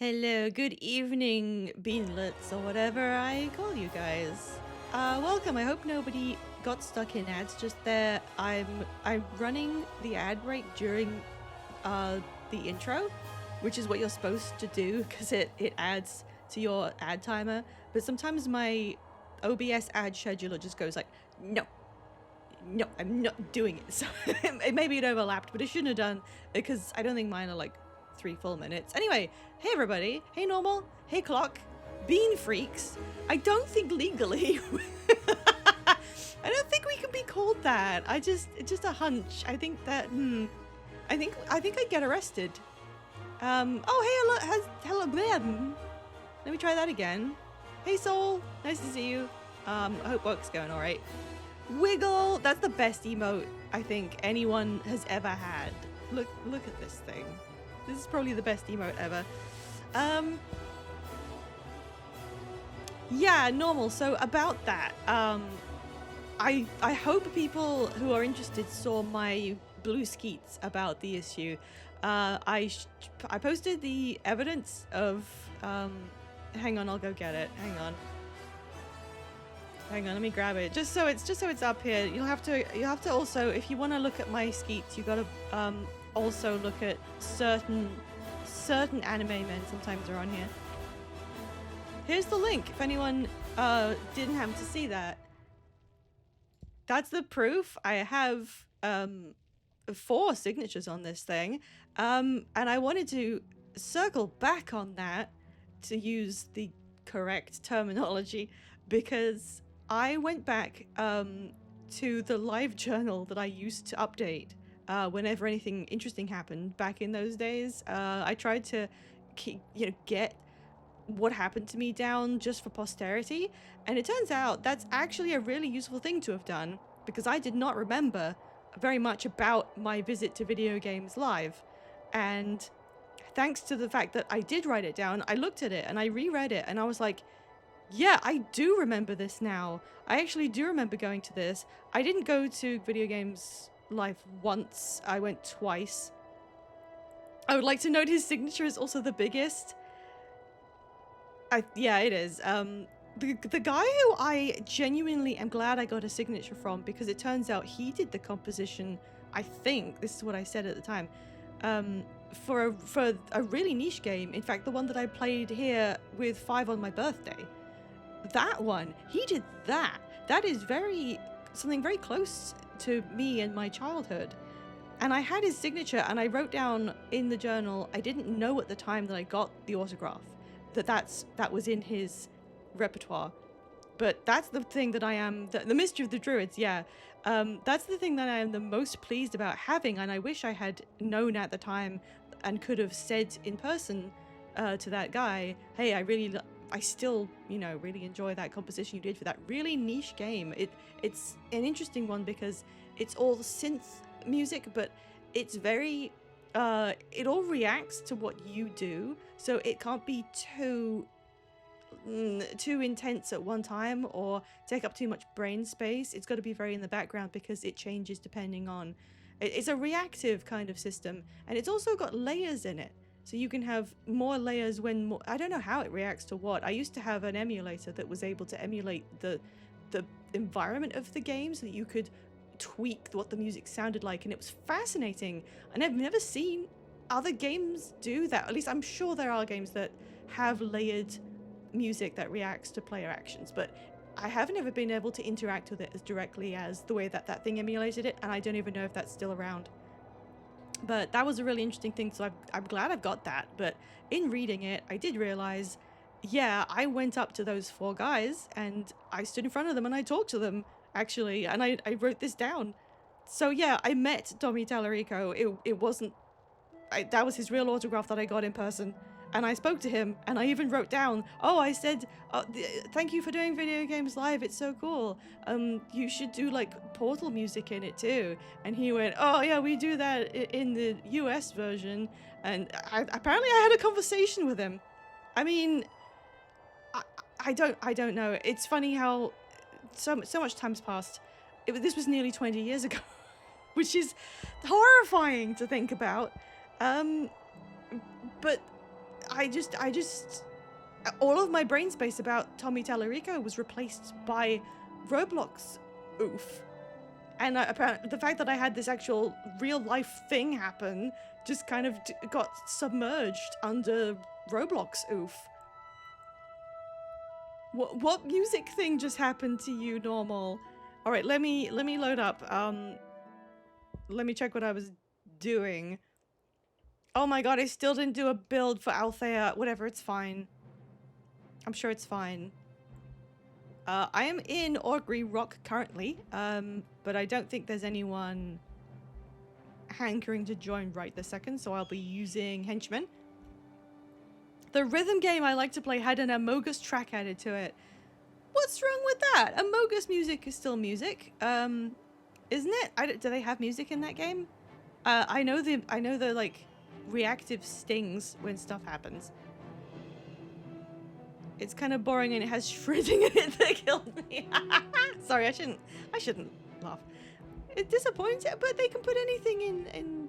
Hello, good evening, beanlets, or whatever I call you guys. Welcome. I hope nobody got stuck in ads just there. I'm running the ad break during the intro, which is what you're supposed to do because it adds to your ad timer. But sometimes my OBS ad scheduler just goes like, no, I'm not doing it. So maybe it overlapped, but it shouldn't have done because I don't think mine are like 3 full minutes. Anyway, hey everybody, hey normal, hey clock, bean freaks. I don't think legally. I don't think we can be called that. It's just a hunch. I think that I think I'd get arrested. Oh hey, hello, Ben. Let me try that again. Hey Soul, nice to see you. I hope work's going all right. Wiggle, that's the best emote I think anyone has ever had. Look at this thing. This is probably the best emote ever. Yeah, normal. So about that, I hope people who are interested saw my blue skeets about the issue. I posted the evidence of. Hang on, I'll go get it. Hang on, let me grab it. Just so it's up here. You'll have to also, if you want to look at my skeets, you gotta also look at certain anime men. Sometimes are on here. Here's the link if anyone didn't happen to see that. That's the proof. I have 4 signatures on this thing, and I wanted to circle back on that to use the correct terminology because I went back to the live journal that I used to update whenever anything interesting happened back in those days. I tried to get what happened to me down just for posterity, and it turns out that's actually a really useful thing to have done because I did not remember very much about my visit to Video Games Live. And thanks to the fact that I did write it down, I looked at it and I reread it and I was like, yeah, I do remember this now. I actually do remember going to this. I didn't go to Video Games Live once. I went twice. I would like to note his signature is also the biggest. Yeah, it is. The guy who I genuinely am glad I got a signature from, because it turns out he did the composition, I think, this is what I said at the time, for a really niche game. In fact, the one that I played here with 5 on my birthday. That one, he did that. That is something very close to me and my childhood. And I had his signature and I wrote down in the journal, I didn't know at the time that I got the autograph that was in his repertoire. But that's the thing that I am, the Mystery of the Druids, yeah. That's the thing that I am the most pleased about having, and I wish I had known at the time and could have said in person to that guy, hey, I still, really enjoy that composition you did for that really niche game. It's an interesting one because it's all synth music, but it's very, it all reacts to what you do, so it can't be too intense at one time or take up too much brain space. It's got to be very in the background because it changes depending on, it's a reactive kind of system, and it's also got layers in it. So you can have more layers I don't know how it reacts to what. I used to have an emulator that was able to emulate the environment of the game so that you could tweak what the music sounded like, and it was fascinating. And I've never seen other games do that. At least I'm sure there are games that have layered music that reacts to player actions, but I haven't ever been able to interact with it as directly as the way that thing emulated it, and I don't even know if that's still around. But that was a really interesting thing, so I'm glad I've got that. But in reading it, I did realize, yeah, I went up to those 4 guys and I stood in front of them and I talked to them, actually, and I wrote this down. So yeah, I met Tommy Tallarico. It wasn't, that was his real autograph that I got in person. And I spoke to him, and I even wrote down, I said, thank you for doing Video Games Live, it's so cool. You should do like Portal music in it too. And he went, oh yeah, we do that in the US version. And apparently I had a conversation with him. I mean, I don't know. It's funny how so much time's passed. This was nearly 20 years ago, which is horrifying to think about. But I just all of my brain space about Tommy Tallarico was replaced by Roblox oof. And apparently the fact that I had this actual real life thing happen just kind of got submerged under Roblox oof. What music thing just happened to you, Normal? All right, let me load up. Let me check what I was doing. Oh my god, I still didn't do a build for Althea. Whatever, it's fine. I'm sure it's fine. I am in Augury Rock currently, but I don't think there's anyone hankering to join right this second, so I'll be using Henchmen. The rhythm game I like to play had an Amogus track added to it. What's wrong with that? Amogus music is still music, isn't it? Do they have music in that game? I know the like reactive stings when stuff happens. It's kind of boring and it has shredding in it that killed me. Sorry, I shouldn't laugh. It's disappointing, but they can put anything in.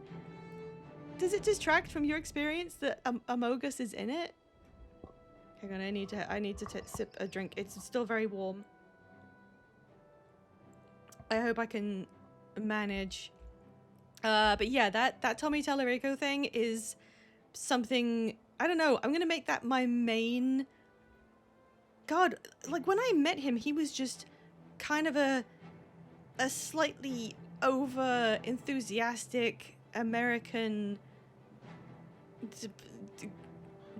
Does it distract from your experience that Amogus is in it? Hang on, I need to sip a drink. It's still very warm. I hope I can manage. But yeah, that Tommy Tallarico thing is something, I don't know, I'm gonna make that my main. God, like when I met him, he was just kind of a slightly over enthusiastic American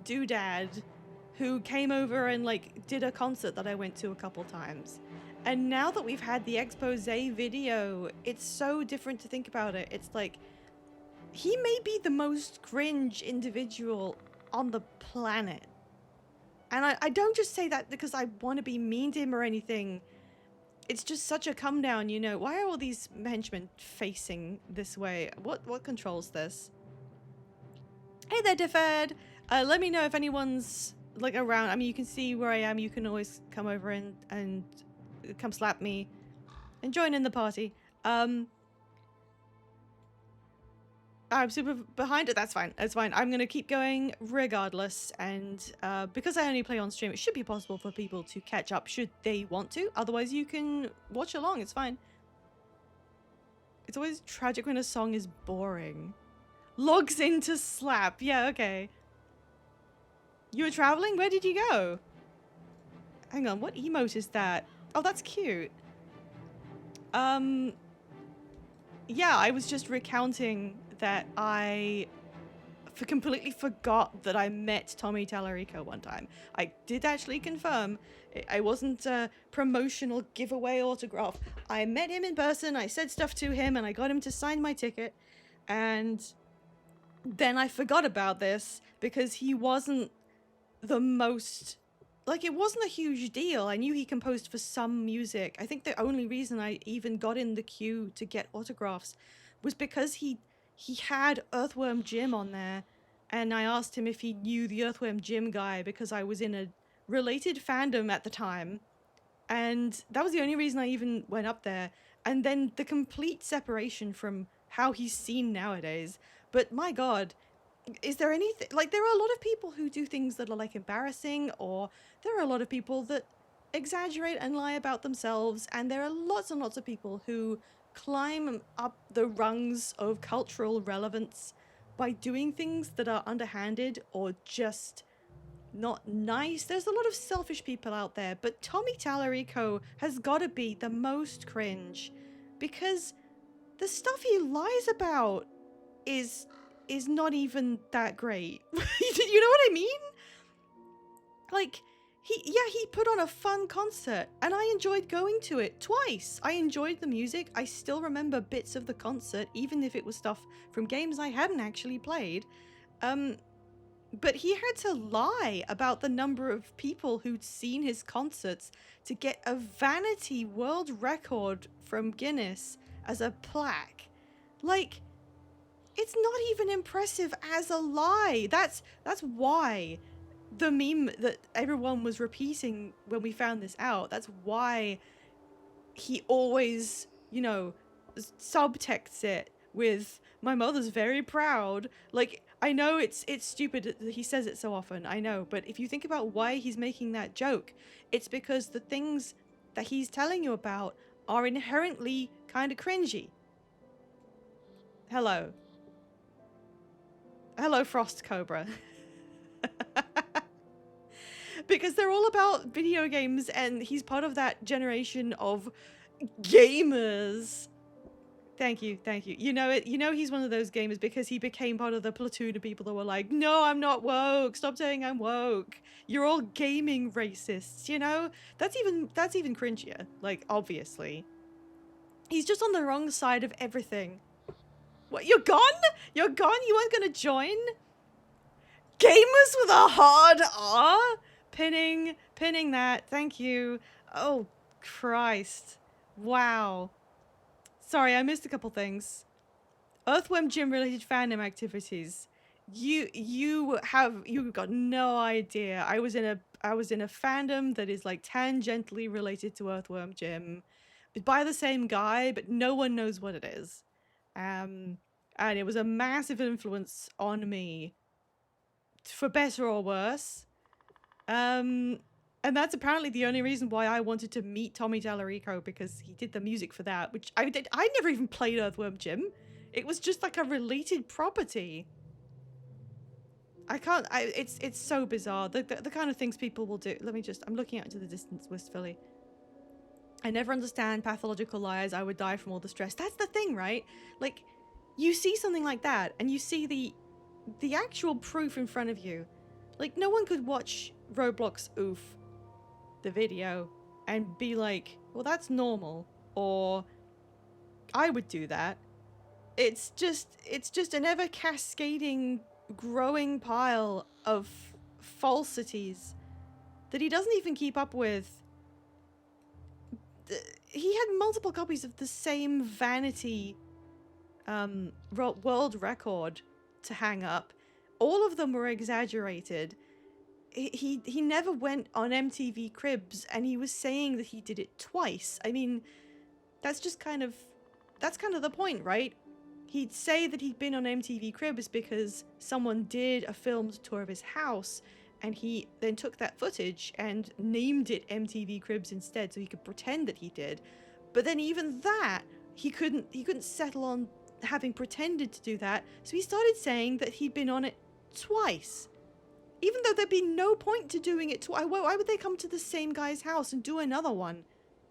doodad who came over and like did a concert that I went to a couple times. And now that we've had the expose video, it's so different to think about it. It's like, he may be the most cringe individual on the planet. And I don't just say that because I want to be mean to him or anything. It's just such a come down, you know. Why are all these henchmen facing this way? What controls this? Hey there, Defed! Let me know if anyone's like around. I mean, you can see where I am. You can always come over and come slap me and join in the party. I'm super behind it. That's fine. That's fine. I'm gonna keep going regardless. And because I only play on stream, it should be possible for people to catch up should they want to. Otherwise, you can watch along. It's fine. It's always tragic when a song is boring. Logs into slap. Yeah, okay. You were traveling? Where did you go? Hang on. What emote is that? Oh, that's cute. Yeah, I was just recounting that I completely forgot that I met Tommy Tallarico one time. I did actually confirm. I wasn't a promotional giveaway autograph. I met him in person, I said stuff to him, and I got him to sign my ticket. And then I forgot about this because he wasn't the most... Like, it wasn't a huge deal. I knew he composed for some music. I think the only reason I even got in the queue to get autographs was because he had Earthworm Jim on there, and I asked him if he knew the Earthworm Jim guy because I was in a related fandom at the time, and that was the only reason I even went up there. And then the complete separation from how he's seen nowadays. But my god, is there anything... Like, there are a lot of people who do things that are, like, embarrassing, or there are a lot of people that exaggerate and lie about themselves, and there are lots and lots of people who climb up the rungs of cultural relevance by doing things that are underhanded or just not nice. There's a lot of selfish people out there, but Tommy Tallarico has got to be the most cringe because the stuff he lies about is not even that great. You know what I mean? Like, he put on a fun concert and I enjoyed going to it twice. I enjoyed the music. I still remember bits of the concert, even if it was stuff from games I hadn't actually played. But he had to lie about the number of people who'd seen his concerts to get a vanity world record from Guinness as a plaque. Like, it's not even impressive as a lie. That's why the meme that everyone was repeating when we found this out, that's why he always, you know, subtexts it with, my mother's very proud. Like, I know it's stupid that he says it so often, I know, but if you think about why he's making that joke, it's because the things that he's telling you about are inherently kind of cringy. Hello. Hello, Frost Cobra. Because they're all about video games, and he's part of that generation of gamers. Thank you, thank you. You know it. You know he's one of those gamers because he became part of the platoon of people that were like, "No, I'm not woke. Stop saying I'm woke. You're all gaming racists." You know, that's even cringier. Like, obviously, he's just on the wrong side of everything. What? You're gone? You're gone? You weren't gonna join? Gamers with a hard R? Pinning that. Thank you. Oh, Christ. Wow. Sorry, I missed a couple things. Earthworm Jim related fandom activities. You got no idea. I was in a fandom that is like tangentially related to Earthworm Jim, by the same guy, but no one knows what it is. And it was a massive influence on me, for better or worse. And that's apparently the only reason why I wanted to meet Tommy Tallarico, because he did the music for that, which I did. I never even played Earthworm Jim. It was just like a related property. It's so bizarre. The kind of things people will do. I'm looking out into the distance, wistfully. I never understand pathological liars. I would die from all the stress. That's the thing, right? Like, you see something like that, and you see the actual proof in front of you. Like, no one could watch Roblox Oof, the video, and be like, well, that's normal, or I would do that. It's just an ever cascading, growing pile of falsities that he doesn't even keep up with. He had multiple copies of the same vanity world record to hang up. All of them were exaggerated. He never went on MTV Cribs, and he was saying that he did it twice. I mean, that's kind of the point, right? He'd say that he'd been on MTV Cribs because someone did a filmed tour of his house, and he then took that footage and named it MTV Cribs instead, so he could pretend that he did. But then even that, he couldn't settle on having pretended to do that, so he started saying that he'd been on it twice. Even though there'd be no point to doing it twice. Why would they come to the same guy's house and do another one?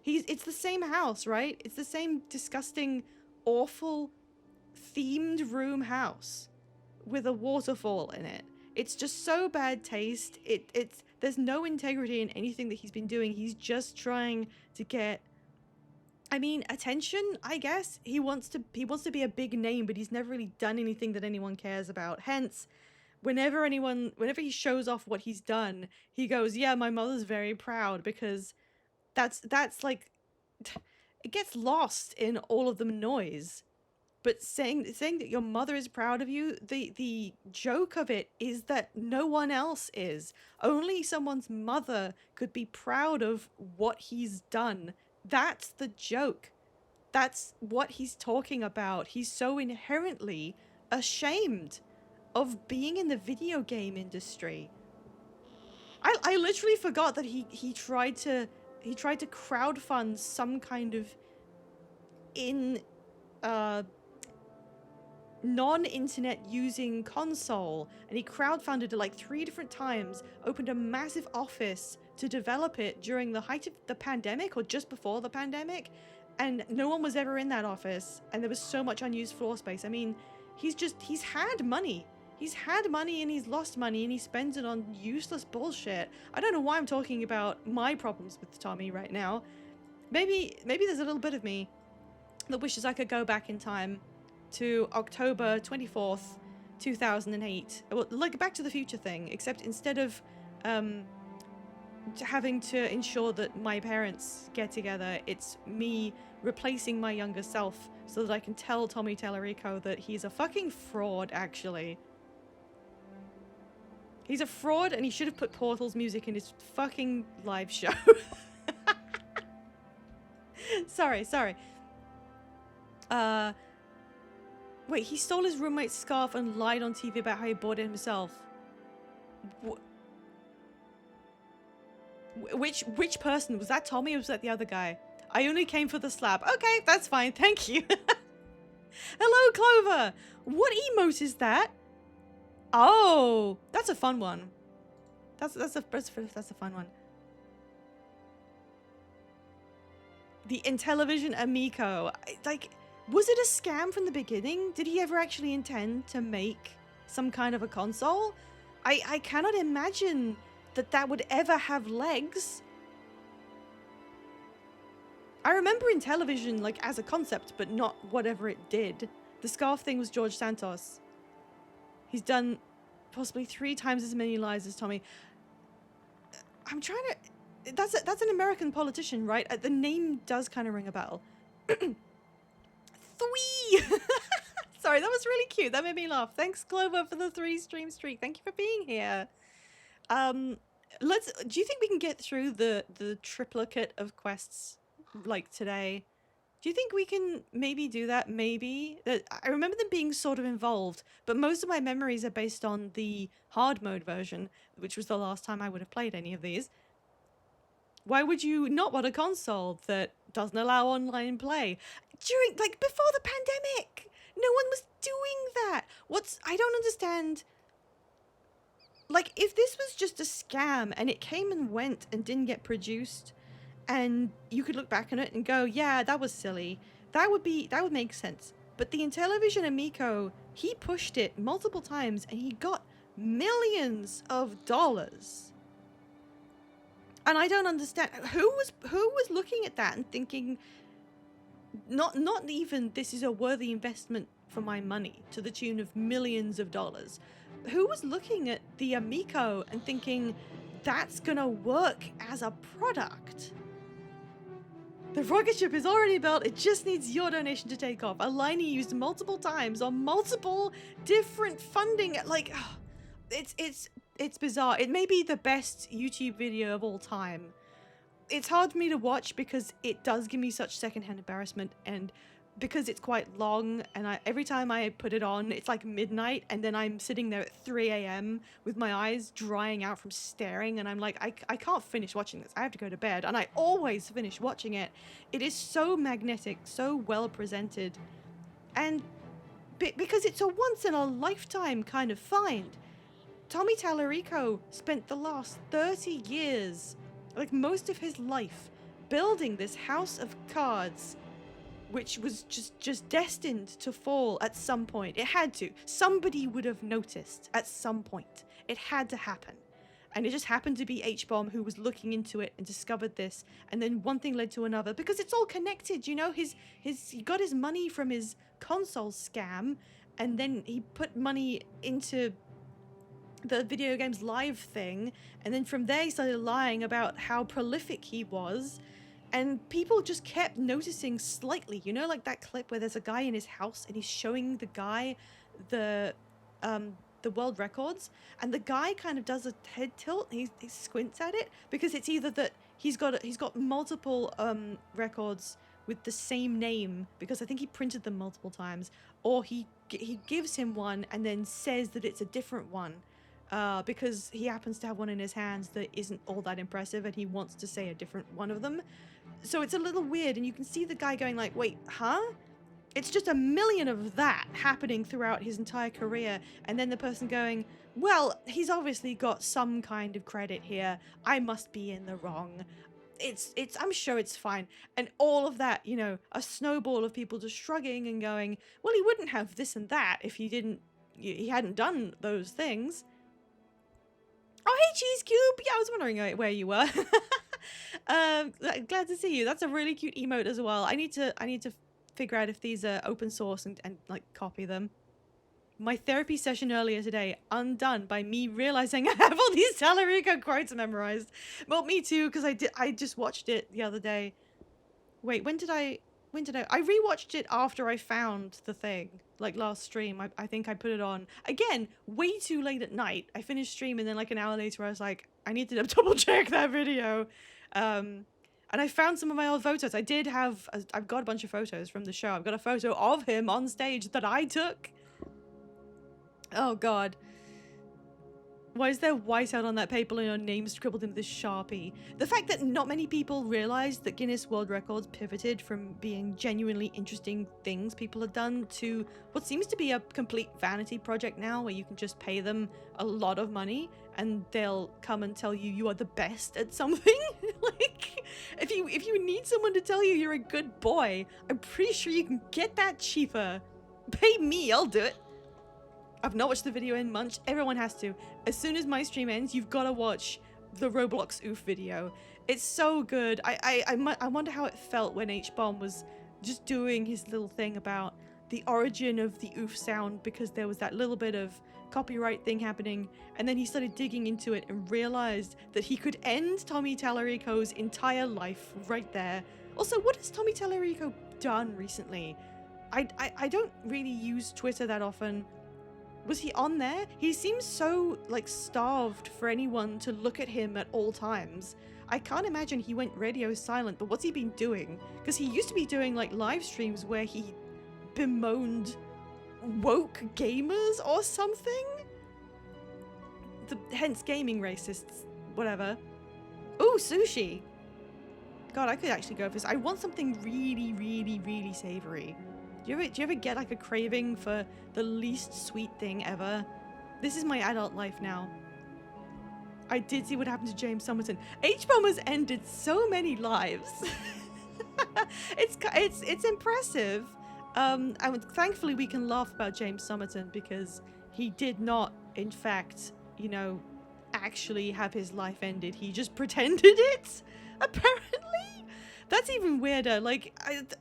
It's the same house, right? It's the same disgusting, awful, themed room house with a waterfall in it. It's just so bad taste. There's no integrity in anything that he's been doing. He's just trying to get, I mean, attention, I guess. He wants to be a big name, but he's never really done anything that anyone cares about. Hence, whenever he shows off what he's done, he goes, yeah, my mother's very proud, because that's like, it gets lost in all of the noise. But saying that your mother is proud of you, the joke of it is that no one else is. Only someone's mother could be proud of what he's done. That's the joke. That's what he's talking about. He's so inherently ashamed of being in the video game industry. I literally forgot that he tried to crowdfund some kind of non-internet using console, and he crowdfunded it like 3 different times, opened a massive office to develop it during the height of the pandemic or just before the pandemic, and no one was ever in that office, and there was so much unused floor space. I mean, he's had money. He's had money and he's lost money and he spends it on useless bullshit. I don't know why I'm talking about my problems with Tommy right now. Maybe there's a little bit of me that wishes I could go back in time to October 24th, 2008. Well, like Back to the Future thing, except instead of having to ensure that my parents get together, it's me replacing my younger self so that I can tell Tommy Tallarico that he's a fucking fraud, actually. He's a fraud, and he should have put Portal's music in his fucking live show. Sorry. Wait, he stole his roommate's scarf and lied on TV about how he bought it himself. Which person? Was that Tommy or was that the other guy? I only came for the slap. Okay, that's fine. Thank you. Hello, Clover. What emote is that? Oh, that's a fun one. That's a fun one. The Intellivision Amico. Like, was it a scam from the beginning? Did he ever actually intend to make some kind of a console? I cannot imagine that would ever have legs. I remember Intellivision, like, as a concept, but not whatever it did. The scarf thing was George Santos. He's done possibly 3 times as many lies as Tommy. I'm trying to... That's an American politician, right? The name does kind of ring a bell. 3! Sorry, that was really cute. That made me laugh. Thanks, Clover, for the 3 stream streak. Thank you for being here. Do you think we can get through the triplicate of quests, like, today? Do you think we can maybe do that? Maybe. I remember them being sort of involved, but most of my memories are based on the hard mode version, which was the last time I would have played any of these. Why would you not want a console that doesn't allow online play? Before the pandemic! No one was doing that! I don't understand. Like, if this was just a scam and it came and went and didn't get produced, and you could look back on it and go, yeah, that was silly, that would make sense. But the Intellivision Amico, he pushed it multiple times and he got millions of dollars. And I don't understand who was looking at that and thinking, not even this is a worthy investment for my money to the tune of millions of dollars. Who was looking at the Amico and thinking that's gonna work as a product? The rocket ship is already built, it just needs your donation to take off. A line he used multiple times on multiple different funding. Like, it's bizarre. It may be the best YouTube video of all time. It's hard for me to watch because it does give me such secondhand embarrassment, and because it's quite long, and every time I put it on, it's like midnight, and then I'm sitting there at 3 a.m. with my eyes drying out from staring, and I'm like, I can't finish watching this. I have to go to bed, and I always finish watching it. It is so magnetic, so well presented, and because it's a once-in-a-lifetime kind of find. Tommy Tallarico spent the last 30 years, like most of his life, building this house of cards, which was just destined to fall at some point. It had to. Somebody would have noticed at some point. It had to happen. And it just happened to be H-Bomb who was looking into it and discovered this. And then one thing led to another, because it's all connected, you know? He got his money from his console scam, and then he put money into the video games live thing, and then from there he started lying about how prolific he was. And people just kept noticing slightly, you know, like that clip where there's a guy in his house and he's showing the guy the world records, and the guy kind of does a head tilt. He squints at it because it's either that he's got multiple records with the same name, because I think he printed them multiple times, or he gives him one and then says that it's a different one. Because he happens to have one in his hands that isn't all that impressive, and he wants to say a different one of them. So it's a little weird, and you can see the guy going like, wait, huh? It's just a million of that happening throughout his entire career, and then the person going, well, he's obviously got some kind of credit here. I must be in the wrong. I'm sure it's fine. And all of that, you know, a snowball of people just shrugging and going, well, he wouldn't have this and that if he hadn't done those things. Oh, hey, Cheese Cube! Yeah, I was wondering where you were. Glad to see you. That's a really cute emote as well. I need to figure out if these are open source and like copy them. My therapy session earlier today undone by me realizing I have all these Tallarico quotes memorized. Well, me too, because I just watched it the other day. Wait, when did I rewatched it after I found the thing, like last stream. I think I put it on again way too late at night. I finished stream, and then like an hour later I was like, I need to double check that video. And I found some of my old photos. I've got a bunch of photos from the show. I've got a photo of him on stage that I took. Oh God. Why is there whiteout on that paper and your name scribbled in this Sharpie? The fact that not many people realized that Guinness World Records pivoted from being genuinely interesting things people had done to what seems to be a complete vanity project now, where you can just pay them a lot of money and they'll come and tell you you are the best at something. Like, if you need someone to tell you you're a good boy, I'm pretty sure you can get that cheaper. Pay me, I'll do it. I've not watched the video in months. Everyone has to. As soon as my stream ends, you've got to watch the Roblox oof video. It's so good. I wonder how it felt when H-Bomb was just doing his little thing about the origin of the oof sound, because there was that little bit of copyright thing happening, and then he started digging into it and realized that he could end Tommy Tallarico's entire life right there. Also, what has Tommy Tallarico done recently? I don't really use Twitter that often. Was he on there? He seems so, like, starved for anyone to look at him at all times. I can't imagine he went radio silent, but what's he been doing? Because he used to be doing, like, live streams where he bemoaned woke gamers or something? Hence gaming racists. Whatever. Ooh, sushi! God, I could actually go for this. I want something really, really, really savory. Do you ever get like a craving for the least sweet thing ever? This is my adult life now. I did see what happened to James Somerton. H-Bomb has ended so many lives. It's impressive. Thankfully we can laugh about James Somerton because he did not, in fact, you know, actually have his life ended. He just pretended it, apparently. That's even weirder. Like,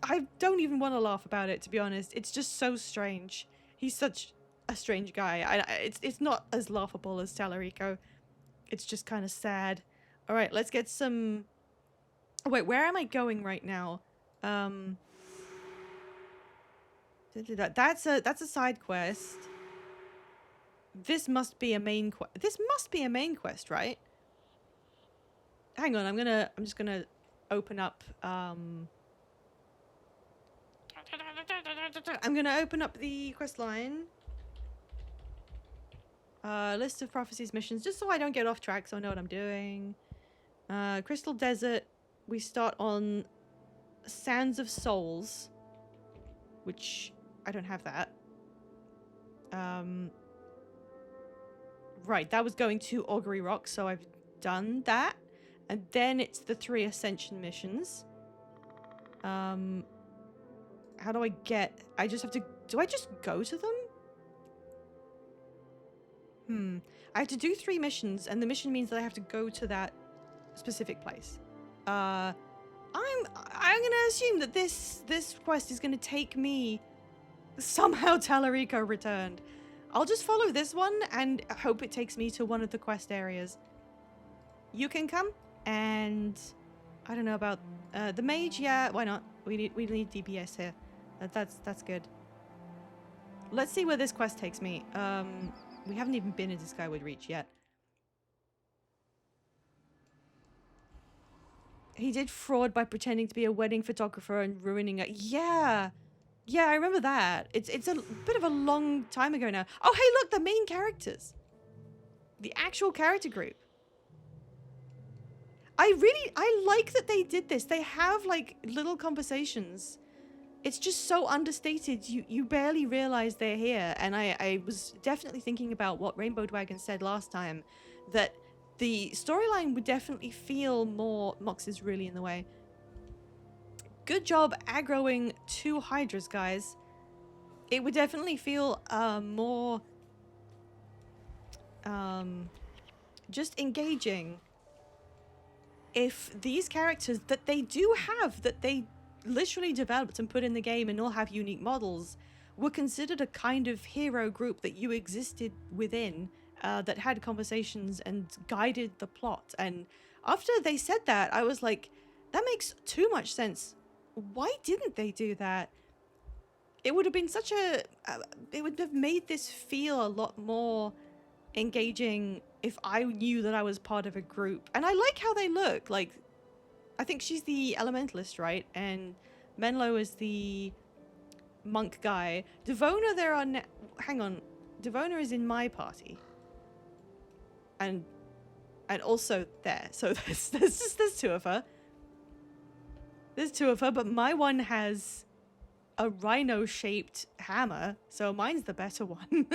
I don't even want to laugh about it, to be honest. It's just so strange. He's such a strange guy. It's not as laughable as Tallarico. It's just kind of sad. All right, let's get some... Oh, wait, where am I going right now? That's a side quest. This must be a main quest. This must be a main quest, right? Hang on, I'm just gonna open up I'm gonna open up the quest line, list of prophecies missions, just so I don't get off track, so I know what I'm doing. Crystal Desert, we start on Sands of Souls, which I don't have that. Right, that was going to Augury Rock, so I've done that. And then it's the 3 Ascension missions. How do I get... I just have to... Do I just go to them? I have to do 3 missions, and the mission means that I have to go to that specific place. I'm gonna assume that this quest is gonna take me... Somehow Tallarico returned. I'll just follow this one and hope it takes me to one of the quest areas. You can come? And I don't know about the mage. Yeah, why not? We need DPS here. That's good. Let's see where this quest takes me. We haven't even been into Skyward Reach yet. He did fraud by pretending to be a wedding photographer and ruining it. Yeah, I remember that. It's a bit of a long time ago now. Oh, hey, look, the main characters, the actual character group. I like that they did this. They have, like, little conversations. It's just so understated. You barely realize they're here. And I was definitely thinking about what Rainbow Dragon said last time, that the storyline would definitely feel more... Mox is really in the way. Good job aggroing 2 Hydras, guys. It would definitely feel more... just engaging if these characters that they do have, that they literally developed and put in the game and all have unique models, were considered a kind of hero group that you existed within, that had conversations and guided the plot. And after they said that, I was like, that makes too much sense. Why didn't they do that? It would have been such a... it would have made this feel a lot more engaging if I knew that I was part of a group. And I like how they look. Like, I think she's the elementalist, right? And Menlo is the monk guy. Devona, there are... Hang on. Devona is in my party. And also there. So there's two of her. There's two of her, but my one has a rhino-shaped hammer, so mine's the better one.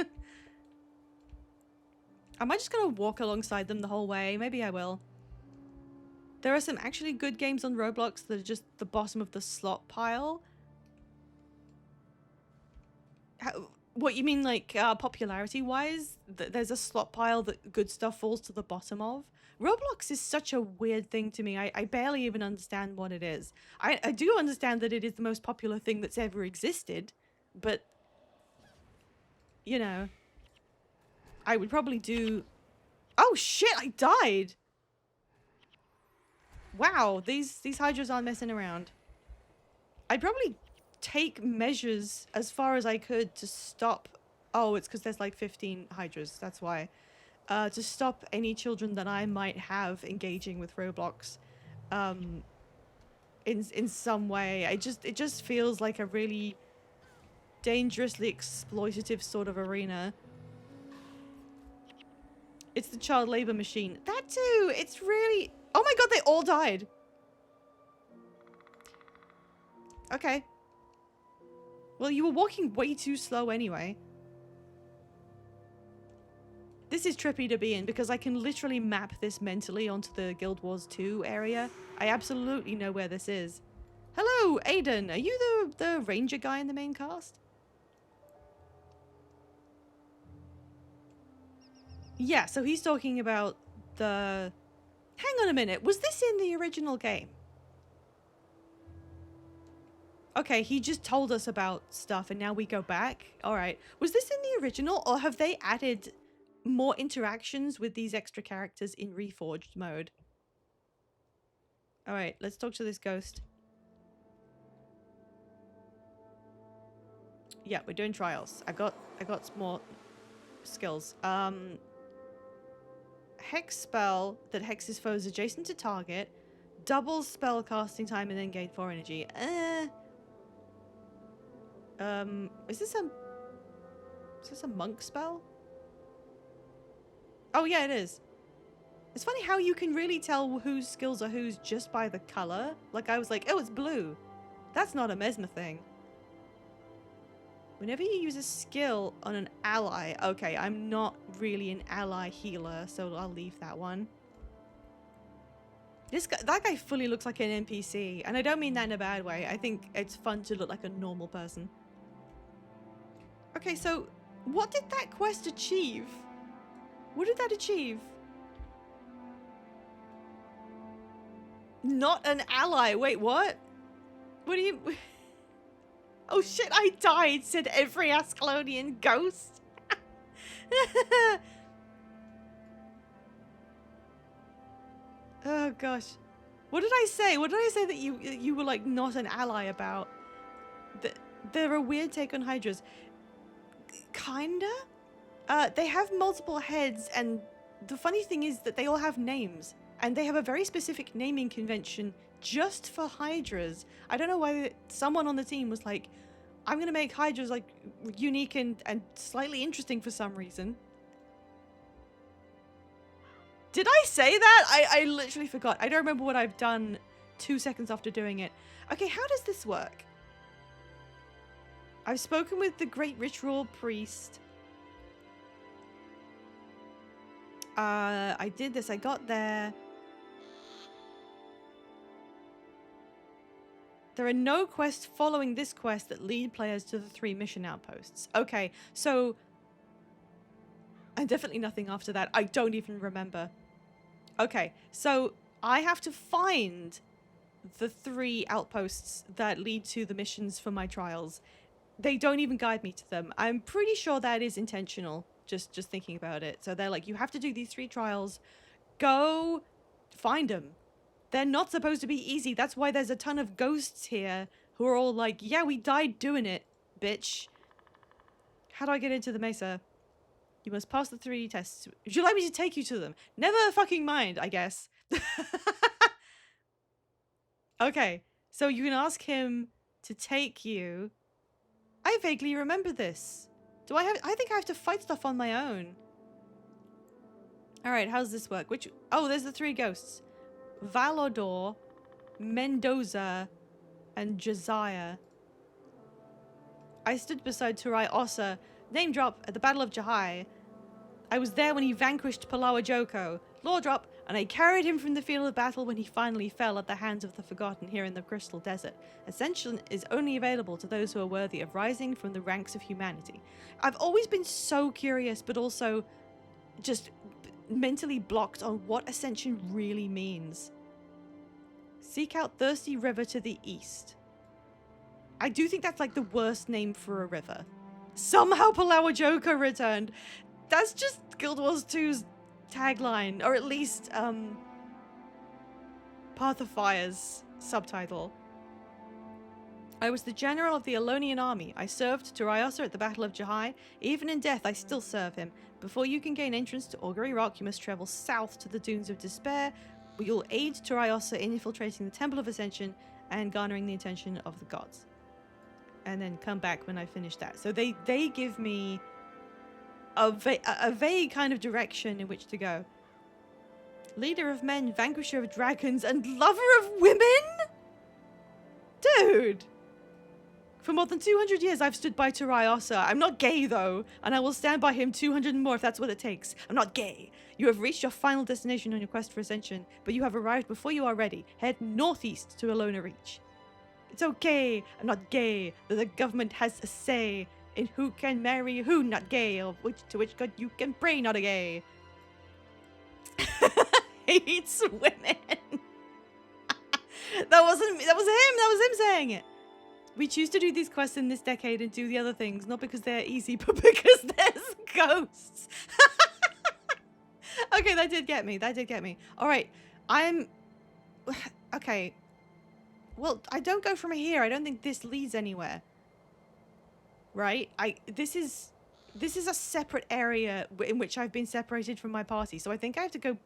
Am I just gonna walk alongside them the whole way? Maybe I will. There are some actually good games on Roblox that are just the bottom of the slot pile. What you mean, like, popularity-wise? There's a slot pile that good stuff falls to the bottom of? Roblox is such a weird thing to me. I barely even understand what it is. I do understand that it is the most popular thing that's ever existed, but, you know, I would probably do... Oh shit, I died! Wow, these hydras aren't messing around. I'd probably take measures as far as I could to stop... Oh, it's because there's like 15 hydras, that's why. To stop any children that I might have engaging with Roblox in some way. It just feels like a really dangerously exploitative sort of arena. It's the child labor machine. That too! It's really... Oh my god, they all died! Okay. Well, you were walking way too slow anyway. This is trippy to be in because I can literally map this mentally onto the Guild Wars 2 area. I absolutely know where this is. Hello, Aiden. Are you the ranger guy in the main cast? Yeah, so he's talking about the... Hang on a minute. Was this in the original game? Okay, he just told us about stuff and now we go back. All right. Was this in the original or have they added more interactions with these extra characters in Reforged mode? All right, let's talk to this ghost. Yeah, we're doing trials. I got some more skills. Hex spell that hexes foes adjacent to target, doubles spell casting time and then gain 4 energy. Is this a monk spell? Oh yeah, it is. It's funny how you can really tell whose skills are whose just by the color. Like I was like, oh, it's blue. That's not a Mesmer thing. Whenever you use a skill on an ally, okay, I'm not really an ally healer, so I'll leave that one. That guy fully looks like an NPC, and I don't mean that in a bad way. I think it's fun to look like a normal person. Okay, so what did that quest achieve? What did that achieve? Not an ally. Wait, what? What do you... Oh shit, I died, said every Ascalonian ghost. Oh gosh. What did I say? What did I say that you were like not an ally about? They're a weird take on hydras. Kinda? They have multiple heads, and the funny thing is that they all have names. And they have a very specific naming convention just for hydras. I don't know why someone on the team was like, I'm gonna make hydras like unique and slightly interesting for some reason. Did I say that? I literally forgot. I don't remember what I've done 2 seconds after doing it. Okay, how does this work? I've spoken with the Great Ritual Priest. I did this. I got there. There are no quests following this quest that lead players to the 3 mission outposts. Okay, so... And definitely nothing after that. I don't even remember. Okay, so I have to find the 3 outposts that lead to the missions for my trials. They don't even guide me to them. I'm pretty sure that is intentional, just thinking about it. So they're like, you have to do these 3 trials. Go find them. They're not supposed to be easy. That's why there's a ton of ghosts here who are all like, yeah, we died doing it, bitch. How do I get into the mesa? You must pass the 3 tests. Would you like me to take you to them? Never fucking mind, I guess. Okay, so you can ask him to take you. I vaguely remember this. Do I have? I think I have to fight stuff on my own. All right, how's this work? Which? Oh, there's the 3 ghosts: Valodor, Mendoza, and Josiah. I stood beside Turai Ossa, name drop, at the Battle of Jahai. I was there when he vanquished Palawa Joko, lore drop, and I carried him from the field of battle when he finally fell at the hands of the Forgotten here in the Crystal Desert. Ascension is only available to those who are worthy of rising from the ranks of humanity. I've always been so curious, but also just mentally blocked on what Ascension really means. Seek out Thirsty River to the east. I do think that's like the worst name for a river. Somehow Palawa Joko returned. That's just Guild Wars 2's tagline, or at least Path of Fire's subtitle. I was the general of the Elonian army. I served Turiasa at the Battle of Jahai. Even in death, I still serve him. Before you can gain entrance to Augury Rock, you must travel south to the Dunes of Despair, where you'll aid Turiasa in infiltrating the Temple of Ascension and garnering the attention of the gods. And then come back when I finish that. So they give me a vague kind of direction in which to go. Leader of men, vanquisher of dragons, and lover of women? Dude! For more than 200 years, I've stood by Turai Ossa. I'm not gay, though, and I will stand by him 200 more if that's what it takes. I'm not gay. You have reached your final destination on your quest for ascension, but you have arrived before you are ready. Head northeast to Alona Reach. It's okay. I'm not gay. The government has a say in who can marry who, not gay, or to which god you can pray, not a gay. Hates women. That was him. That was him saying it. We choose to do these quests in this decade and do the other things, not because they're easy, but because there's ghosts. Okay, that did get me. That did get me. All right, okay. Well, I don't go from here. I don't think this leads anywhere. Right? This is a separate area in which I've been separated from my party. So I think I have to go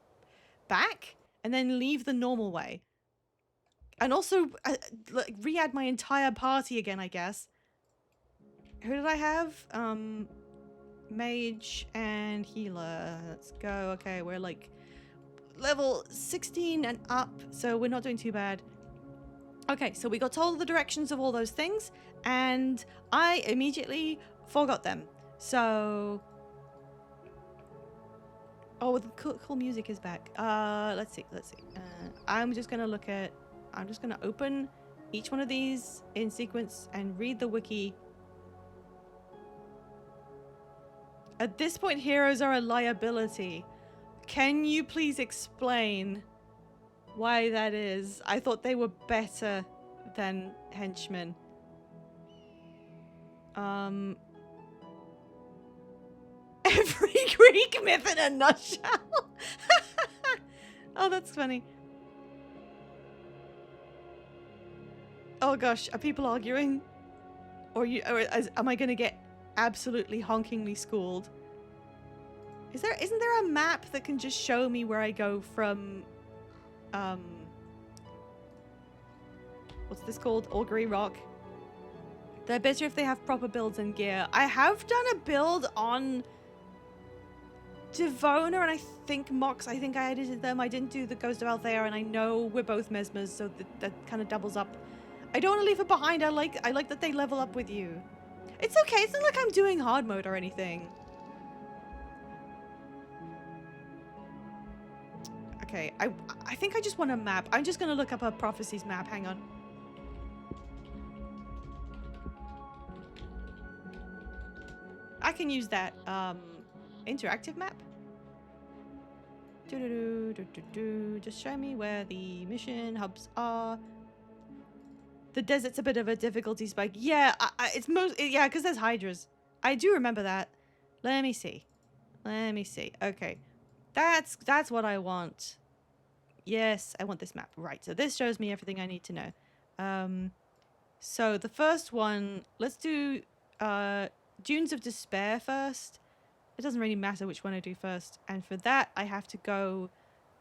back and then leave the normal way. And also re-add my entire party again, I guess. Who did I have? Mage and healer. Let's go. Okay, we're like level 16 and up, so we're not doing too bad. Okay, so we got told the directions of all those things, and I immediately forgot them. So... Oh, the cool music is back. Let's see. I'm just gonna open each one of these in sequence and read the wiki. At this point, heroes are a liability. Can you please explain why that is? I thought they were better than henchmen. Every Greek myth in a nutshell. Oh, that's funny. Oh gosh, are people arguing? Or am I gonna get absolutely honkingly schooled? Isn't there a map that can just show me where I go from what's this called? Augury Rock. They're better if they have proper builds and gear. I have done a build on Devona and I think Mox. I think I edited them. I didn't do the Ghost of Althea, and I know we're both Mesmers, so that kind of doubles up. I don't want to leave it behind. I like that they level up with you. It's okay. It's not like I'm doing hard mode or anything. Okay, I think I just want a map. I'm just gonna look up a Prophecies map. Hang on. I can use that interactive map. Just show me where the mission hubs are. The desert's a bit of a difficulty spike. Yeah, yeah, because there's hydras. I do remember that. Let me see. Okay, that's what I want. Yes, I want this map. Right, so this shows me everything I need to know. So the first one, let's do Dunes of Despair first. It doesn't really matter which one I do first. And for that, I have to go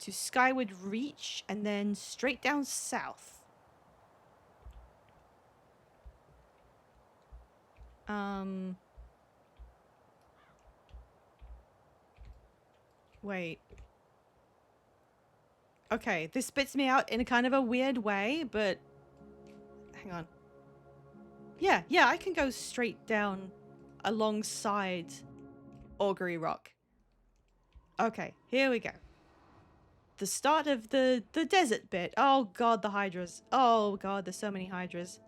to Skyward Reach and then straight down south. Wait. Okay, this spits me out in a kind of a weird way, but hang on. Yeah, I can go straight down alongside Augury Rock. Okay, here we go. The start of the desert bit. Oh god, the hydras. Oh god, there's so many hydras.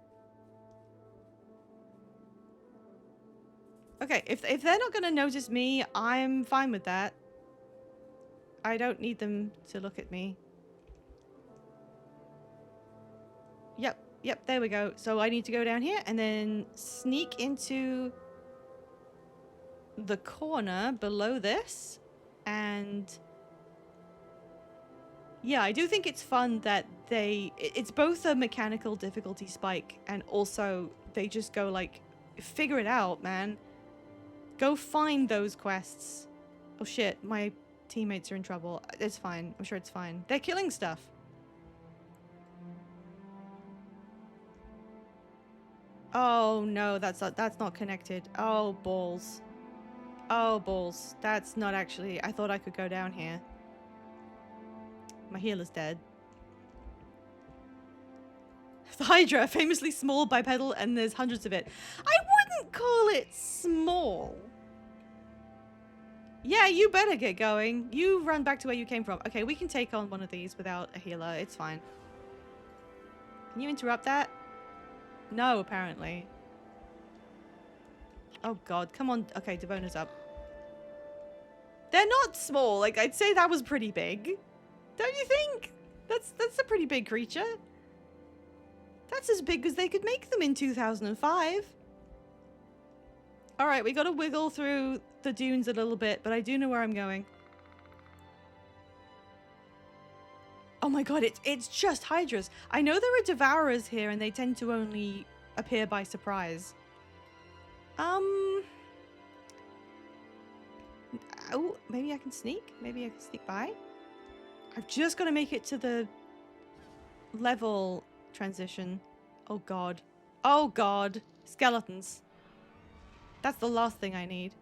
Okay, if they're not gonna notice me, I'm fine with that. I don't need them to look at me. Yep, there we go. So I need to go down here and then sneak into the corner below this. And yeah, I do think it's fun that it's both a mechanical difficulty spike and also they just go like, figure it out, man. Go find those quests. Oh shit, my teammates are in trouble. It's fine. I'm sure it's fine. They're killing stuff. Oh no, that's not connected. Oh balls. Oh balls. That's not actually. I thought I could go down here. My healer's dead. The Hydra, famously small bipedal, and there's hundreds of it. I wouldn't call it small. Yeah, you better get going. You run back to where you came from. Okay, we can take on one of these without a healer. It's fine. Can you interrupt that? No, apparently. Oh god, come on. Okay, Devona's up. They're not small. Like, I'd say that was pretty big. Don't you think? That's a pretty big creature. That's as big as they could make them in 2005. Alright, we gotta wiggle through the dunes a little bit, but I do know where I'm going. Oh my god, it's just hydras. I know there are devourers here and they tend to only appear by surprise. Oh, maybe I can sneak? Maybe I can sneak by? I've just got to make it to the level transition. Oh god. Oh god. Skeletons. That's the last thing I need.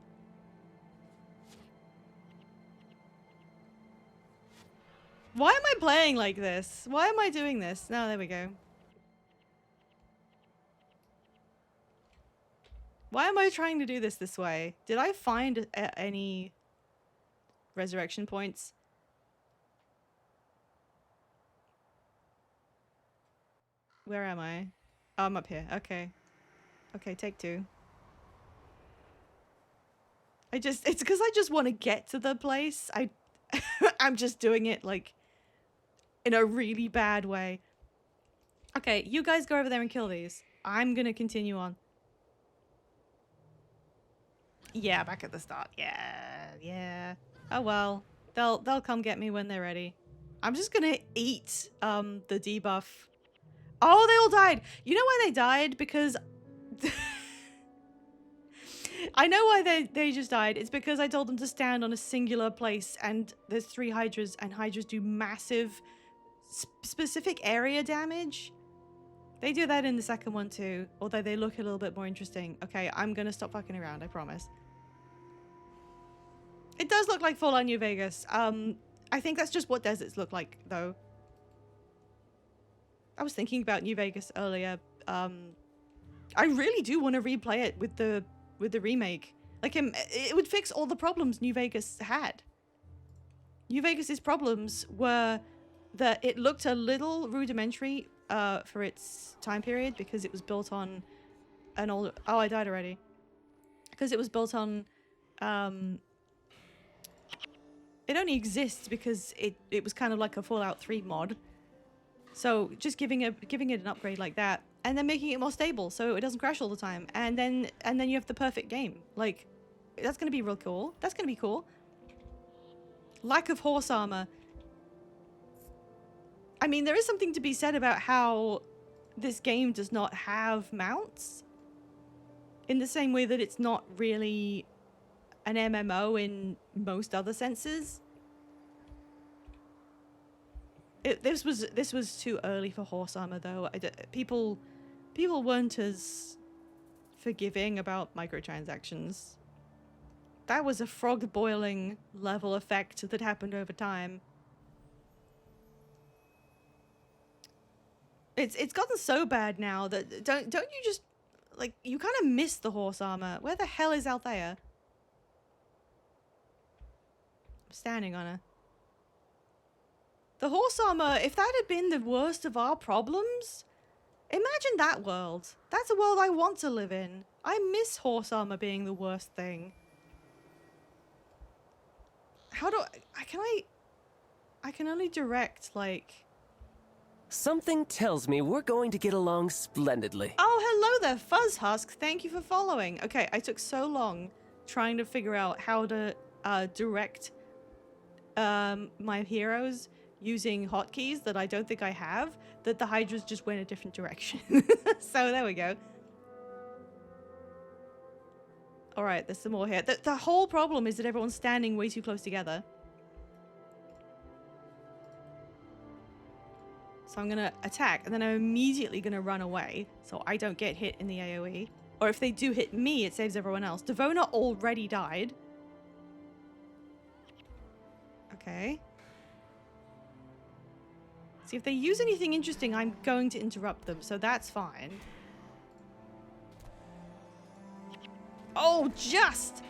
Why am I playing like this? Why am I doing this? No, there we go. Why am I trying to do this way? Did I find any resurrection points? Where am I? Oh, I'm up here. Okay. Okay, take two. It's because I just want to get to the place. I'm just doing it like in a really bad way. Okay, you guys go over there and kill these. I'm gonna continue on. Yeah, back at the start. Yeah. Oh well. They'll come get me when they're ready. I'm just gonna eat the debuff. Oh, they all died. You know why they died? Because I know why they just died. It's because I told them to stand on a singular place and there's 3 hydras and hydras do massive specific area damage. They do that in the second one too, although they look a little bit more interesting. Okay, I'm gonna stop fucking around, I promise. It does look like Fallout New Vegas. I think that's just what deserts look like though. I was thinking about New Vegas earlier. I really do want to replay it with the remake. Like, it would fix all the problems New Vegas had. New Vegas's problems were that it looked a little rudimentary for its time period because it was built on an old... Oh, I died already. Because it was built on... It only exists because it was kind of like a Fallout 3 mod. So just giving it an upgrade like that, and then making it more stable so it doesn't crash all the time, and then you have the perfect game. Like, that's gonna be real cool. That's gonna be cool. Lack of horse armor. I mean, there is something to be said about how this game does not have mounts. In the same way that it's not really an MMO in most other senses. This was too early for horse armor though. People weren't as forgiving about microtransactions. That was a frog boiling level effect that happened over time. It's gotten so bad now that don't you just like you kind of miss the horse armor. Where the hell is Althea? I'm standing on her. The horse armor, if that had been the worst of our problems, imagine that world. That's a world I want to live in. I miss horse armor being the worst thing. How do I can only direct, like... Something tells me we're going to get along splendidly. Oh, hello there, Fuzzhusk. Thank you for following. Okay, I took so long trying to figure out how to direct my heroes using hotkeys that I don't think I have, that the Hydras just went a different direction. So there we go. Alright, there's some more here. The whole problem is that everyone's standing way too close together. So I'm gonna attack, and then I'm immediately gonna run away, so I don't get hit in the AoE. Or if they do hit me, it saves everyone else. Devona already died. Okay. See, if they use anything interesting, I'm going to interrupt them, so that's fine. Oh, just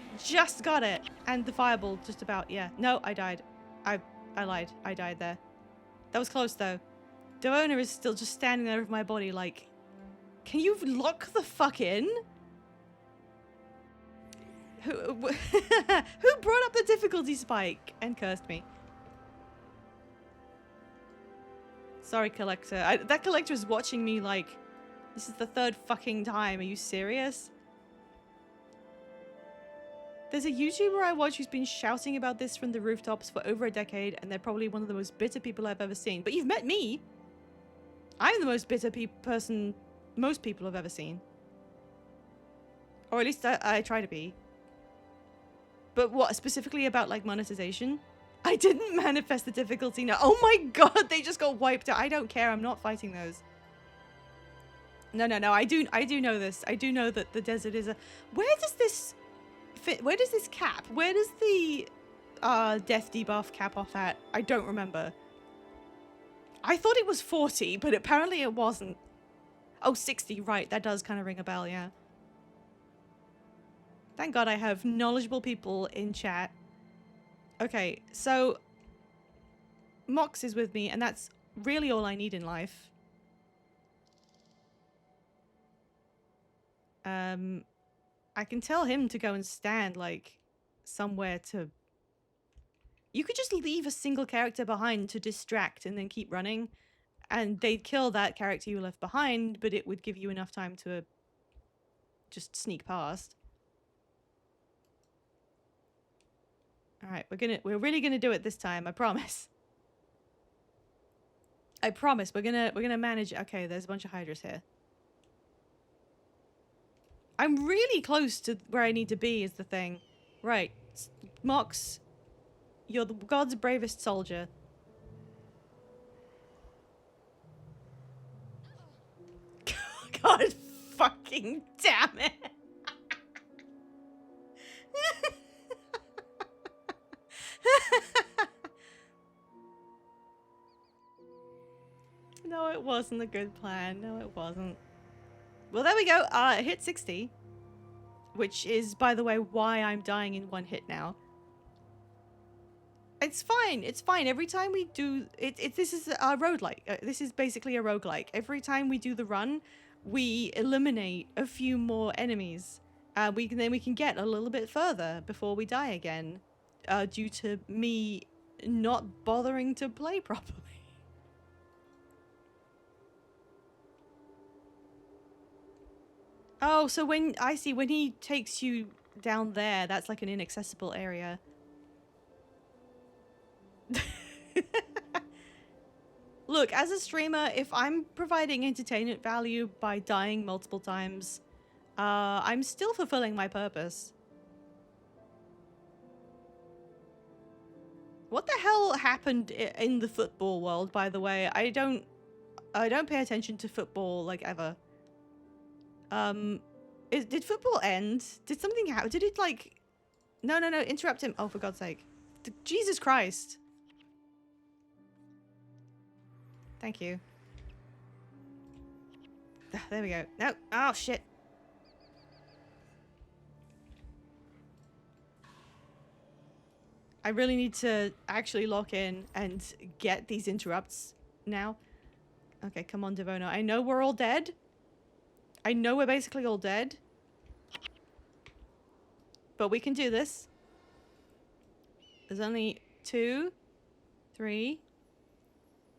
got it. And the fireball just about, yeah. No, I died. I lied. I died there. That was close, though. Devona is still just standing there with my body like, can you lock the fuck in? Who brought up the difficulty spike and cursed me? Sorry, Collector. That Collector is watching me like, this is the third fucking time. Are you serious? There's a YouTuber I watch who's been shouting about this from the rooftops for over a decade, and they're probably one of the most bitter people I've ever seen. But you've met me! I'm the most bitter person most people have ever seen. Or at least I try to be. But what, specifically about, like, monetization? I didn't manifest the difficulty. No. Oh my god, they just got wiped out. I don't care. I'm not fighting those. No. I do know this. I do know that the desert is a... Where does this fit? Where does this cap? Where does the death debuff cap off at? I don't remember. I thought it was 40, but apparently it wasn't. Oh, 60, right. That does kind of ring a bell, yeah. Thank God I have knowledgeable people in chat. Okay, so Mox is with me, and that's really all I need in life. I can tell him to go and stand, like, somewhere to... You could just leave a single character behind to distract and then keep running, and they'd kill that character you left behind, but it would give you enough time to just sneak past. Alright, we're really gonna do it this time, I promise. I promise, we're gonna manage. Okay, there's a bunch of Hydras here. I'm really close to where I need to be is the thing. Right. Mox, you're the god's bravest soldier. God fucking damn it. No, it wasn't a good plan. No, it wasn't. Well, there we go. It hit 60. Which is, by the way, why I'm dying in one hit now. It's fine. It's fine. Every time we do... This is a roguelike. This is basically a roguelike. Every time we do the run, we eliminate a few more enemies. Then we can get a little bit further before we die again. Due to me not bothering to play properly. Oh, so when he takes you down there, that's like an inaccessible area. Look, as a streamer, if I'm providing entertainment value by dying multiple times, I'm still fulfilling my purpose. What the hell happened in the football world, by the way? I don't pay attention to football, like, ever. Did football end? Did something happen? Did it like... No, no, no. Interrupt him. Oh, for God's sake. Jesus Christ. Thank you. There we go. No. Oh, shit. I really need to actually lock in and get these interrupts now. Okay, come on, Devono. I know we're all dead. I know we're basically all dead. But we can do this. There's only 2, 3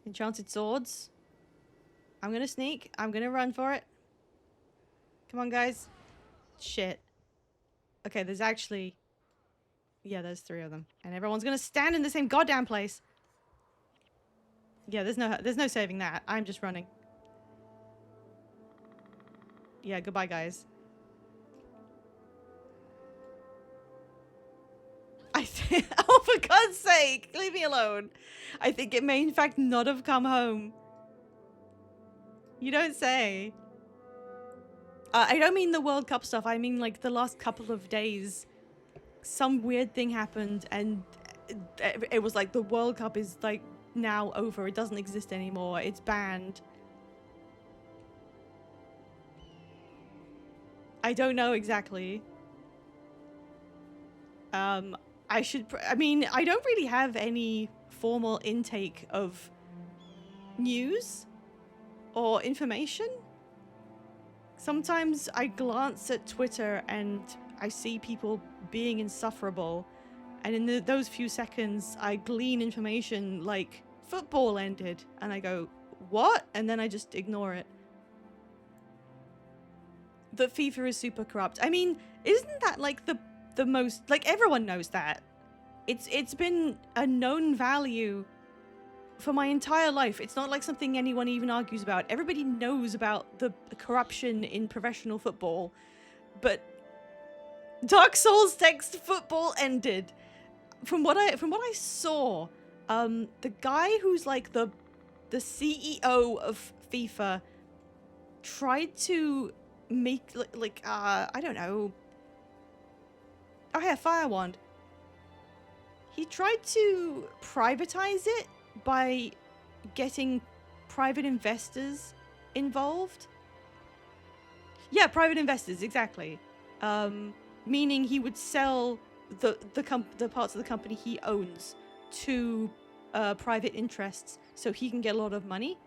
enchanted swords. I'm gonna sneak. I'm gonna run for it. Come on, guys. Shit. Okay, there's actually... Yeah, there's 3 of them. And everyone's gonna stand in the same goddamn place. Yeah, there's no saving that. I'm just running. Yeah, goodbye, guys. I think... Oh, for God's sake! Leave me alone. I think it may, in fact, not have come home. You don't say. I don't mean the World Cup stuff. I mean, like, the last couple of days. Some weird thing happened, and it was like the World Cup is, like, now over. It doesn't exist anymore. It's banned. I don't know exactly. I mean, I don't really have any formal intake of news or information. Sometimes I glance at Twitter and I see people being insufferable, and in those few seconds I glean information like football ended, and I go, what? And then I just ignore it. That FIFA is super corrupt. I mean, isn't that like the most, like, everyone knows that. It's been a known value for my entire life. It's not like something anyone even argues about. Everybody knows about the corruption in professional football. But Dark Souls text football ended. From what I saw, the guy who's like the CEO of FIFA tried to make like I don't know. Oh yeah, Fire Wand. He tried to privatize it by getting private investors involved. Yeah, private investors, exactly. Meaning he would sell the parts of the company he owns to private interests so he can get a lot of money.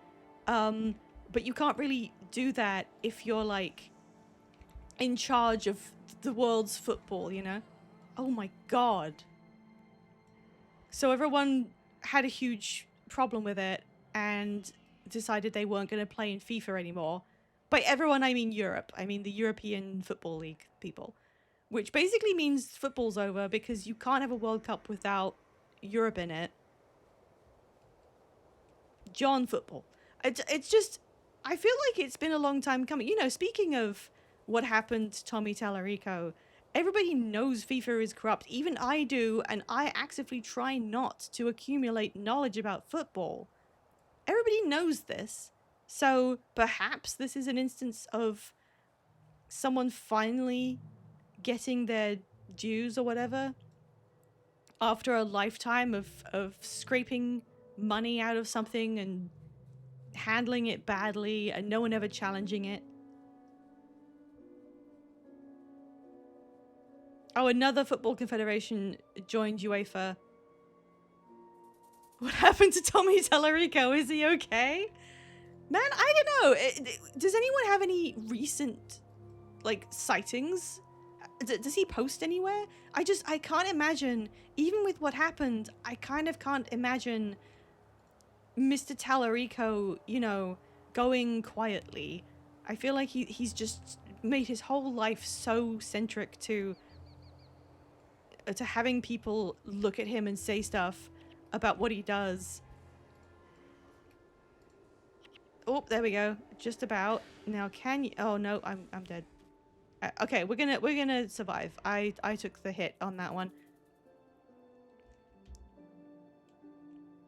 But you can't really do that if you're like in charge of the world's football, you know? Oh my god. So everyone had a huge problem with it and decided they weren't going to play in FIFA anymore. By everyone, I mean Europe. I mean the European Football League people. Which basically means football's over because you can't have a World Cup without Europe in it. John football. It's just... I feel like it's been a long time coming. You know, speaking of what happened to Tommy Tallarico, everybody knows FIFA is corrupt. Even I do, and I actively try not to accumulate knowledge about football. Everybody knows this. So perhaps this is an instance of someone finally getting their dues or whatever after a lifetime of scraping money out of something and handling it badly and no one ever challenging it. Oh, another football confederation joined UEFA. What happened to Tommy Tallarico? Is he okay? Man, I don't know. Does anyone have any recent, like, sightings? Does he post anywhere? I can't imagine, even with what happened, I kind of can't imagine Mr. Tallarico, you know, going quietly. I feel like he's just made his whole life so centric to having people look at him and say stuff about what he does. Oh, there we go. Just about. Now can you... Oh no, I'm dead. Okay, we're gonna survive. I took the hit on that one.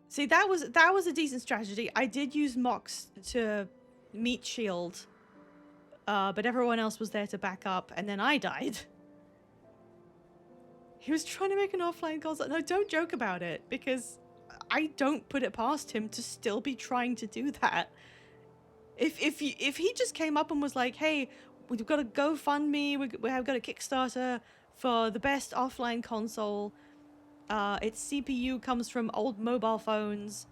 See, that was a decent strategy. I did use Mox to meat shield But everyone else was there to back up, and then I died. He was trying to make an offline console. No, don't joke about it, because I don't put it past him to still be trying to do that. If he just came up and was like, hey, we've got a GoFundMe, we have got a Kickstarter for the best offline console. Its CPU comes from old mobile phones.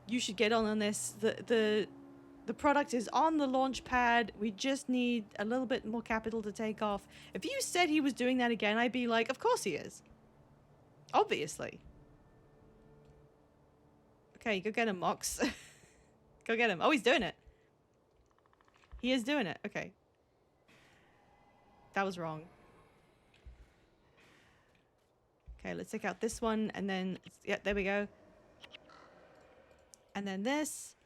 You should get on this. The product is on the launch pad. We just need a little bit more capital to take off. If you said he was doing that again, I'd be like, of course he is. Obviously. Okay, go get him, Mox. Go get him. Oh, he's doing it. He is doing it. Okay. That was wrong. Okay, let's take out this one, and then... Yeah, there we go. And then this...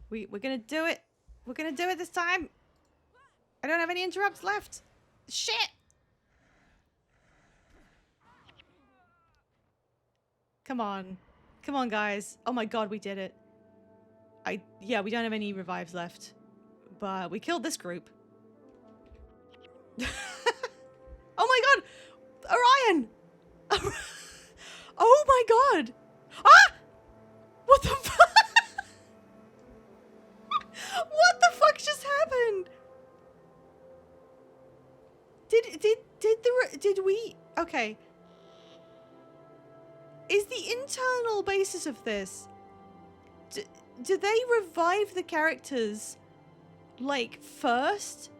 We're gonna do it. We're gonna do it this time. I don't have any interrupts left. Shit! Come on. Come on, guys. Oh my god, we did it. Yeah, we don't have any revives left. But we killed this group. Oh my god! Orion! Oh my god! Ah! What the fuck? What the fuck just happened? Did we... Okay. Is the internal basis of this... Do they revive the characters, like, first?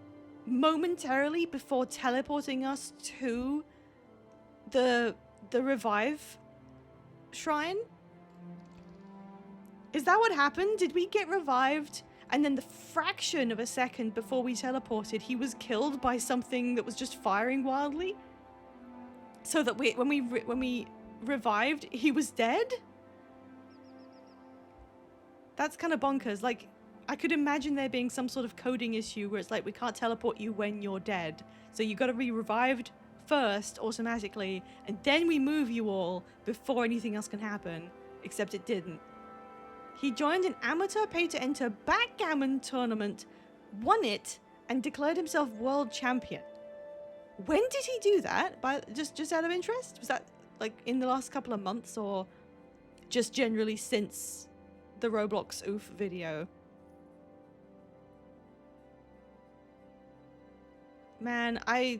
Momentarily before teleporting us to the revive shrine? Is that what happened? Did we get revived and then the fraction of a second before we teleported he was killed by something that was just firing wildly? So that when we revived he was dead? That's kind of bonkers. Like, I could imagine there being some sort of coding issue where it's like, we can't teleport you when you're dead. So you gotta be revived first, automatically, and then we move you all before anything else can happen. Except it didn't. He joined an amateur pay-to-enter backgammon tournament, won it, and declared himself world champion. When did he do that? Just out of interest? Was that, like, in the last couple of months, or just generally since the Roblox oof video? Man, I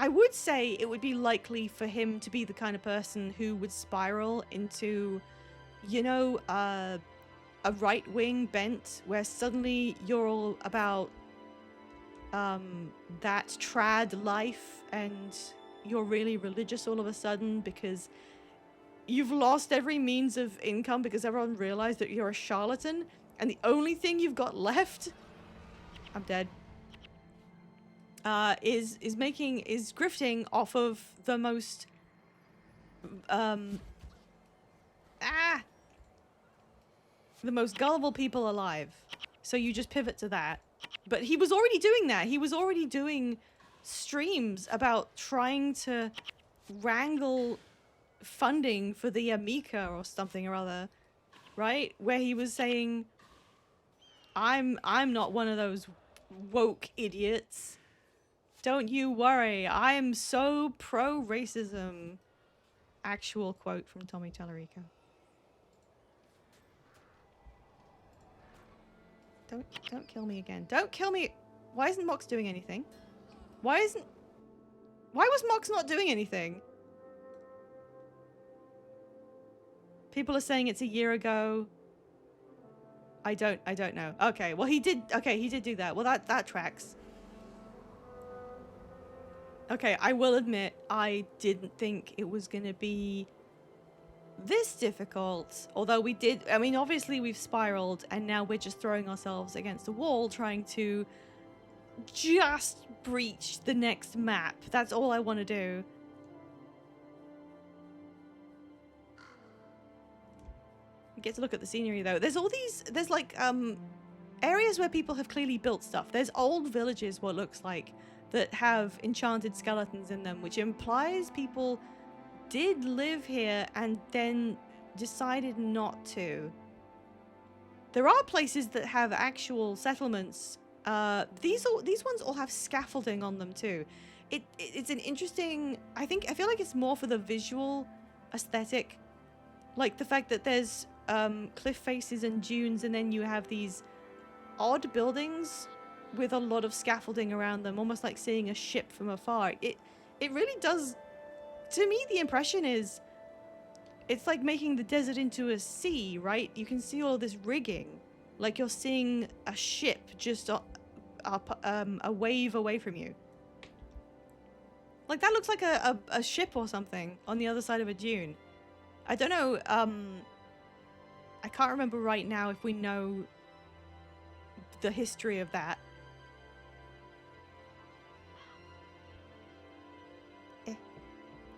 would say it would be likely for him to be the kind of person who would spiral into, you know, a right-wing bent where suddenly you're all about that trad life and you're really religious all of a sudden because you've lost every means of income because everyone realized that you're a charlatan and the only thing you've got left... I'm dead. Is grifting off of the most the most gullible people alive. So you just pivot to that. But he was already doing that. He was already doing streams about trying to wrangle funding for the Amica or something or other, right? Where he was saying, I'm not one of those woke idiots. Don't you worry, I am so pro-racism. Actual quote from Tommy Tallarico. Don't kill me again. Don't kill me. Why isn't Mox doing anything? Why was Mox not doing anything? People are saying it's a year ago. I don't know. Okay, well he did do that. Well that tracks. Okay, I will admit I didn't think it was gonna be this difficult. Although we did, I mean obviously we've spiraled and now we're just throwing ourselves against a wall trying to just breach the next map. That's all I want to do. Get to look at the scenery though. There's all these, there's like areas where people have clearly built stuff. There's old villages, what looks like, that have enchanted skeletons in them, which implies people did live here and then decided not to. There are places that have actual settlements. These ones all have scaffolding on them too. It's an interesting. I feel like it's more for the visual aesthetic, like the fact that there's cliff faces and dunes, and then you have these odd buildings with a lot of scaffolding around them, almost like seeing a ship from afar. It really does. To me, the impression is it's like making the desert into a sea, right? You can see all this rigging, like you're seeing a ship just a wave away from you. Like that looks like a ship or something on the other side of a dune. I don't know, I can't remember right now if we know the history of that.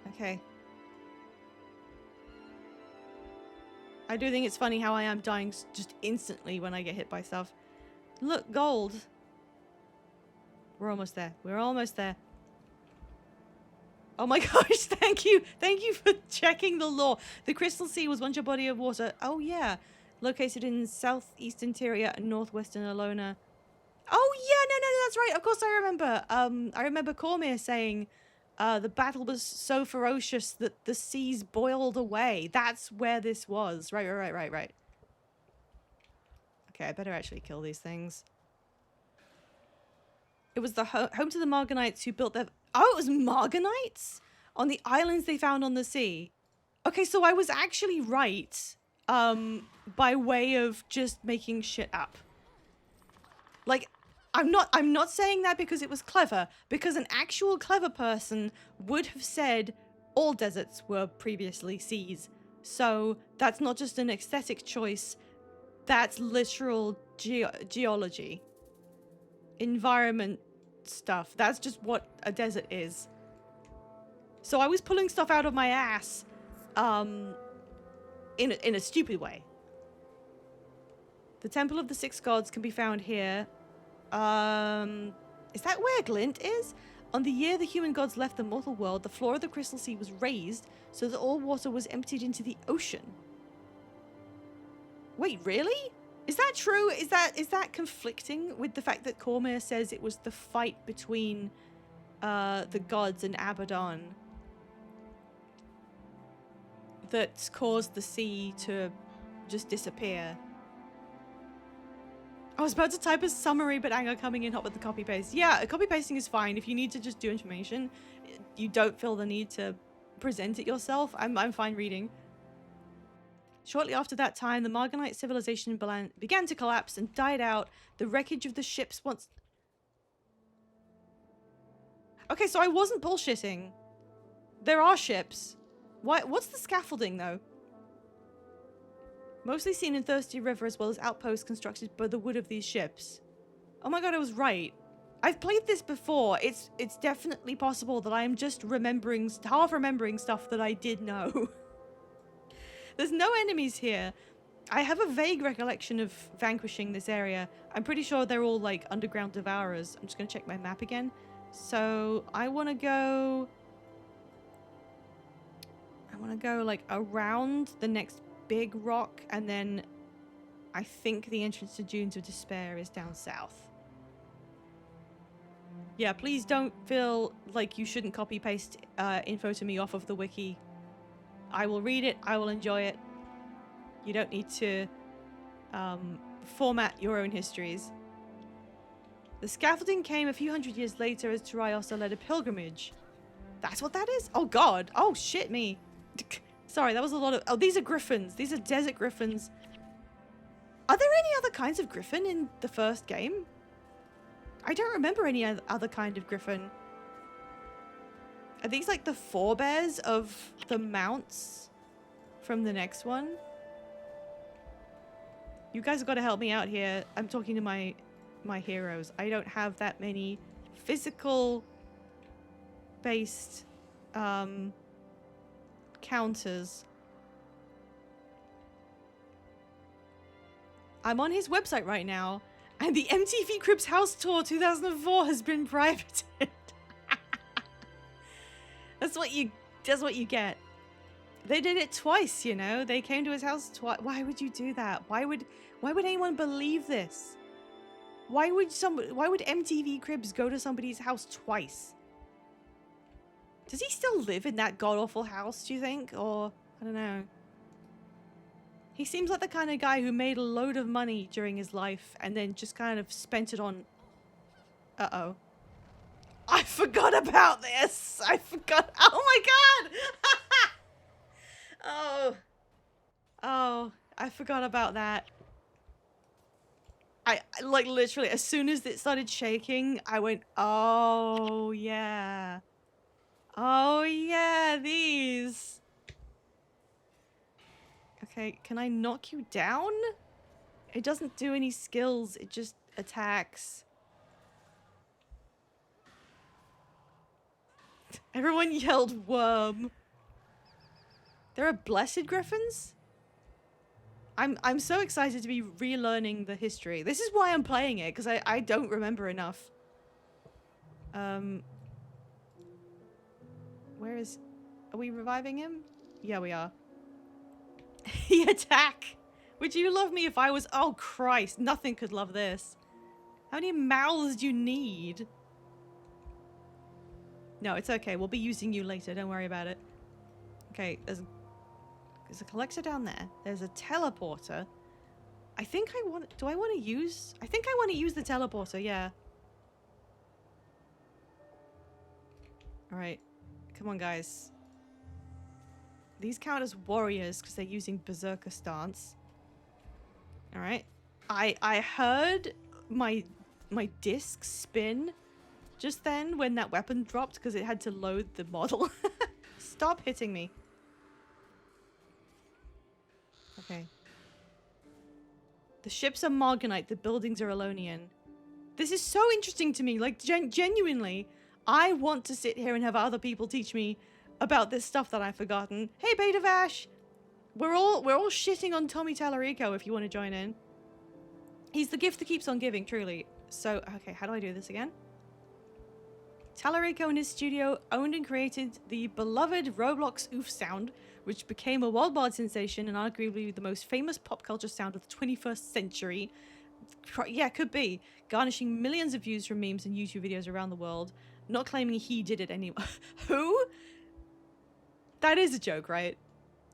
Okay. I do think it's funny how I am dying just instantly when I get hit by stuff. Look, gold. We're almost there. We're almost there. Oh my gosh, thank you. Thank you for checking the lore. The Crystal Sea was once a body of water. Oh yeah. Located in southeast interior and northwestern Alona. Oh yeah, no, that's right. Of course I remember. I remember Cormyr saying the battle was so ferocious that the seas boiled away. That's where this was. Right. Okay, I better actually kill these things. It was the home to the Marganites who built their... Oh, it was Marganites? On the islands they found on the sea. Okay, so I was actually right. By way of just making shit up. Like, I'm not saying that because it was clever. Because an actual clever person would have said all deserts were previously seas. So that's not just an aesthetic choice. That's literal geology. Environment stuff. That's just what a desert is. So I was pulling stuff out of my ass in a stupid way. The Temple of the Six Gods can be found here. Is that where Glint is? On the year the human gods left the mortal world, the floor of the Crystal Sea was raised so that all water was emptied into the ocean. Wait, really? Is that true? Is that conflicting with the fact that Cormyr says it was the fight between the gods and Abaddon that caused the sea to just disappear? I was about to type a summary, but anger coming in hot with the copy paste. Yeah, copy pasting is fine. If you need to just do information, you don't feel the need to present it yourself. I'm fine reading. Shortly after that time, the Marganite civilization began to collapse and died out. The wreckage of the ships once... Okay, so I wasn't bullshitting. There are ships. What's the scaffolding, though? Mostly seen in Thirsty River, as well as outposts constructed by the wood of these ships. Oh my god, I was right. I've played this before. It's definitely possible that I am just half remembering stuff that I did know. There's no enemies here. I have a vague recollection of vanquishing this area. I'm pretty sure they're all like underground devourers. I'm just gonna check my map again. So I want to go like around the next big rock, and then I think the entrance to Dunes of Despair is down south. Yeah, please don't feel like you shouldn't copy paste info to me off of the wiki. I will read it, I will enjoy it. You don't need to format your own histories. The scaffolding came a few hundred years later as Tyriosa led a pilgrimage. That's what that is? Oh god. Oh shit me. Sorry, that was a lot of... Oh, these are griffins. These are desert griffins. Are there any other kinds of griffin in the first game? I don't remember any other kind of griffin. Are these like the forebears of the mounts from the next one? You guys have got to help me out here. I'm talking to my heroes. I don't have that many physical based counters. I'm on his website right now, and the MTV Cribs House Tour 2004 has been privated. That's what you get. They did it twice, you know? They came to his house twice. Why would you do that? Why would anyone believe this? Why would MTV Cribs go to somebody's house twice? Does he still live in that god-awful house, do you think? Or, I don't know. He seems like the kind of guy who made a load of money during his life and then just kind of spent it on... Uh-oh. I forgot about this! I forgot... Oh my god! Oh, I forgot about that. I like literally as soon as it started shaking, I went, oh yeah. Oh yeah, these. Okay, can I knock you down? It doesn't do any skills, it just attacks. Everyone yelled worm. There are blessed griffins? I'm so excited to be relearning the history. This is why I'm playing it, because I don't remember enough. Where is... Are we reviving him? Yeah, we are. He attack! Would you love me if I was... Oh, Christ. Nothing could love this. How many mouths do you need? No, it's okay. We'll be using you later. Don't worry about it. Okay, there's a collector down there. There's a teleporter. I think I want... Do I want to use... I think I want to use the teleporter, yeah. Alright. Come on, guys. These count as warriors because they're using berserker stance. Alright. I heard my disc spin just then when that weapon dropped because it had to load the model. Stop hitting me. Okay. The ships are Morganite, the buildings are Elonian. This is so interesting to me. Like, genuinely, I want to sit here and have other people teach me about this stuff that I've forgotten. Hey, Beta Vash! We're all shitting on Tommy Tallarico if you want to join in. He's the gift that keeps on giving, truly. So, okay, how do I do this again? Tallarico and his studio owned and created the beloved Roblox oof sound, which became a worldwide sensation and arguably the most famous pop culture sound of the 21st century. Yeah, could be. Garnishing millions of views from memes and YouTube videos around the world. Not claiming he did it anyway. Who? That is a joke, right?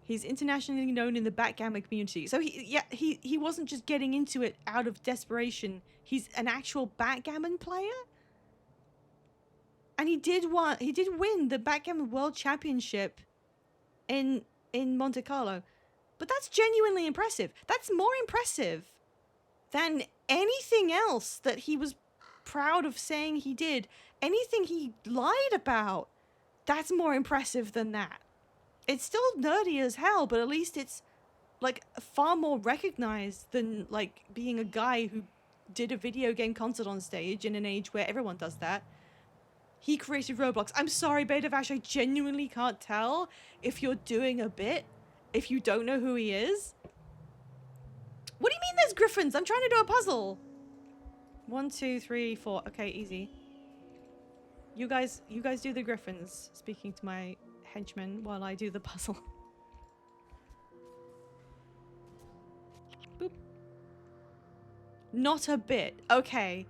He's internationally known in the backgammon community. So he wasn't just getting into it out of desperation. He's an actual backgammon player? And he did win the backgammon world championship in Monte Carlo. But that's genuinely impressive. That's more impressive than anything else that he was proud of saying he did. Anything he lied about. That's more impressive than that. It's still nerdy as hell, but at least it's like far more recognized than like being a guy who did a video game concert on stage in an age where everyone does that. He created Roblox. I'm sorry, Beta Vash, I genuinely can't tell if you're doing a bit, if you don't know who he is. What do you mean there's griffins? I'm trying to do a puzzle. 1, 2, 3, 4. Okay, easy. You guys do the griffins, speaking to my henchmen while I do the puzzle. Boop. Not a bit. Okay.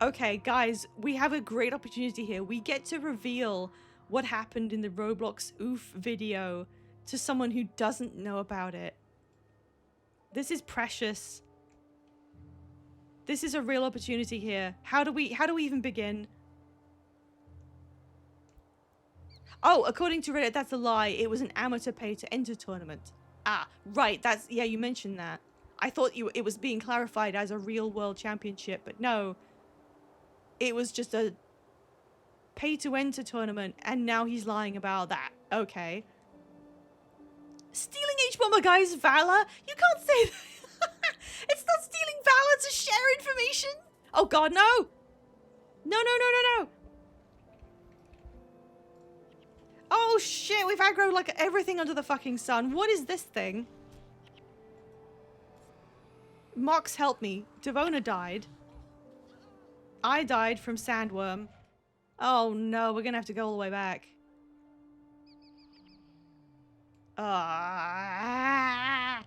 Okay, guys, we have a great opportunity here. We get to reveal what happened in the Roblox oof video to someone who doesn't know about it. This is precious. This is a real opportunity here. How do we even begin? Oh, according to Reddit, that's a lie. It was an amateur pay to enter tournament. Ah, right. Yeah, you mentioned that. I thought it was being clarified as a real world championship, but no. It was just a pay to enter tournament, and now he's lying about that. Okay. Stealing H-Bomber Guy's valor? You can't say that. It's not stealing valor to share information. Oh god, no. No. Oh shit, we've aggroed like everything under the fucking sun. What is this thing? Mox, help me. Devona died. I died from sandworm. Oh no, we're gonna have to go all the way back. I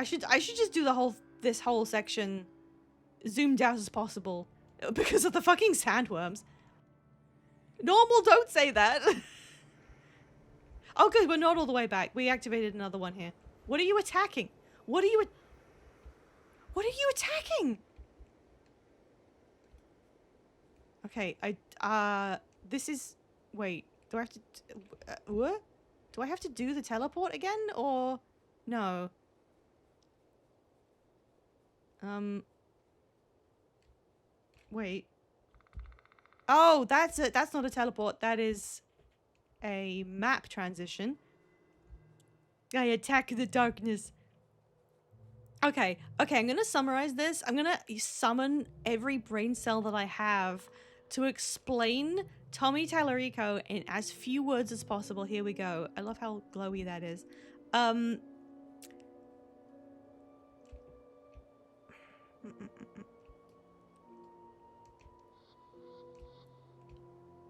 should just do this whole section zoomed out as possible because of the fucking sandworms. Normal, don't say that. Oh, good, we're not all the way back. We activated another one here. What are you attacking? What are you attacking? Okay, this is... Wait, do I have to... what? Do I have to do the teleport again, or... No. Wait. Oh, that's not a teleport. That is a map transition. I attack the darkness. Okay, I'm gonna summarize this. I'm gonna summon every brain cell that I have to explain Tommy Tallarico in as few words as possible. Here we go. I love how glowy that is.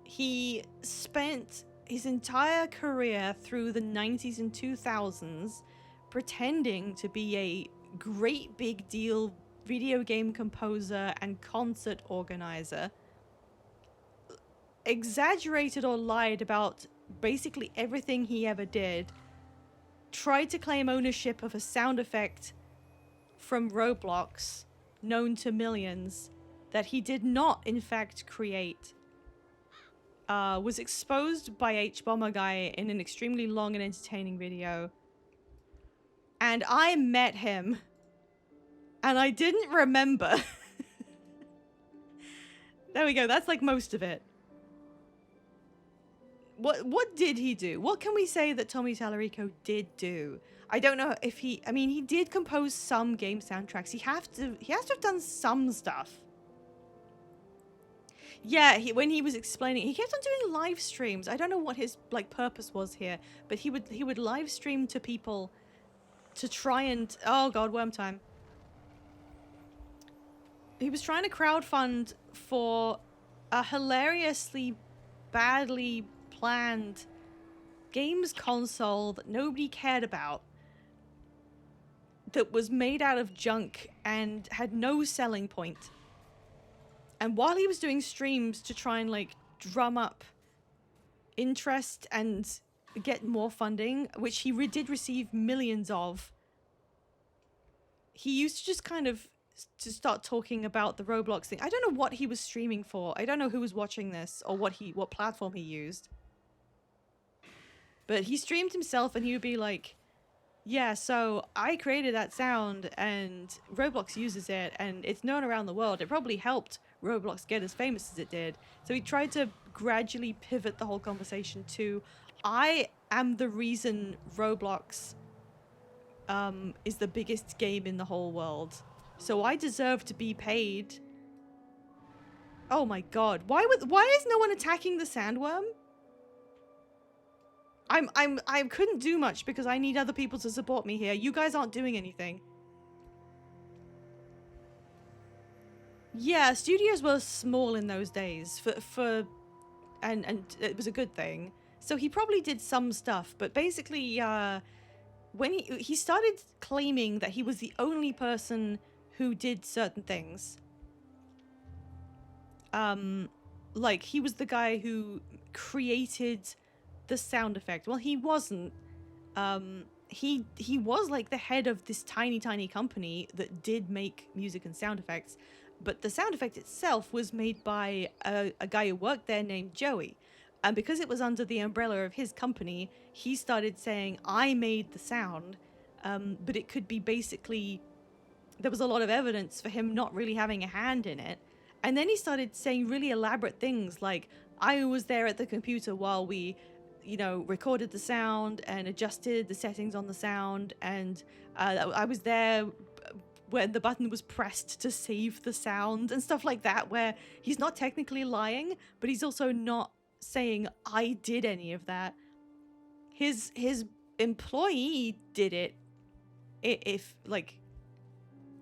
He spent his entire career through the 90s and 2000s pretending to be a great big deal video game composer and concert organizer. Exaggerated or lied about basically everything he ever did. Tried to claim ownership of a sound effect from Roblox, known to millions, that he did not in fact create. Was exposed by H-Bomber Guy in an extremely long and entertaining video. And I met him. And I didn't remember. There we go, that's like most of it. What did he do? What can we say that Tommy Tallarico did do? I don't know if he... I mean, he did compose some game soundtracks. He has to have done some stuff. Yeah, when he was explaining, he kept on doing live streams. I don't know what his like purpose was here, but he would live stream to people to try and... Oh god, worm time. He was trying to crowdfund for a hilariously badly planned games console that nobody cared about, that was made out of junk and had no selling point. And while he was doing streams to try and like drum up interest and get more funding, which he did receive millions of, he used to just kind of to start talking about the Roblox thing. I don't know what he was streaming for. I don't know who was watching this or what platform he used. But he streamed himself and he would be like, yeah, so I created that sound and Roblox uses it and it's known around the world. It probably helped Roblox get as famous as it did. So he tried to gradually pivot the whole conversation to, I am the reason Roblox is the biggest game in the whole world. So I deserve to be paid. Oh my god. Why is no one attacking the sandworm? I couldn't do much because I need other people to support me here. You guys aren't doing anything. Yeah, studios were small in those days and it was a good thing. So he probably did some stuff, but basically when he started claiming that he was the only person who did certain things. Like he was the guy who created the sound effect. Well, he wasn't. He was like the head of this tiny company that did make music and sound effects, but the sound effect itself was made by a guy who worked there named Joey. And because it was under the umbrella of his company, he started saying, I made the sound, but it could be basically... There was a lot of evidence for him not really having a hand in it. And then he started saying really elaborate things like, I was there at the computer while we, you know, recorded the sound and adjusted the settings on the sound, and I was there when the button was pressed to save the sound and stuff like that, where he's not technically lying, but he's also not saying I did any of that. His employee did it. If like,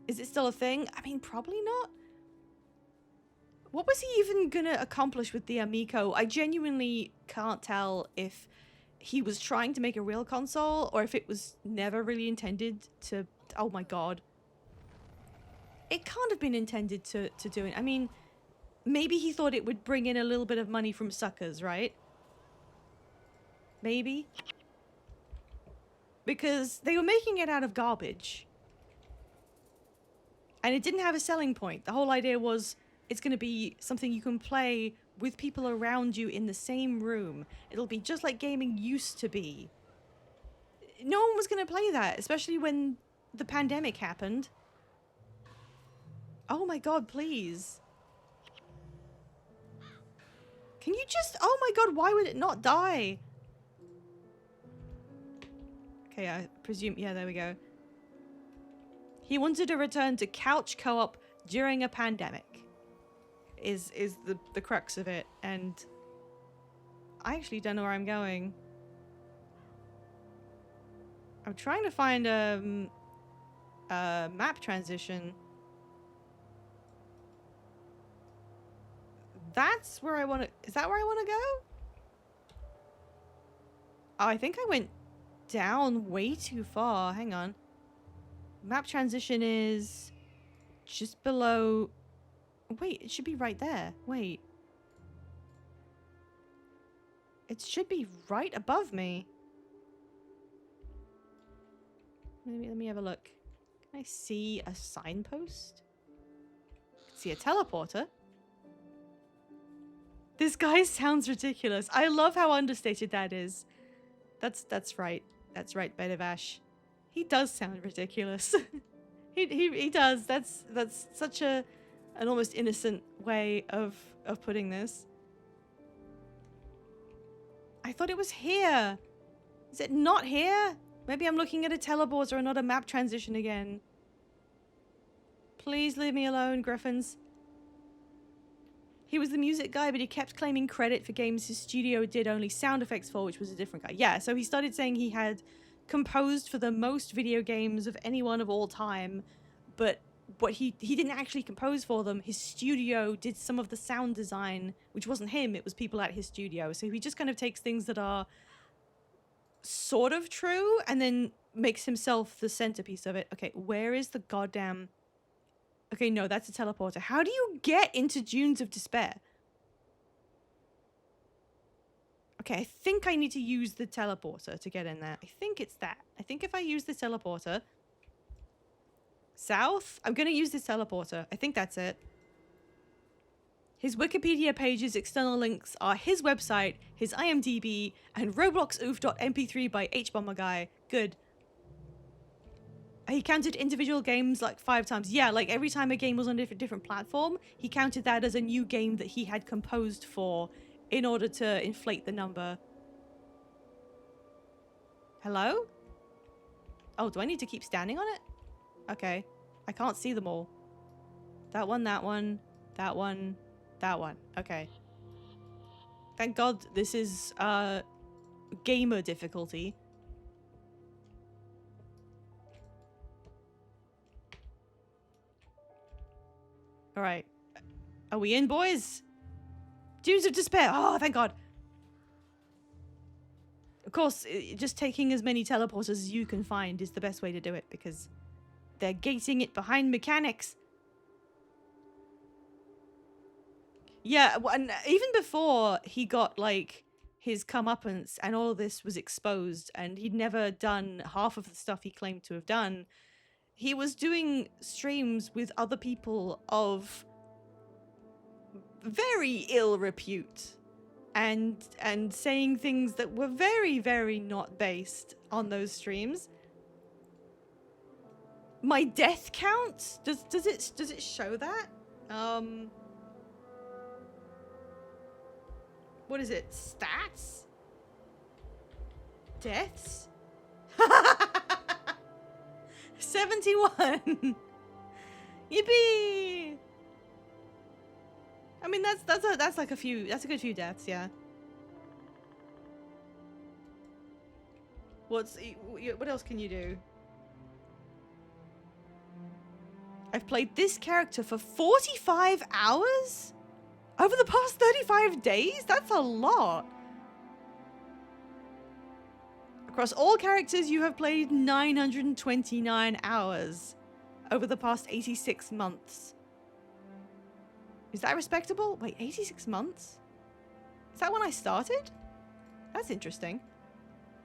is it still a thing? I mean, probably not. What was he even gonna accomplish with the Amico? I genuinely can't tell if he was trying to make a real console or if it was never really intended to... Oh my god. It can't have been intended to do it. I mean, maybe he thought it would bring in a little bit of money from suckers, right? Maybe. Because they were making it out of garbage. And it didn't have a selling point. The whole idea was it's going to be something you can play with people around you in the same room. It'll be just like gaming used to be. No one was going to play that, especially when the pandemic happened. Oh my god, please. Can you just... Oh my god, why would it not die? Okay, I presume... Yeah, there we go. He wanted to return to couch co-op during a pandemic. Is the crux of it. And I actually don't know where I'm going. I'm trying to find a map transition. That's where I want to... Is that where I want to go? Oh, I think I went down way too far. Hang on. Map transition is just below... Wait, it should be right there. Wait. It should be right above me. Let me have a look. Can I see a signpost? See a teleporter? This guy sounds ridiculous. I love how understated that is. That's right. That's right, Bed of Ash. He does sound ridiculous. he does. That's such an almost innocent way of putting this. I thought it was here. Is it not here? Maybe I'm looking at a teleporter and not a map transition again. Please leave me alone, Griffins. He was the music guy, but he kept claiming credit for games his studio did only sound effects for, which was a different guy. Yeah, so he started saying he had composed for the most video games of anyone of all time, but he didn't actually compose for them. His studio did some of the sound design, which wasn't him, it was people at his studio. So he just kind of takes things that are sort of true and then makes himself the centerpiece of it. Okay, where is the goddamn... Okay, no, that's a teleporter. How do you get into Dunes of Despair? Okay, I think I need to use the teleporter to get in there. I think it's that. I think if I use the teleporter... South? I'm going to use this teleporter. I think that's it. His Wikipedia page's external links are his website, his IMDb, and robloxoof.mp3 by hbomberguy. Good. He counted individual games like 5 times. Yeah, like every time a game was on a different platform, he counted that as a new game that he had composed for in order to inflate the number. Hello? Oh, do I need to keep standing on it? Okay. I can't see them all. That one, that one, that one, that one. Okay. Thank God this is gamer difficulty. Alright. Are we in, boys? Dunes of Despair! Oh, thank God! Of course, just taking as many teleporters as you can find is the best way to do it, because they're gating it behind mechanics. Yeah, and even before he got, like, his comeuppance and all of this was exposed, and he'd never done half of the stuff he claimed to have done, he was doing streams with other people of very ill repute and saying things that were very, very not based on those streams. My death count? Does it show that? What is it? Stats? Deaths? 71. Yippee! I mean, that's like a few. That's a good few deaths, yeah. What else can you do? I've played this character for 45 hours over the past 35 days. That's a lot. Across all characters, you have played 929 hours over the past 86 months. Is that respectable? Wait, 86 months? Is that when I started? That's interesting.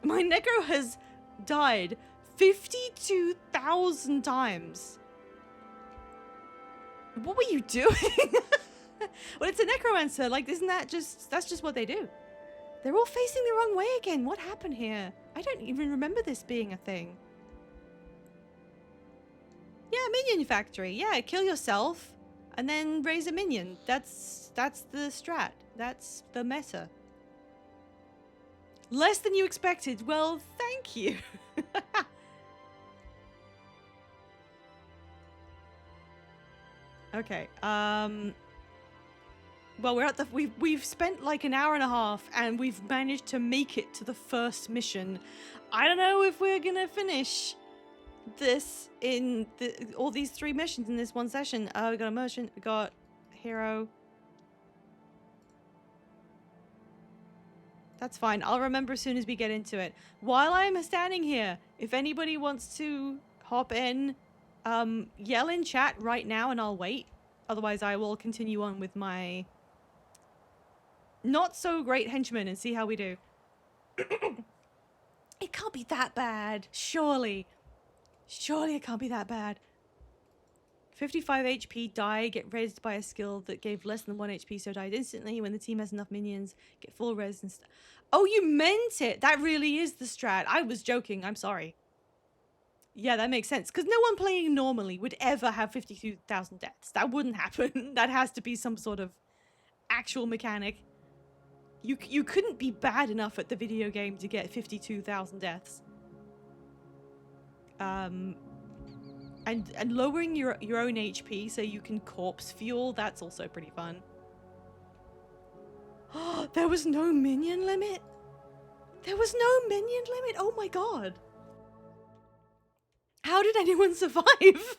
My Necro has died 52,000 times. What were you doing? Well, it's a necromancer. Like, isn't that just... That's just what they do. They're all facing the wrong way again. What happened here? I don't even remember this being a thing. Yeah, minion factory. Yeah, kill yourself and then raise a minion. That's the strat. That's the meta. Less than you expected. Well, thank you. Okay. Well, we're at the we've spent like an hour and a half and we've managed to make it to the first mission. I don't know if we're gonna finish this in all these 3 missions in this one session. We got a merchant, we got hero. That's fine. I'll remember as soon as we get into it. While I'm standing here, if anybody wants to hop in, yell in chat right now and I'll wait. Otherwise, I will continue on with my not so great henchman and see how we do. It can't be that bad. Surely. Surely it can't be that bad. 55 HP, die, get rezzed by a skill that gave less than 1 HP, so died instantly. When the team has enough minions, get full res and stuff. Oh, you meant it! That really is the strat. I was joking, I'm sorry. Yeah, that makes sense. Because no one playing normally would ever have 52,000 deaths. That wouldn't happen. That has to be some sort of actual mechanic. You couldn't be bad enough at the video game to get 52,000 deaths. And lowering your own HP so you can corpse fuel, that's also pretty fun. Oh, there was no minion limit? There was no minion limit? Oh my god. How did anyone survive?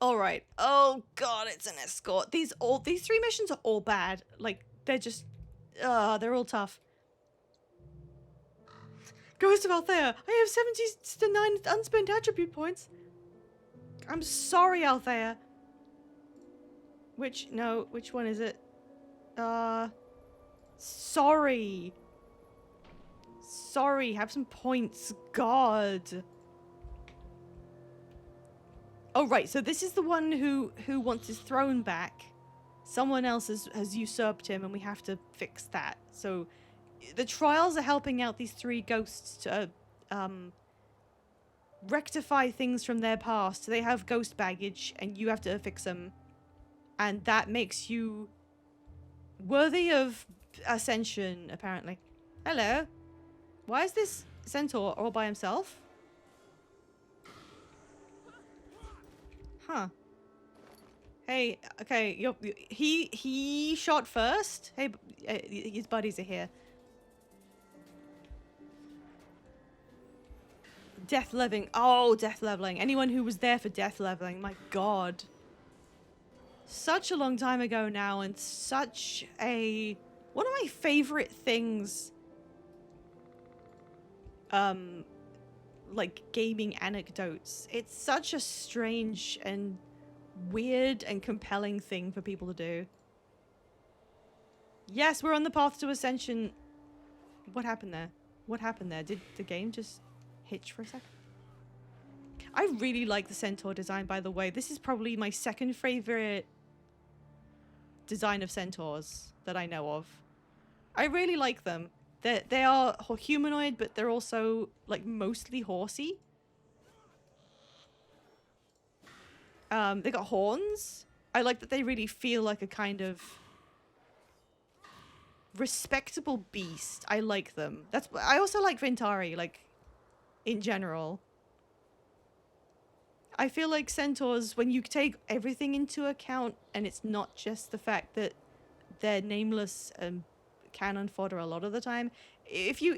Alright. Oh god, it's an escort. These 3 missions are all bad. Like, they're just... they're all tough. Ghost of Althea, I have 79 unspent attribute points. I'm sorry, Althea. Which one is it? Sorry. Sorry, have some points. God. Oh, right, so this is the one who wants his throne back. Someone else has usurped him and we have to fix that. So... the trials are helping out these 3 ghosts to rectify things from their past. They have ghost baggage and you have to fix them. And that makes you worthy of ascension, apparently. Hello. Why is this centaur all by himself? Huh. Hey, okay, he shot first. Hey, his buddies are here. Death leveling. Oh, death leveling. Anyone who was there for death leveling. My god. Such a long time ago now and such a... one of my favorite things... like gaming anecdotes. It's such a strange and weird and compelling thing for people to do. Yes, we're on the path to ascension. What happened there? What happened there? Did the game just... hitch for a second? I really like the centaur design, by the way. This is probably my 2nd favorite design of centaurs that I know of. I really like them. They are humanoid, but they're also like mostly horsey. They got horns. I like that they really feel like a kind of respectable beast. I like them. I also like Ventari, like in general. I feel like centaurs, when you take everything into account, and it's not just the fact that they're nameless and cannon fodder a lot of the time, if you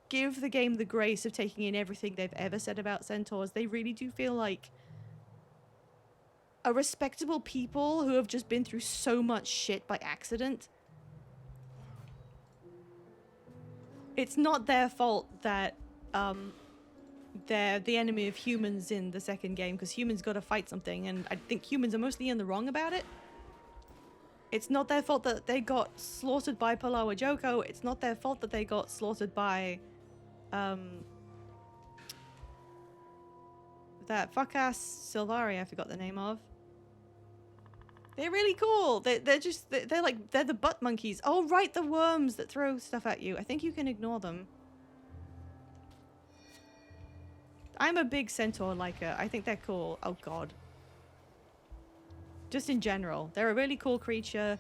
give the game the grace of taking in everything they've ever said about centaurs, they really do feel like a respectable people who have just been through so much shit by accident. it's not their fault that they're the enemy of humans in the second game, because humans got to fight something, and I think humans are mostly in the wrong about it. It's not their fault that they got slaughtered by Palawa Joko. It's not their fault that they got slaughtered by that fuck-ass Sylvari I forgot the name of. They're really cool. They're just they're like they're the butt monkeys. Oh right, the worms that throw stuff at you. I think you can ignore them. I'm a big centaur liker. I think they're cool. Oh god. Just in general, they're a really cool creature.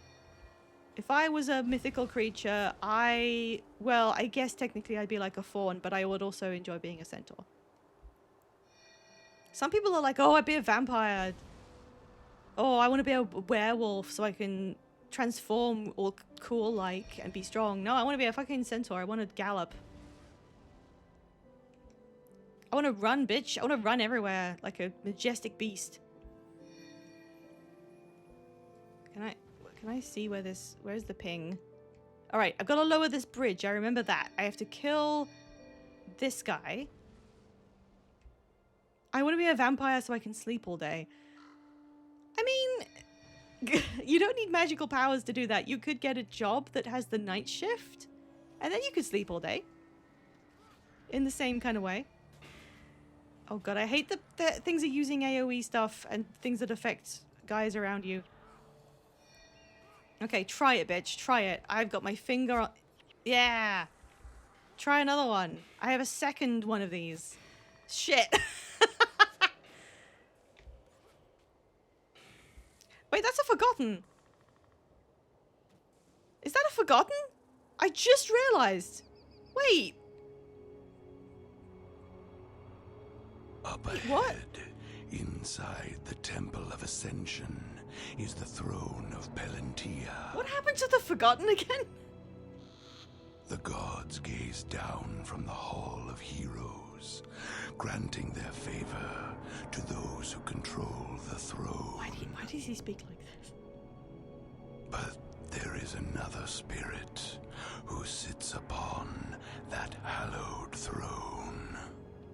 If I was a mythical creature, well, I guess technically I'd be like a fawn, but I would also enjoy being a centaur. Some people are like, oh, I'd be a vampire. Oh, I want to be a werewolf so I can transform all cool like and be strong. No, I want to be a fucking centaur. I want to gallop. I want to run, bitch. I want to run everywhere like a majestic beast. Can I see where's the ping? All right, I've got to lower this bridge. I remember that. I have to kill this guy. I want to be a vampire so I can sleep all day. I mean, you don't need magical powers to do that. You could get a job that has the night shift, and then you could sleep all day. In the same kind of way. Oh god, I hate the things are using AoE stuff and things that affect guys around you. Okay, try it, bitch. Try it. I've got my finger on... Yeah! Try another one. I have a second one of these. Shit. Wait, that's a Forgotten. Is that a Forgotten? I just realized. Wait. Up ahead, what? Inside the Temple of Ascension, is the throne of Palantir. What happened to the Forgotten again? The gods gaze down from the Hall of Heroes, granting their favor to those who control the throne. Why does he speak like this? But there is another spirit who sits upon that hallowed throne.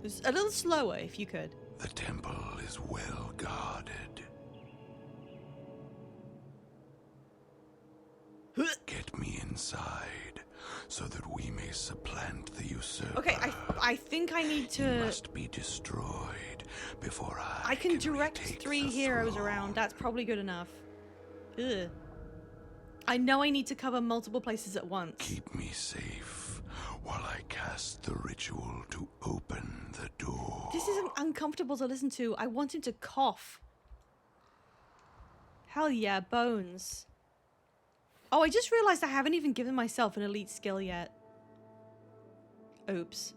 Just a little slower, if you could. The temple is well guarded. Get me inside, so that we may supplant the usurper. Okay, I think I need to... He must be destroyed before I can direct retake 3 the heroes throne. around. That's probably good enough. Ugh. I know I need to cover multiple places at once. Keep me safe while I cast the ritual to open the door. This is uncomfortable to listen to. I want him to cough. Hell yeah, bones. Oh, I just realized I haven't even given myself an elite skill yet. Oops.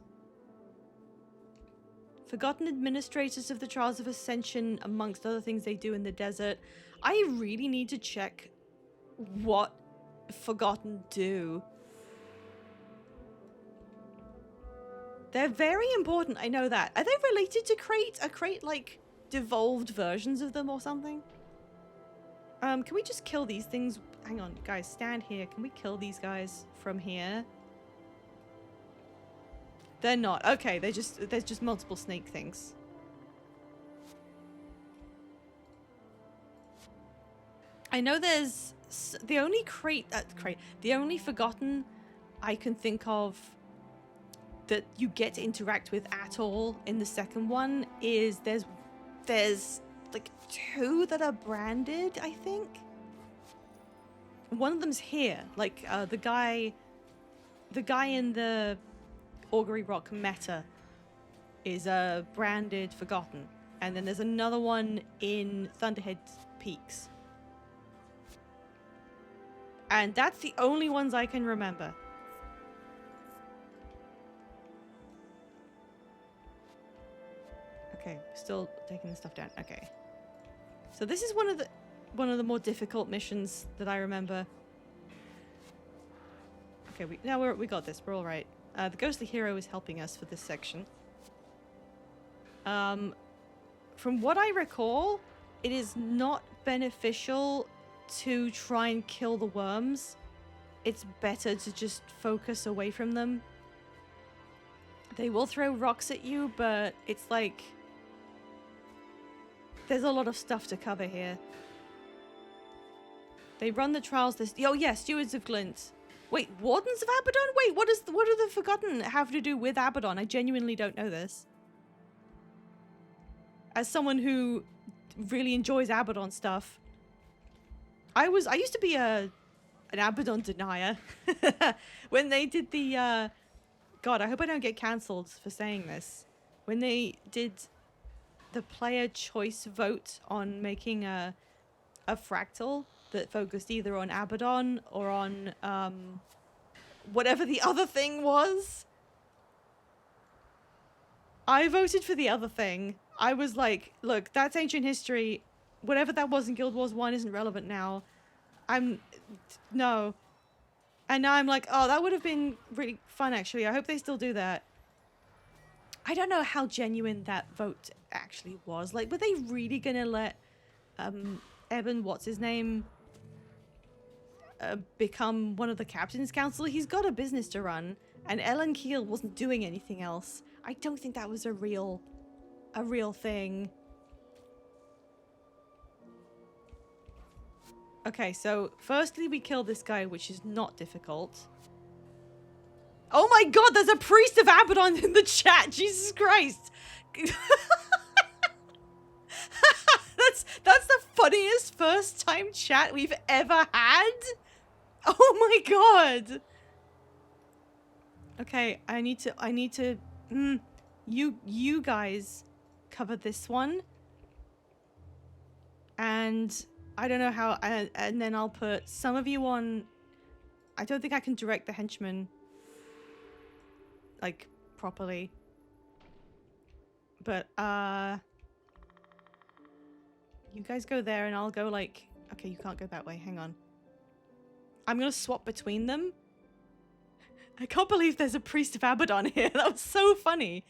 Forgotten administrators of the Trials of Ascension, amongst other things they do in the desert. I really need to check what Forgotten do. They're very important, I know that. Are they related to Crate? Are Crate, like, devolved versions of them or something? Can we just kill these things? Hang on, guys, stand here. Can we kill these guys from here? They're not. Okay, there's just multiple snake things. I know there's the only the only Forgotten I can think of that you get to interact with at all in the second one is there's like 2 that are branded, I think. One of them's here, like the guy in the Augury Rock meta is branded Forgotten, and then there's another one in Thunderhead Peaks, and that's the only ones I can remember. Okay, still taking the stuff down. Okay, so this is one of the more difficult missions that I remember. Okay, we got this. We're all right. The ghostly hero is helping us for this section. From what I recall, it is not beneficial to try and kill the worms. It's better to just focus away from them They will throw rocks at you, but it's like... There's a lot of stuff to cover here. They run the trials this... Oh yeah, Stewards of Glint. Wait, Wardens of Abaddon? Wait, what do the Forgotten have to do with Abaddon? I genuinely don't know this. As someone who really enjoys Abaddon stuff, I used to be an Abaddon denier. When they did the God, I hope I don't get cancelled for saying this. When they did the player choice vote on making a fractal that focused either on Abaddon or on whatever the other thing was, I voted for the other thing. I was like, look, that's ancient history. Whatever that was in Guild Wars 1 isn't relevant now. No. And now I'm like, oh, that would have been really fun, actually. I hope they still do that. I don't know how genuine that vote actually was. Like, were they really gonna let Eben, what's his name, become one of the Captain's Council? He's got a business to run, and Ellen Keel wasn't doing anything else. I don't think that was a real thing. Okay, so firstly we kill this guy, which is not difficult. Oh my god, there's a priest of Abaddon in the chat! Jesus Christ! That's the funniest first time chat we've ever had! Oh my god! Okay, I need to you guys cover this one. And I don't know how, and then I'll put some of you on... I don't think I can direct the henchmen, like, properly. But, you guys go there and I'll go, like... Okay, you can't go that way, hang on. I'm gonna swap between them. I can't believe there's a priest of Abaddon here. That was so funny.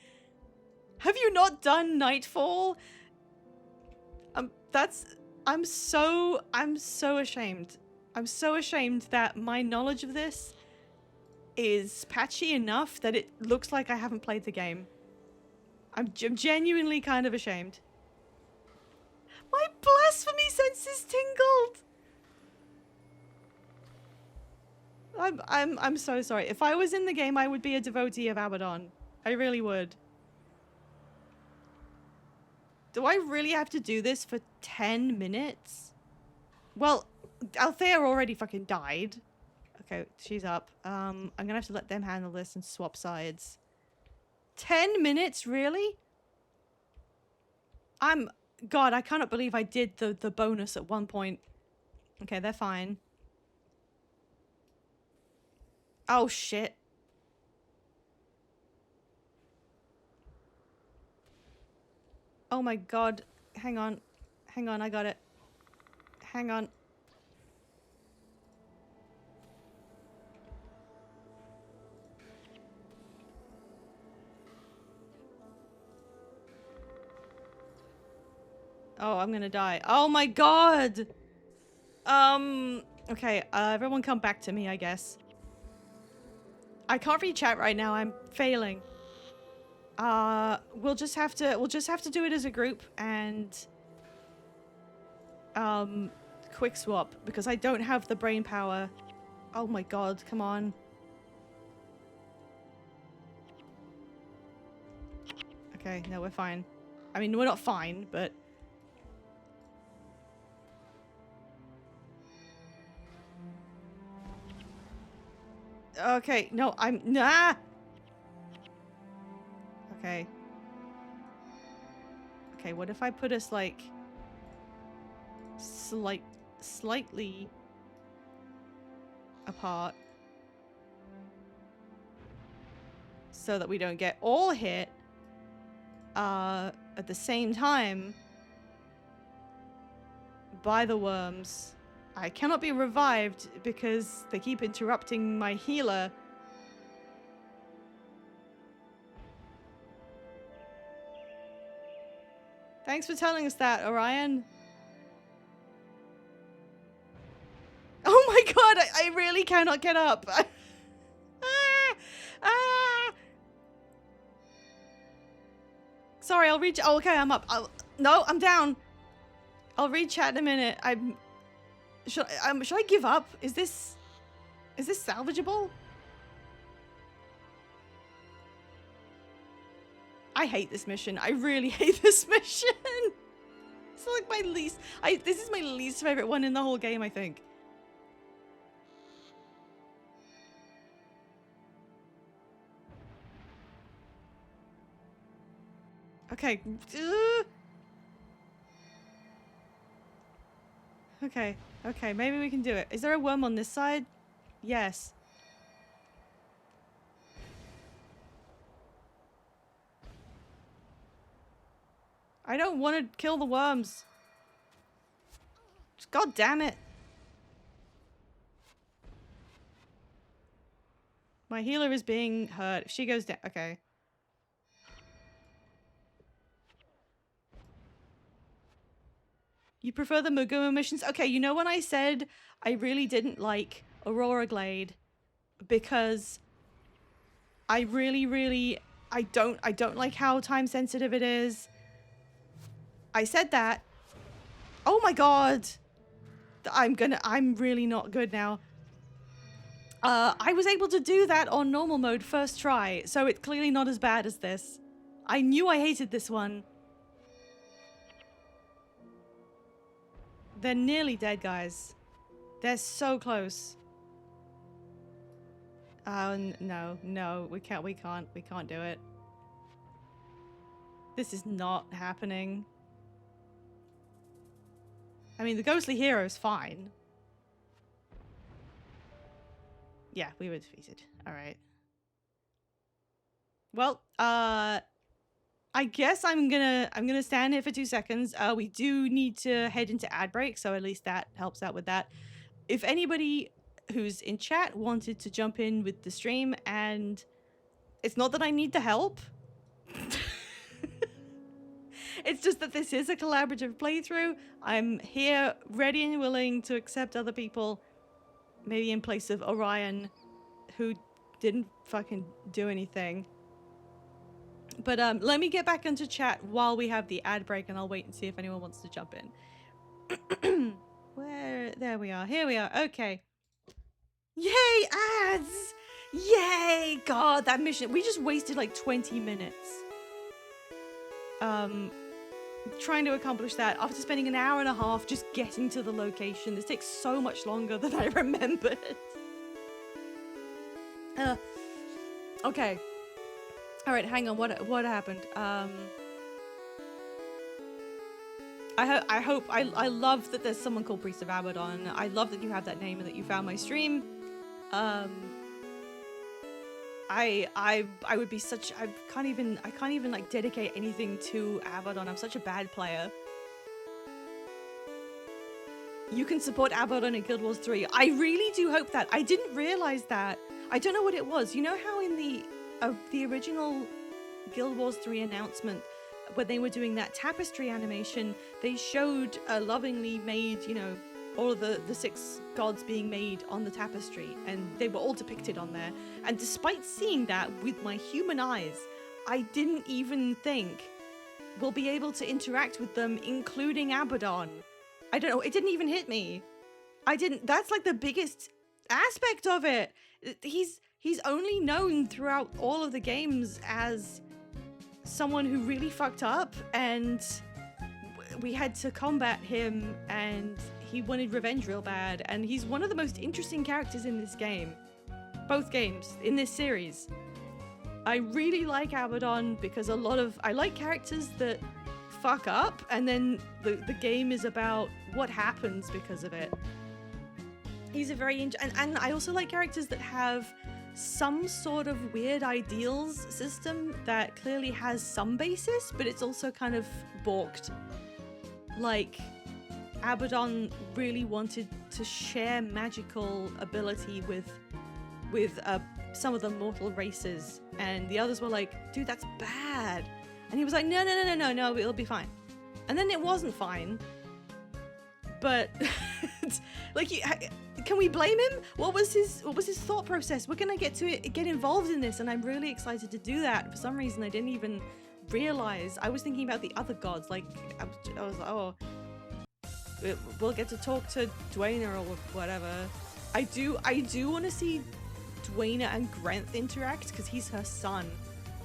Have you not done Nightfall? I'm so ashamed. I'm so ashamed that my knowledge of this is patchy enough that it looks like I haven't played the game. I'm genuinely kind of ashamed. My blasphemy senses tingled. I'm so sorry. If I was in the game, I would be a devotee of Abaddon. I really would. Do I really have to do this for 10 minutes? Well, Althea already fucking died. Okay, she's up. I'm gonna have to let them handle this and swap sides. 10 minutes, really? God, I cannot believe I did the bonus at one point. Okay, they're fine. Oh, shit. Oh my god. Hang on. Hang on, I got it. Hang on. Oh, I'm gonna die. Oh my god! Okay, everyone come back to me, I guess. I can't read chat right now, I'm failing. We'll just have to do it as a group and quick swap because I don't have the brain power. Oh my god, come on. Okay, no, we're fine. I mean, we're not fine, but okay, no, I'm nah. Okay. Okay, what if I put us like slightly apart so that we don't get all hit at the same time by the worms. I cannot be revived because they keep interrupting my healer. Thanks for telling us that, Orion. Oh my god, I really cannot get up. Sorry, I'll read. Oh, okay, I'm up. No, I'm down. I'll read chat in a minute. Should I give up? Is this salvageable? I hate this mission. I really hate this mission. It's like my least. This is my least favorite one in the whole game, I think. Okay. Okay. Okay, maybe we can do it. Is there a worm on this side? Yes. I don't want to kill the worms. God damn it. My healer is being hurt. If she goes down. Okay. You prefer the Mugumu missions? Okay, you know when I said I really didn't like Aurora Glade because I I don't like how time sensitive it is. I said that. Oh my god. I'm really not good now. I was able to do that on normal mode first try, so it's clearly not as bad as this. I knew I hated this one. They're nearly dead, guys. They're so close. No, we can't do it. This is not happening. I mean, the ghostly hero is fine. Yeah, we were defeated. All right. Well, I guess I'm gonna stand here for 2 seconds. We do need to head into ad break, so at least that helps out with that. If anybody who's in chat wanted to jump in with the stream, and it's not that I need the help. It's just that this is a collaborative playthrough. I'm here ready and willing to accept other people, maybe in place of Orion, who didn't fucking do anything. But let me get back into chat while we have the ad break, and I'll wait and see if anyone wants to jump in. There we are. Here we are. Okay. Yay, ads! Yay! God, that mission. We just wasted like 20 minutes. Trying to accomplish that after spending an hour and a half just getting to the location. This takes so much longer than I remembered. Okay. All right, hang on. What happened? I love that there's someone called Priest of Abaddon. I love that you have that name and that you found my stream. I would be such. I can't even like dedicate anything to Abaddon. I'm such a bad player. You can support Abaddon in Guild Wars 3. I really do hope that. I didn't realize that. I don't know what it was. You know how in the original Guild Wars 3 announcement, when they were doing that tapestry animation, they showed a lovingly made, you know, all of the 6 gods being made on the tapestry, and they were all depicted on there. And despite seeing that with my human eyes, I didn't even think we'll be able to interact with them, including Abaddon. I don't know, it didn't even hit me. That's like the biggest aspect of it. He's only known throughout all of the games as someone who really fucked up, and we had to combat him, and he wanted revenge real bad, and he's one of the most interesting characters in this game. Both games, in this series. I really like Abaddon because I like characters that fuck up, and then the game is about what happens because of it. He's a very and I also like characters that have some sort of weird ideals system that clearly has some basis, but it's also kind of balked. Like, Abaddon really wanted to share magical ability with some of the mortal races, and the others were like, dude, that's bad. And he was like, no, it'll be fine. And then it wasn't fine. But like, can we blame him? What was his thought process? We're gonna get involved in this, and I'm really excited to do that. For some reason, I didn't even realize I was thinking about the other gods. Like I was like, oh, we'll get to talk to Dwayne or whatever. I do want to see Dwayne and Grenth interact because he's her son.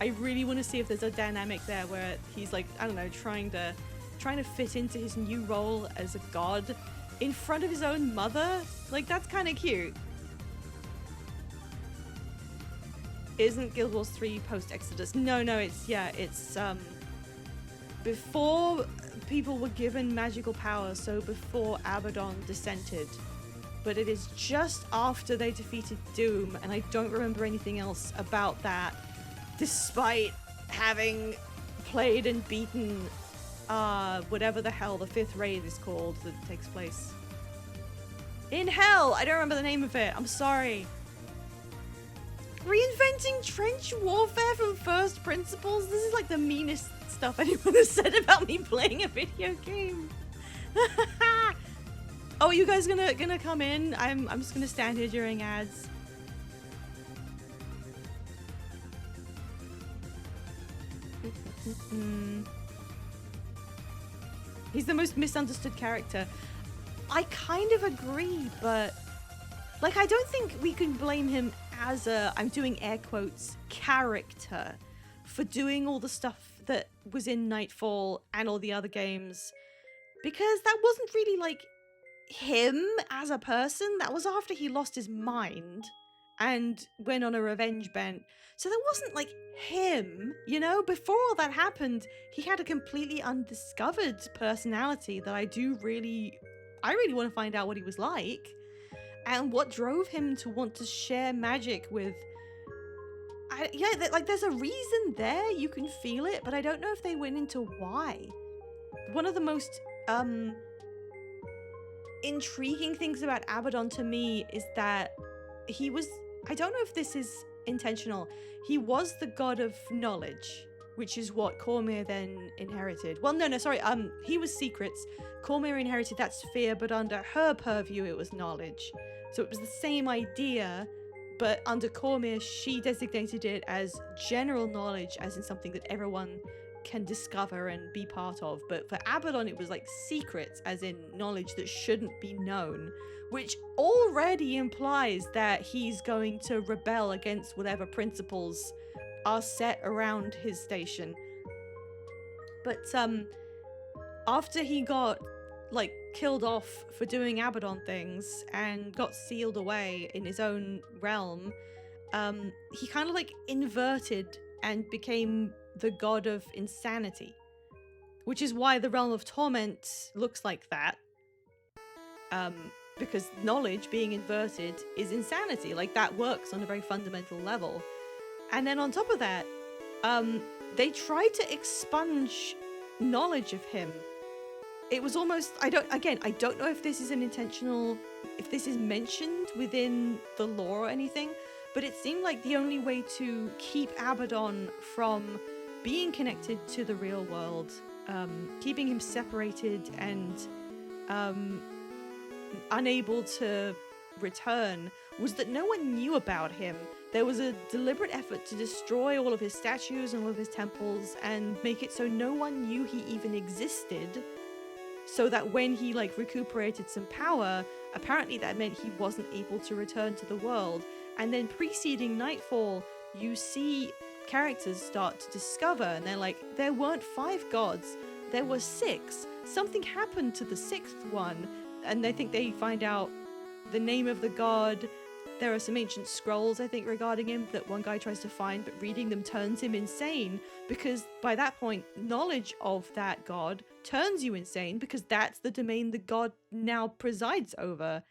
I really want to see if there's a dynamic there where he's like, I don't know, trying to fit into his new role as a god in front of his own mother. Like, that's kind of cute. Isn't Guild Wars 3 post-Exodus? No, it's before people were given magical powers, so before Abaddon dissented. But it is just after they defeated Doom, and I don't remember anything else about that, despite having played and beaten whatever the hell the 5th raid is called that takes place in hell. I don't remember the name of it. I'm sorry. Reinventing trench warfare from first principles. This is like the meanest stuff anyone has said about me playing a video game. Oh, are you guys gonna come in? I'm just gonna stand here during ads. He's the most misunderstood character. I kind of agree, but like, I don't think we can blame him as a, I'm doing air quotes, character for doing all the stuff that was in Nightfall and all the other games, because that wasn't really like him as a person. That was after he lost his mind and went on a revenge bent. So that wasn't like him, you know? Before all that happened, he had a completely undiscovered personality that I really want to find out what he was like and what drove him to want to share magic with. Like, there's a reason there, you can feel it, but I don't know if they went into why. One of the most intriguing things about Abaddon to me is that he was, I don't know if this is intentional, he was the god of knowledge, which is what Cormyr then inherited. Well, no, sorry, he was secrets. Cormyr inherited that sphere, but under her purview it was knowledge. So it was the same idea, but under Cormyr she designated it as general knowledge, as in something that everyone can discover and be part of. But for Abaddon it was like secrets, as in knowledge that shouldn't be known, which already implies that he's going to rebel against whatever principles are set around his station. But after he got like killed off for doing Abaddon things and got sealed away in his own realm, he kind of like inverted and became the god of insanity, which is why the realm of torment looks like that, because knowledge being inverted is insanity. Like, that works on a very fundamental level. And then on top of that, they tried to expunge knowledge of him. It was almost, I don't know if this is an intentional, if this is mentioned within the lore or anything, but it seemed like the only way to keep Abaddon from being connected to the real world, keeping him separated and unable to return, was that no one knew about him. There was a deliberate effort to destroy all of his statues and all of his temples and make it so no one knew he even existed, so that when he like recuperated some power, apparently that meant he wasn't able to return to the world. And then preceding Nightfall, you see characters start to discover, and they're like, there weren't 5 gods, there were 6. Something happened to the 6th one, and they think they find out the name of the god. There are some ancient scrolls, I think, regarding him that one guy tries to find, but reading them turns him insane, because by that point, knowledge of that god turns you insane, because that's the domain the god now presides over.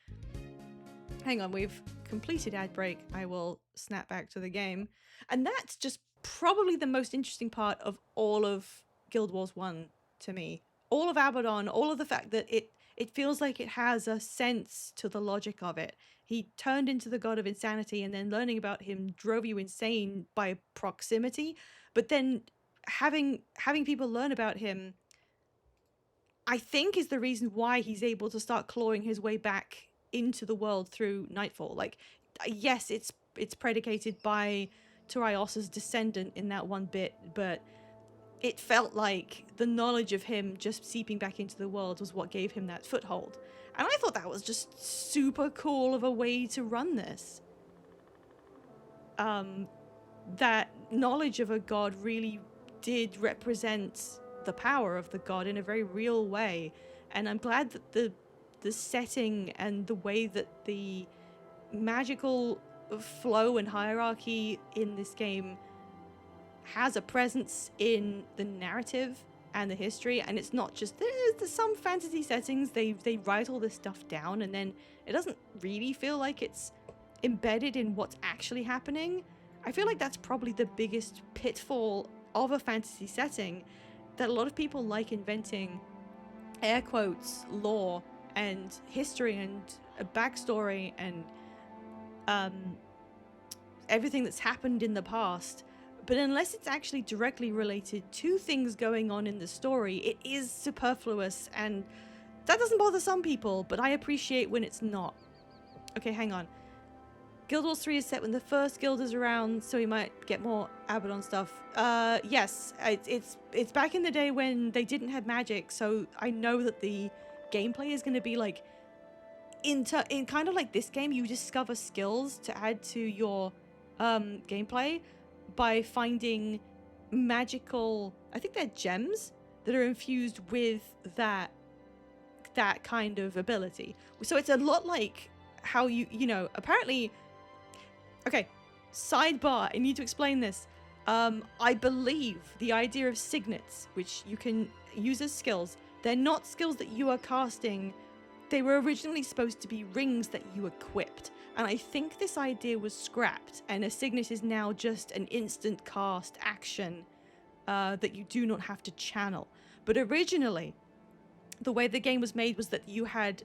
Hang on, we've completed ad break. I will snap back to the game. And that's just probably the most interesting part of all of Guild Wars 1 to me. All of Abaddon, all of the fact that it feels like it has a sense to the logic of it. He turned into the god of insanity, and then learning about him drove you insane by proximity. But then having people learn about him, I think, is the reason why he's able to start clawing his way back into the world through Nightfall. Like, yes, it's predicated by Turios's descendant in that one bit, but it felt like the knowledge of him just seeping back into the world was what gave him that foothold. And I thought that was just super cool of a way to run this. That knowledge of a god really did represent the power of the god in a very real way. And I'm glad that the setting and the way that the magical flow and hierarchy in this game has a presence in the narrative and the history, and it's not just there's some fantasy settings they write all this stuff down and then it doesn't really feel like it's embedded in what's actually happening. I feel like that's probably the biggest pitfall of a fantasy setting, that a lot of people like inventing air quotes lore and history and a backstory and everything that's happened in the past. But unless it's actually directly related to things going on in the story, it is superfluous, and that doesn't bother some people, but I appreciate when it's not. Okay, hang on. Guild Wars 3 is set when the first guild is around, so we might get more Abaddon stuff. Yes, it's back in the day when they didn't have magic, so I know that the gameplay is going to be like in kind of like this game. You discover skills to add to your gameplay by finding magical, I think they're gems that are infused with that kind of ability. So it's a lot like how you know, apparently, okay, sidebar, I need to explain this. I believe the idea of signets, which you can use as skills, they're not skills that you are casting. They were originally supposed to be rings that you equipped. And I think this idea was scrapped, and a signet is now just an instant cast action that you do not have to channel. But originally, the way the game was made was that you had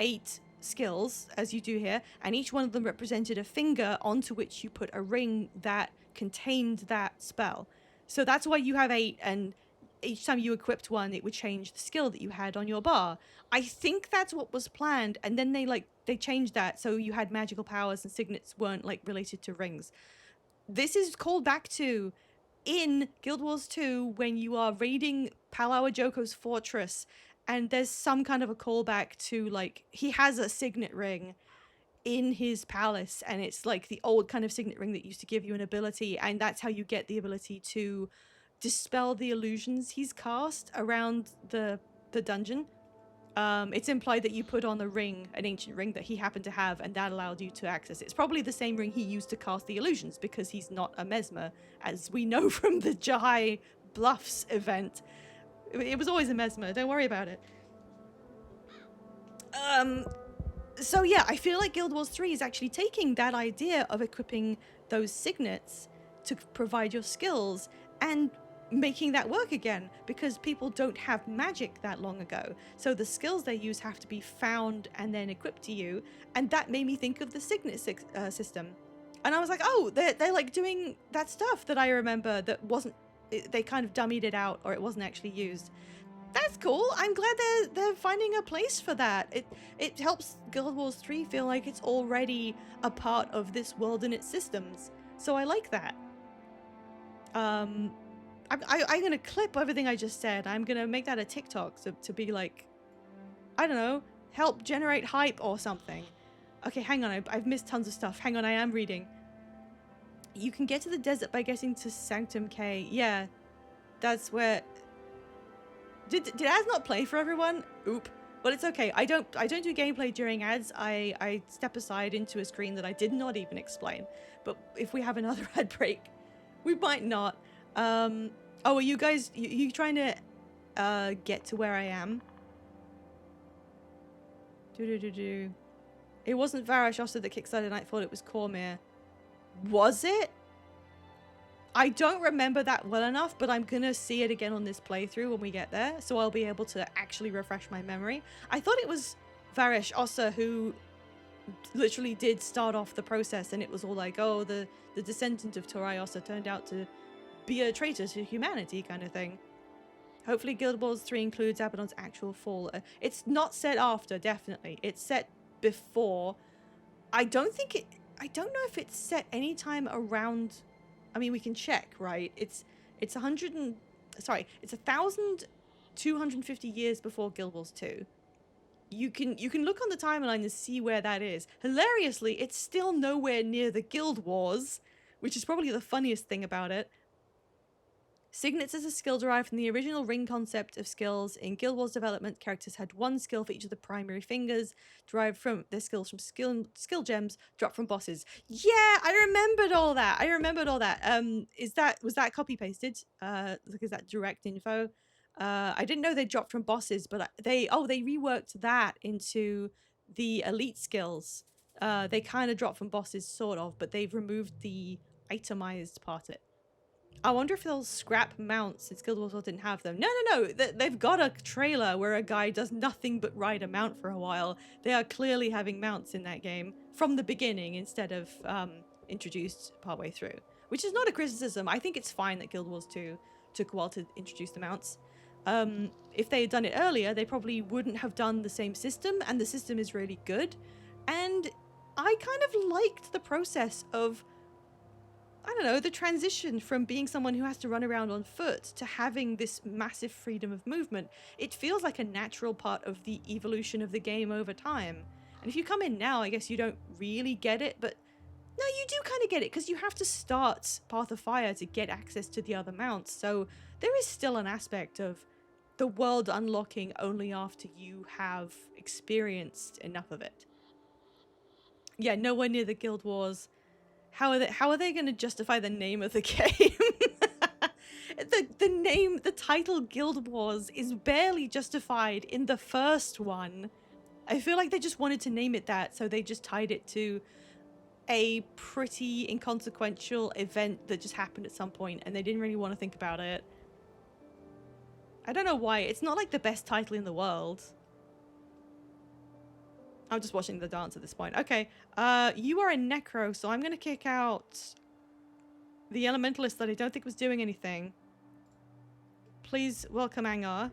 8 skills, as you do here, and each one of them represented a finger onto which you put a ring that contained that spell. So that's why you have 8, and each time you equipped one, it would change the skill that you had on your bar. I think that's what was planned, and then they changed that so you had magical powers and signets weren't like related to rings. This is called back to in Guild Wars 2 when you are raiding Palau Joko's fortress, and there's some kind of a callback to, like, he has a signet ring in his palace, and it's like the old kind of signet ring that used to give you an ability, and that's how you get the ability to dispel the illusions he's cast around the dungeon. It's implied that you put on a ring, an ancient ring that he happened to have, and that allowed you to access it. It's probably the same ring he used to cast the illusions, because he's not a mesmer, as we know from the Jahai Bluffs event. It was always a mesmer, don't worry about it. So yeah, I feel like Guild Wars 3 is actually taking that idea of equipping those signets to provide your skills and making that work again, because people don't have magic that long ago, so the skills they use have to be found and then equipped to you, and that made me think of the signet system. And I was like, oh, they're like doing that stuff that I remember that wasn't, they kind of dummied it out, or it wasn't actually used. That's cool. I'm glad they're finding a place for that. It helps Guild Wars 3 feel like it's already a part of this world and its systems, so I like that. I'm gonna clip everything I just said. I'm gonna make that a TikTok to be like, I don't know, help generate hype or something. Okay, hang on, I've missed tons of stuff. Hang on, I am reading. You can get to the desert by getting to Sanctum K. Yeah, that's where... Did ads not play for everyone? Oop. But it's okay. I don't do gameplay during ads. I step aside into a screen that I did not even explain. But if we have another ad break, we might not. Oh, are you guys, you trying to get to where I am? It wasn't Varish Oster that kickstarted, and I thought it was Cormir. Was it? I don't remember that well enough, but I'm gonna see it again on this playthrough when we get there, so I'll be able to actually refresh my memory. I thought it was Varish Oster who literally did start off the process, and it was all like, oh, the descendant of Torai Oster turned out to be a traitor to humanity kind of thing. Hopefully Guild Wars 3 includes Abaddon's actual fall. It's not set after, definitely. It's set before. I don't know if it's set anytime around... I mean, we can check, right? It's 1,250 years before Guild Wars 2. You can look on the timeline and see where that is. Hilariously, it's still nowhere near the Guild Wars, which is probably the funniest thing about it. Signets is a skill derived from the original ring concept of skills. In Guild Wars development, characters had one skill for each of the primary fingers, derived from their skills from skill gems dropped from bosses. Yeah, I remembered all that. Was that copy pasted? Is that direct info? I didn't know they dropped from bosses, but they reworked that into the elite skills. They kind of dropped from bosses, sort of, but they've removed the itemized part of it. I wonder if they'll scrap mounts since Guild Wars 1 didn't have them. No. They've got a trailer where a guy does nothing but ride a mount for a while. They are clearly having mounts in that game from the beginning instead of introduced partway through, which is not a criticism. I think it's fine that Guild Wars 2 took a while to introduce the mounts. If they had done it earlier, they probably wouldn't have done the same system, and the system is really good. And I kind of liked the process of, I don't know, the transition from being someone who has to run around on foot to having this massive freedom of movement. It feels like a natural part of the evolution of the game over time. And if you come in now, I guess you don't really get it, but no, you do kind of get it, because you have to start Path of Fire to get access to the other mounts. So there is still an aspect of the world unlocking only after you have experienced enough of it. Yeah, nowhere near the Guild Wars. How are they going to justify the name of the game? the title Guild Wars is barely justified in the first one. I feel like they just wanted to name it that, so they just tied it to a pretty inconsequential event that just happened at some point, and they didn't really want to think about it. I don't know why. It's not like the best title in the world. I'm just watching the dance at this point. Okay, you are a Necro, so I'm going to kick out the Elementalist that I don't think was doing anything. Please welcome Angar.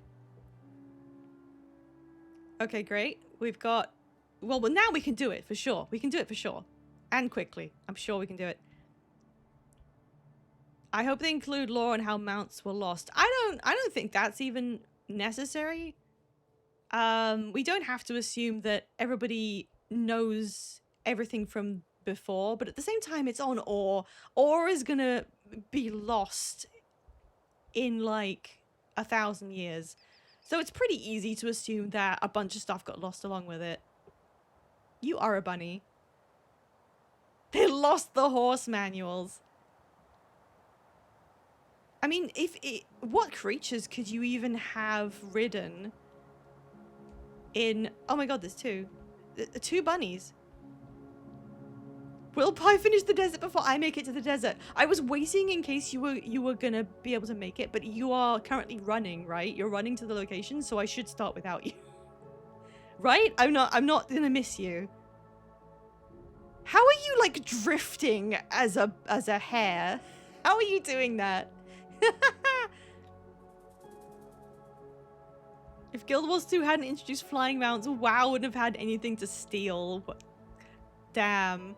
Okay, great. We've got... Well, now we can do it, for sure. We can do it for sure. And quickly. I'm sure we can do it. I hope they include lore on how mounts were lost. I don't think that's even necessary. We don't have to assume that everybody knows everything from before, but at the same time, it's on ore. Ore is gonna be lost in like 1,000 years. So it's pretty easy to assume that a bunch of stuff got lost along with it. You are a bunny. They lost the horse manuals. I mean, what creatures could you even have ridden in... Oh my god, there's two. Two bunnies. Will Pie finish the desert before I make it to the desert? I was waiting in case you were gonna be able to make it, but you are currently running, right? You're running to the location, so I should start without you. Right? I'm not gonna miss you. How are you, like, drifting as a hare? How are you doing that? If Guild Wars 2 hadn't introduced flying mounts, WoW wouldn't have had anything to steal. Damn.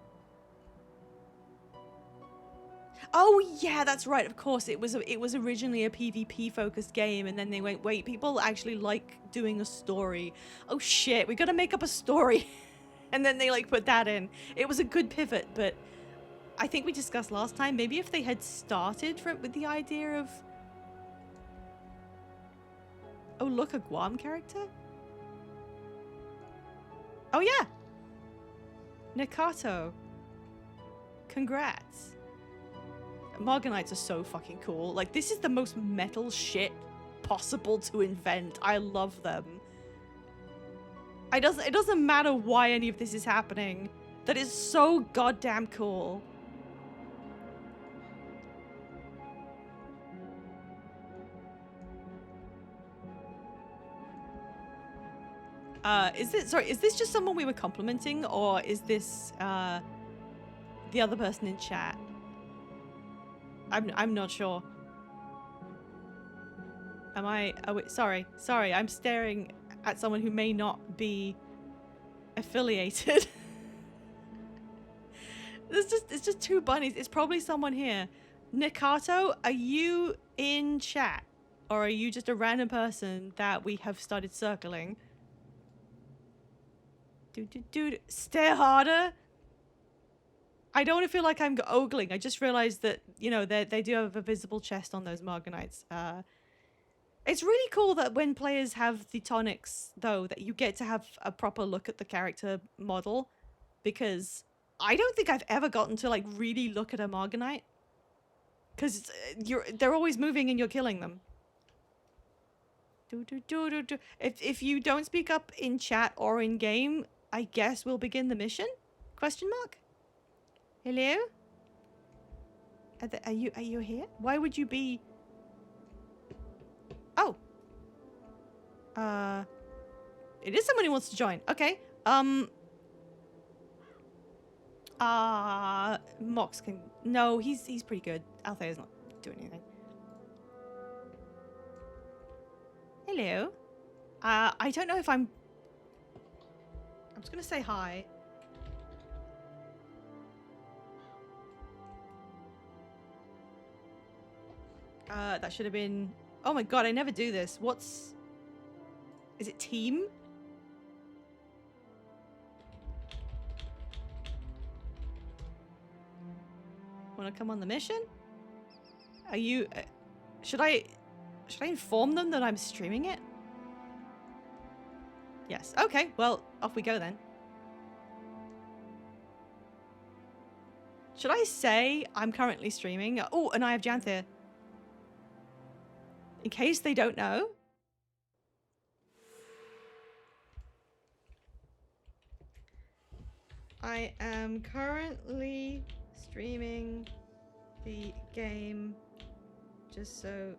Oh yeah, that's right. Of course, it was originally a PvP focused game, and then they went, wait, people actually like doing a story. Oh shit, we gotta make up a story. And then they like put that in. It was a good pivot, but I think we discussed last time, maybe if they had started with the idea of... Oh, look, a Guam character? Oh, yeah! Nakato. Congrats. Morganites are so fucking cool. Like, this is the most metal shit possible to invent. I love them. It doesn't matter why any of this is happening. That is so goddamn cool. Is this just someone we were complimenting, or is this the other person in chat? I'm not sure. Am I? Oh wait, sorry. I'm staring at someone who may not be affiliated. It's just two bunnies. It's probably someone here. Nikato, are you in chat? Or are you just a random person that we have started circling? Dude, stare harder. I don't want to feel like I'm ogling. I just realized that, you know, they do have a visible chest on those Margonites. It's really cool that when players have the tonics, though, that you get to have a proper look at the character model. Because I don't think I've ever gotten to, like, really look at a Margonite. Because they're always moving and you're killing them. If you don't speak up in chat or in game, I guess we'll begin the mission? Question mark? Hello? Are you here? Why would you be... Oh. It is someone who wants to join. Okay. Mox can... No, he's pretty good. Althea's not doing anything. Hello. I don't know if I'm just gonna say hi. That should have been... Oh my god, I never do this. What's... Is it team? Wanna come on the mission? Are you... Should I inform them that I'm streaming it? Yes. Okay, well, off we go then. Should I say I'm currently streaming? Oh, and I have Janthir. In case they don't know. I am currently streaming the game, just so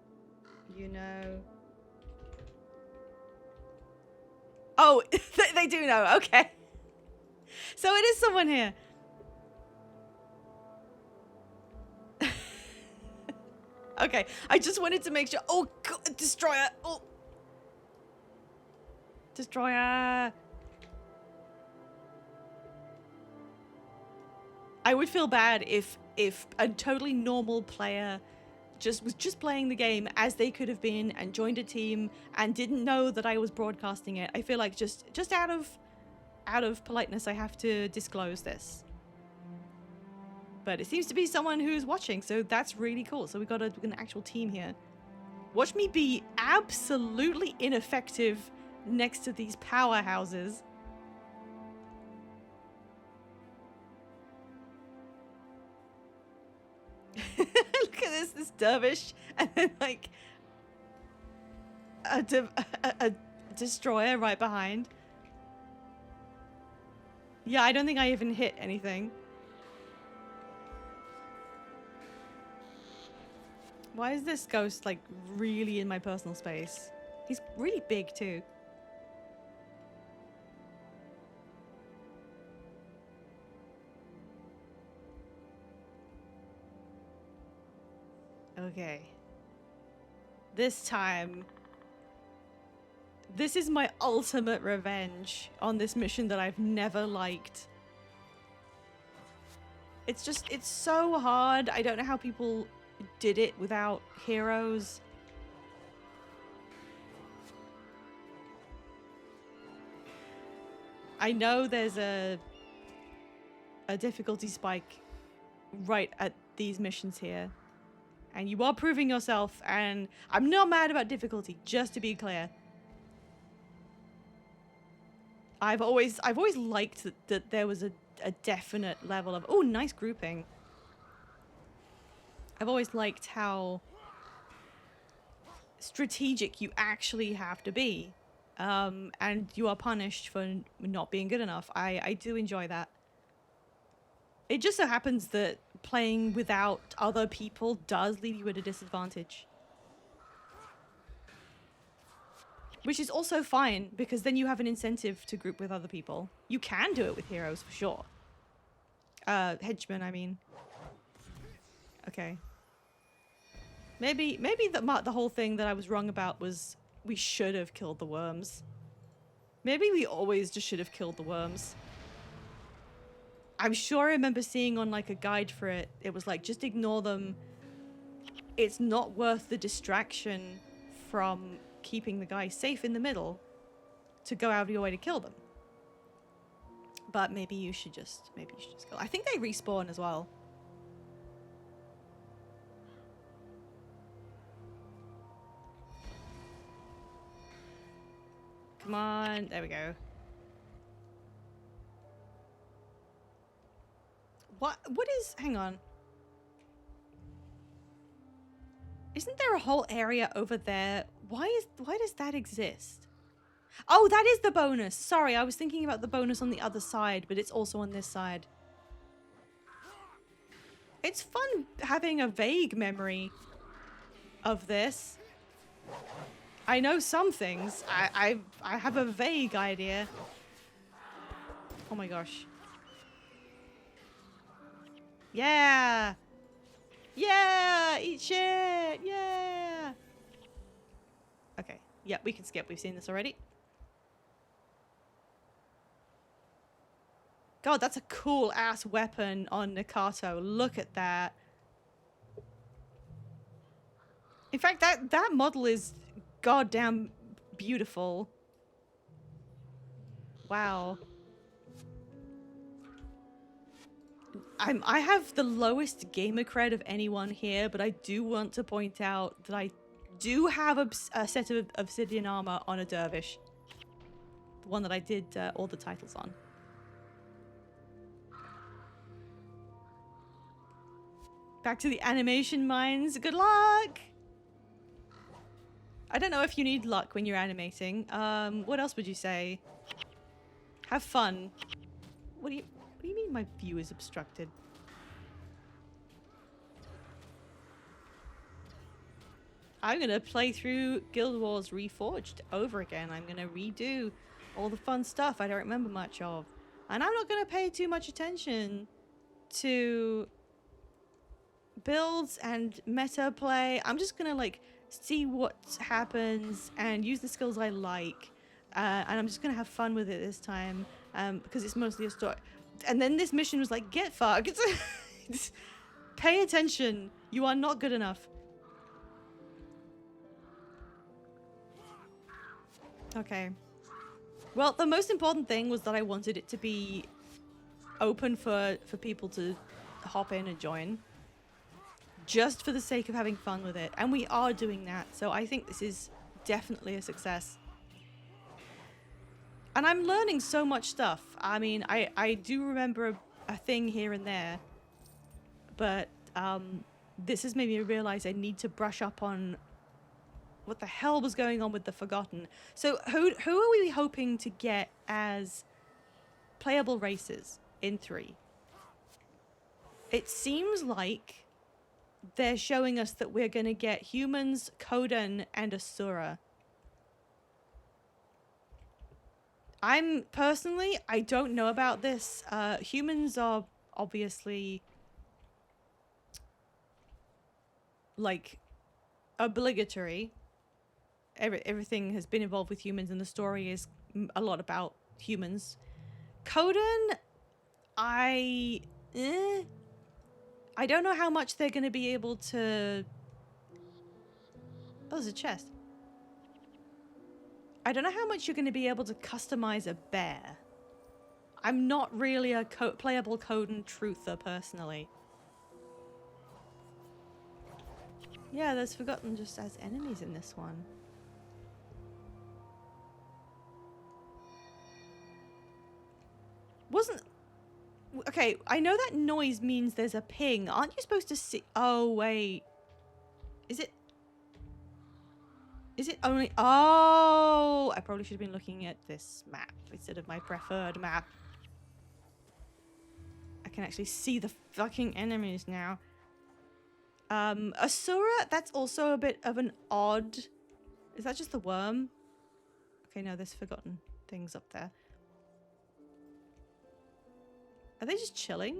you know. Oh, they do know. Okay. So it is someone here. Okay, I just wanted to make sure. Oh, God, Destroyer. Oh. Destroyer. I would feel bad if a totally normal player was just playing the game as they could have been and joined a team and didn't know that I was broadcasting it. I feel like just out of politeness I have to disclose this. But it seems to be someone who's watching, so that's really cool. So we've got an actual team here. Watch me be absolutely ineffective next to these powerhouses. Look at this dervish, and then like a destroyer right behind. Yeah, I don't think I even hit anything. Why is this ghost like really in my personal space? He's really big too. Okay. This time, this is my ultimate revenge on this mission that I've never liked. It's so hard. I don't know how people did it without heroes. I know there's a difficulty spike right at these missions here. And you are proving yourself, and I'm not mad about difficulty, just to be clear. I've always liked that there was a definite level of... Oh, nice grouping. I've always liked how strategic you actually have to be. And you are punished for not being good enough. I do enjoy that. It just so happens that playing without other people does leave you at a disadvantage. Which is also fine, because then you have an incentive to group with other people. You can do it with heroes, for sure. Henchmen, I mean. Okay. Maybe the whole thing that I was wrong about was we should have killed the worms. Maybe we always just should have killed the worms. I'm sure I remember seeing on like a guide for it, it was like, just ignore them it's not worth the distraction from keeping the guy safe in the middle to go out of your way to kill them. But maybe you should just kill. I think they respawn as well. Come on, there we go. What is, hang on. Isn't there a whole area over there? Why does that exist? Oh, that is the bonus. Sorry, I was thinking about the bonus on the other side, but it's also on this side. It's fun having a vague memory of this. I know some things. I have a vague idea. Oh my gosh. Yeah! Yeah! Eat shit! Yeah! Okay. Yeah, we can skip. We've seen this already. God, that's a cool ass weapon on Nakato. Look at that. In fact, that model is goddamn beautiful. Wow. I have the lowest gamer cred of anyone here, but I do want to point out that I do have a set of obsidian armor on a dervish. The one that I did all the titles on. Back to the animation mines. Good luck! I don't know if you need luck when you're animating. What else would you say? Have fun. What do you mean my view is obstructed? I'm gonna play through Guild Wars Reforged over again. I'm gonna redo all the fun stuff I don't remember much of. And I'm not gonna pay too much attention to builds and meta play. I'm just gonna like see what happens and use the skills I like. And I'm just gonna have fun with it this time. Because it's mostly a story. And then this mission was like, get fucked. Just pay attention. You are not good enough. Okay. Well, the most important thing was that I wanted it to be open for people to hop in and join. Just for the sake of having fun with it. And we are doing that. So I think this is definitely a success. And I'm learning so much stuff. I mean, I do remember a thing here and there. But this has made me realize I need to brush up on what the hell was going on with the Forgotten. So who are we hoping to get as playable races in 3? It seems like they're showing us that we're going to get humans, Kodan, and Asura. I don't know about this. Humans are obviously like obligatory. Everything has been involved with humans and the story is a lot about humans. Kodan, I don't know how much they're going to be able to... Oh, there's a chest. I don't know how much you're going to be able to customize a bear. I'm not really a playable Kodan truther, personally. Yeah, there's Forgotten just as enemies in this one. Okay, I know that noise means there's a ping. Aren't you supposed to see... Oh, wait. Is it only... Oh! I probably should have been looking at this map instead of my preferred map. I can actually see the fucking enemies now. Asura, that's also a bit of an odd... Is that just the worm? Okay, no, there's Forgotten things up there. Are they just chilling?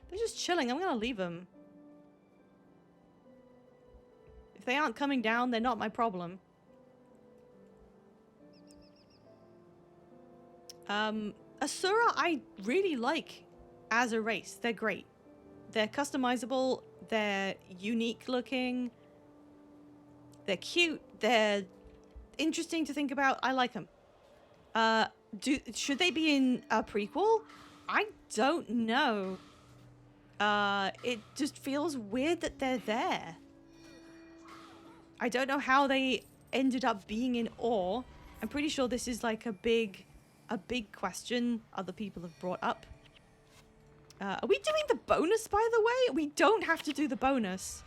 They're just chilling. I'm gonna leave them. If they aren't coming down, they're not my problem. Asura, I really like as a race. They're great. They're customizable. They're unique looking. They're cute. They're interesting to think about. I like them. Should they be in a prequel? I don't know. It just feels weird that they're there. I don't know how they ended up being in Ore. I'm pretty sure this is like a big question other people have brought up. Are we doing the bonus, by the way? We don't have to do the bonus.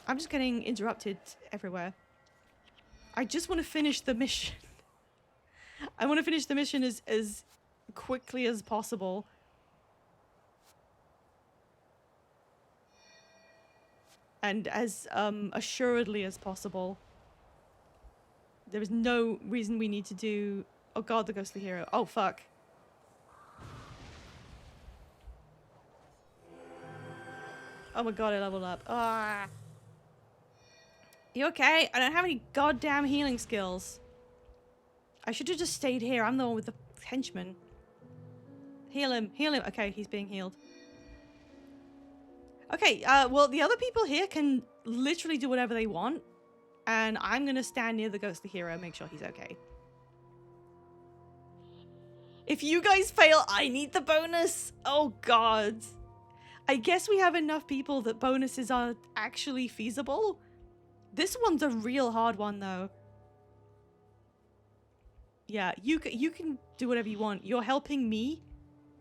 I'm just getting interrupted everywhere. I just want to finish the mission. I want to finish the mission as quickly as possible. And as assuredly as possible. There is no reason we need to do... Oh god, the ghostly hero. Oh fuck. Oh my god, I leveled up. Ah. You okay? I don't have any goddamn healing skills. I should have just stayed here. I'm the one with the henchman. Heal him. Heal him. Okay, he's being healed. Okay, well, the other people here can literally do whatever they want. And I'm gonna stand near the ghostly hero and make sure he's okay. If you guys fail, I need the bonus. Oh god. I guess we have enough people that bonuses are actually feasible. This one's a real hard one though. Yeah, you can do whatever you want. You're helping me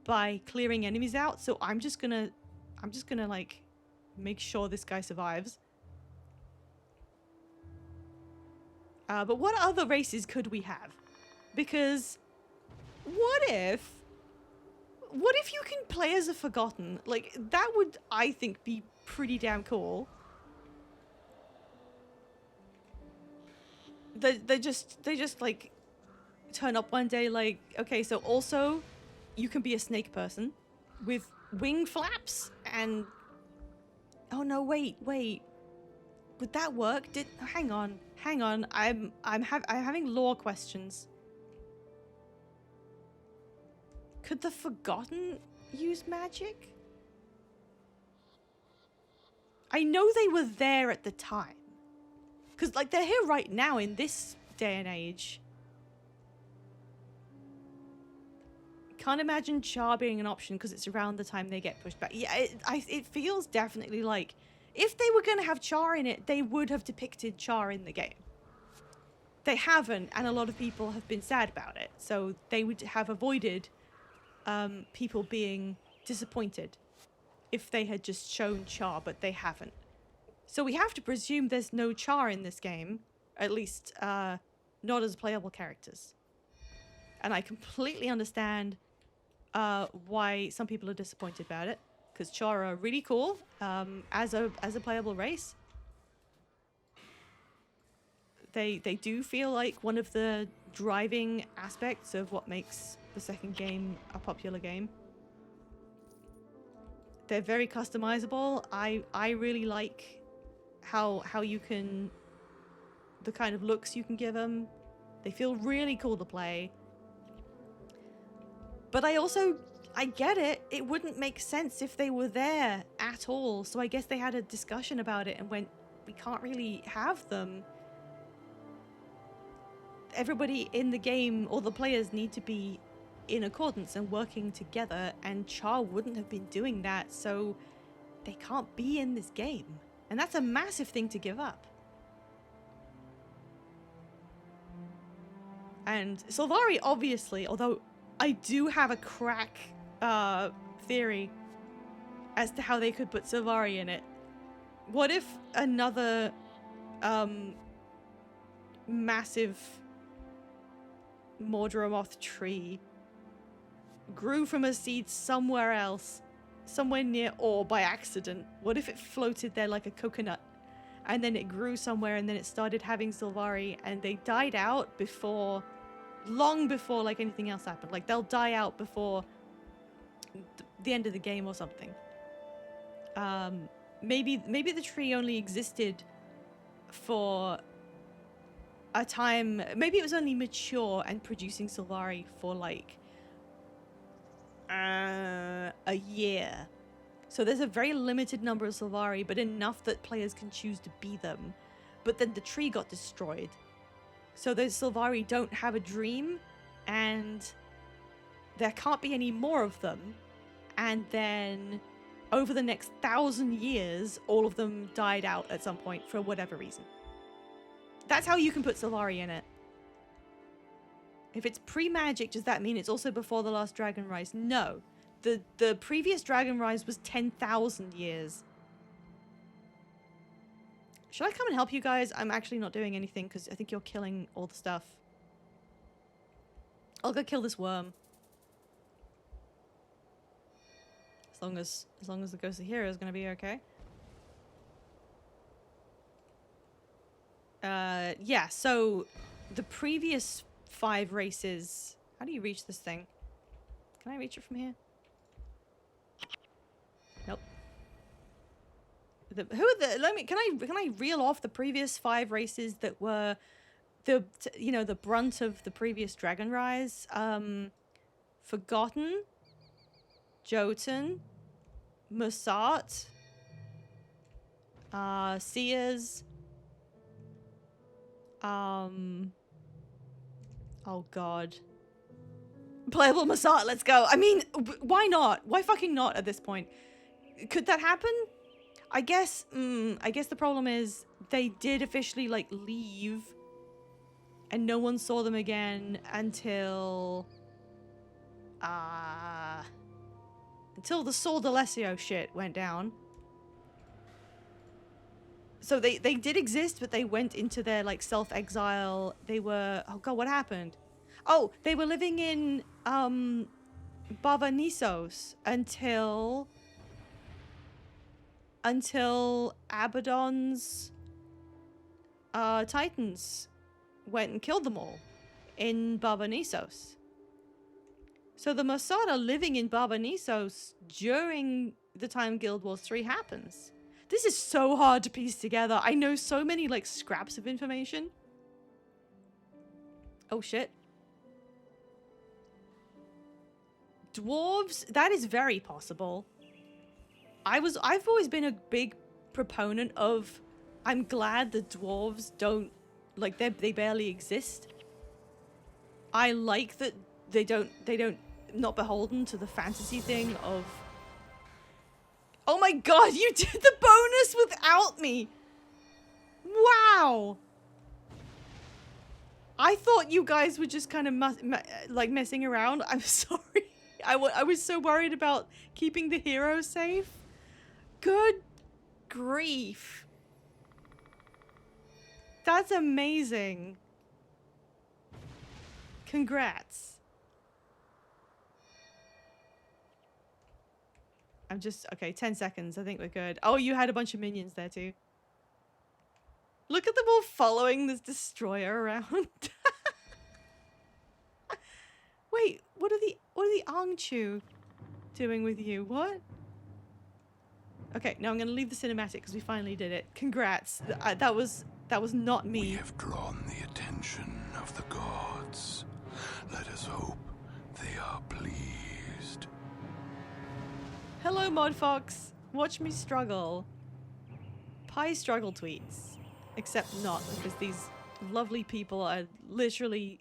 by clearing enemies out, so I'm just gonna like make sure this guy survives. But what other races could we have? Because what if you can play as a Forgotten? Like, that would, I think, be pretty damn cool. They just like turn up one day like, okay, so also you can be a snake person with wing flaps and... Oh no, wait. Would that work? Hang on. I'm having lore questions. Could the Forgotten use magic? I know they were there at the time. Because, like, they're here right now in this day and age. Can't imagine Char being an option because it's around the time they get pushed back. Yeah, it feels definitely like if they were going to have Char in it, they would have depicted Char in the game. They haven't, and a lot of people have been sad about it. So they would have avoided people being disappointed if they had just shown Char, but they haven't. So we have to presume there's no Char in this game, at least not as playable characters. And I completely understand why some people are disappointed about it, because Char are really cool as a playable race. They do feel like one of the driving aspects of what makes the second game a popular game. They're very customizable. I really like how you can, the kind of looks you can give them. They feel really cool to play. But I get it. It wouldn't make sense if they were there at all. So I guess they had a discussion about it and went, we can't really have them. Everybody in the game, all the players need to be in accordance and working together, and Char wouldn't have been doing that, so they can't be in this game. And that's a massive thing to give up. And Sylvari, obviously, although I do have a crack theory as to how they could put Sylvari in it. What if another massive Mordramoth tree grew from a seed somewhere else, somewhere near Ore by accident? What if it floated there like a coconut and then it grew somewhere and then it started having Sylvari and they died out before, long before like anything else happened? Like they'll die out before the end of the game or something. Maybe the tree only existed for a time, maybe it was only mature and producing Sylvari for like a year, So there's a very limited number of Sylvari, but enough that players can choose to be them. But then the tree got destroyed. So those Sylvari don't have a dream, and there can't be any more of them. And then over the next 1,000 years, all of them died out at some point for whatever reason. That's how you can put Sylvari in it. If it's pre-magic, does that mean it's also before the last Dragon Rise? No. The previous Dragon Rise was 10,000 years. Should I come and help you guys? I'm actually not doing anything because I think you're killing all the stuff. I'll go kill this worm. As long as the Ghost of the Hero is gonna be okay. Yeah, so the previous 5 races. How do you reach this thing? Can I reach it from here? Nope. Who are the? Can I reel off the previous 5 races that were the brunt of the previous Dragon Rise? Forgotten, Jotun, Musat, Seers. Oh god. Playable Musat, let's go. I mean, why not? Why fucking not at this point? Could that happen? I guess the problem is they did officially, like, leave and no one saw them again until the Sol D'Alessio shit went down. So they did exist, but they went into their, like, self-exile. They were... Oh, God, what happened? Oh, they were living in, Bava Nissos until Abaddon's, Titans went and killed them all in Bava Nissos. So the Mossad are living in Bava Nissos during the time Guild Wars 3 happens. This is so hard to piece together. I know so many, like, scraps of information. Oh, shit. Dwarves, that is very possible. I've always been a big proponent of, I'm glad the dwarves don't, like, they barely exist. I like that they don't, not beholden to the fantasy thing of... Oh my god, you did the bonus without me! Wow! I thought you guys were just kind of like messing around. I'm sorry. I was so worried about keeping the hero safe. Good grief. That's amazing. Congrats. I'm just... Okay, 10 seconds. I think we're good. Oh, you had a bunch of minions there too. Look at them all following this destroyer around. Wait, what are the Angchu doing with you? What? Okay, now I'm gonna leave the cinematic because we finally did it. Congrats. That was not me. We have drawn the attention of the gods. Let us hope they are pleased. Hello, Modfox. Watch me struggle. Pie struggle tweets. Except not, because these lovely people are literally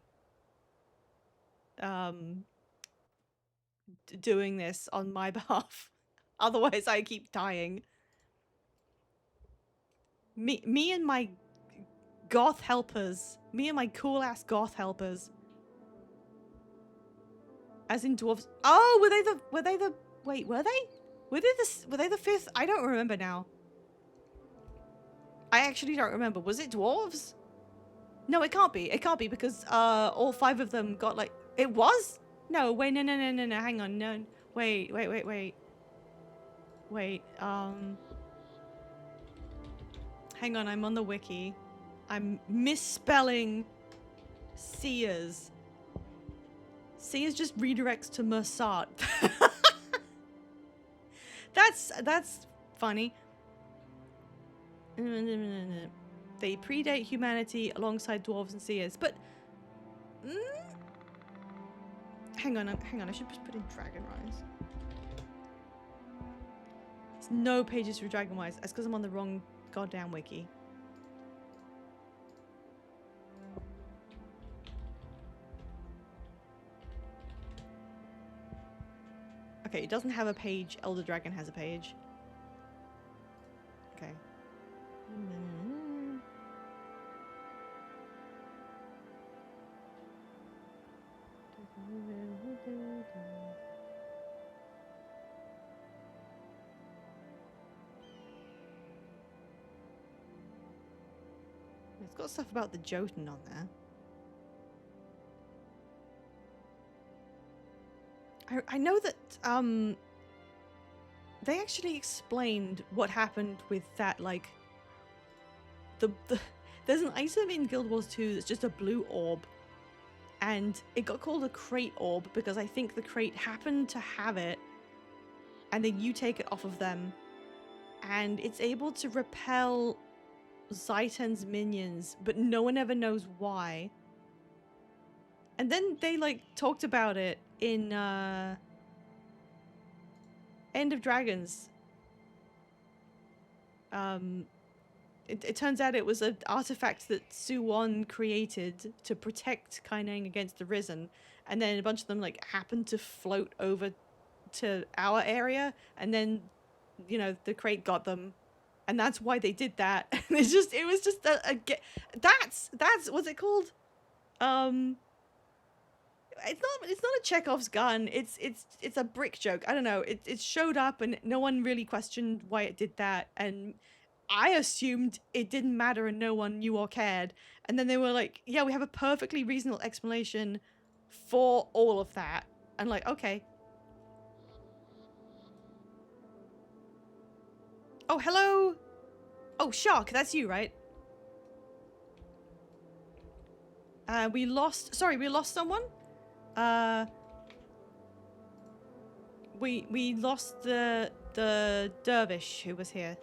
doing this on my behalf. Otherwise I keep dying. Me and my goth helpers. Me and my cool ass goth helpers. As in dwarves. Oh, were they the wait, were they? Were they the 5th? I don't remember now. I actually don't remember. Was it dwarves? No, it can't be. It can't be because all 5 of them got, like... It was? No, wait, no, hang on, no. Wait. Wait, hang on, I'm on the wiki. I'm misspelling Seers. Seers just redirects to Mersat. That's funny. They predate humanity alongside dwarves and seers, but hang on, I should just put in Dragon Rise. There's no pages for Dragonwise. That's because I'm on the wrong goddamn wiki. Okay, it doesn't have a page. Elder Dragon has a page. Okay. It's got stuff about the Jotun on there. I know that they actually explained what happened with that, like the there's an item in Guild Wars 2 that's just a blue orb, and it got called a crate orb because I think the crate happened to have it, and then you take it off of them, and it's able to repel Zaitan's minions, but no one ever knows why. And then they like talked about it in End of Dragons. It turns out it was an artifact that Suwon created to protect Kaineng against the Risen, and then a bunch of them like happened to float over to our area, and then, you know, the crate got them, and that's why they did that. And it was just that's what's it called? It's not a Chekhov's gun. It's a brick joke. I don't know. It showed up and no one really questioned why it did that, and I assumed it didn't matter and no one knew or cared. And then they were like, yeah, we have a perfectly reasonable explanation for all of that. And like, okay. Oh, hello. Oh, Shark, that's you, right? We lost someone. We lost the dervish who was here.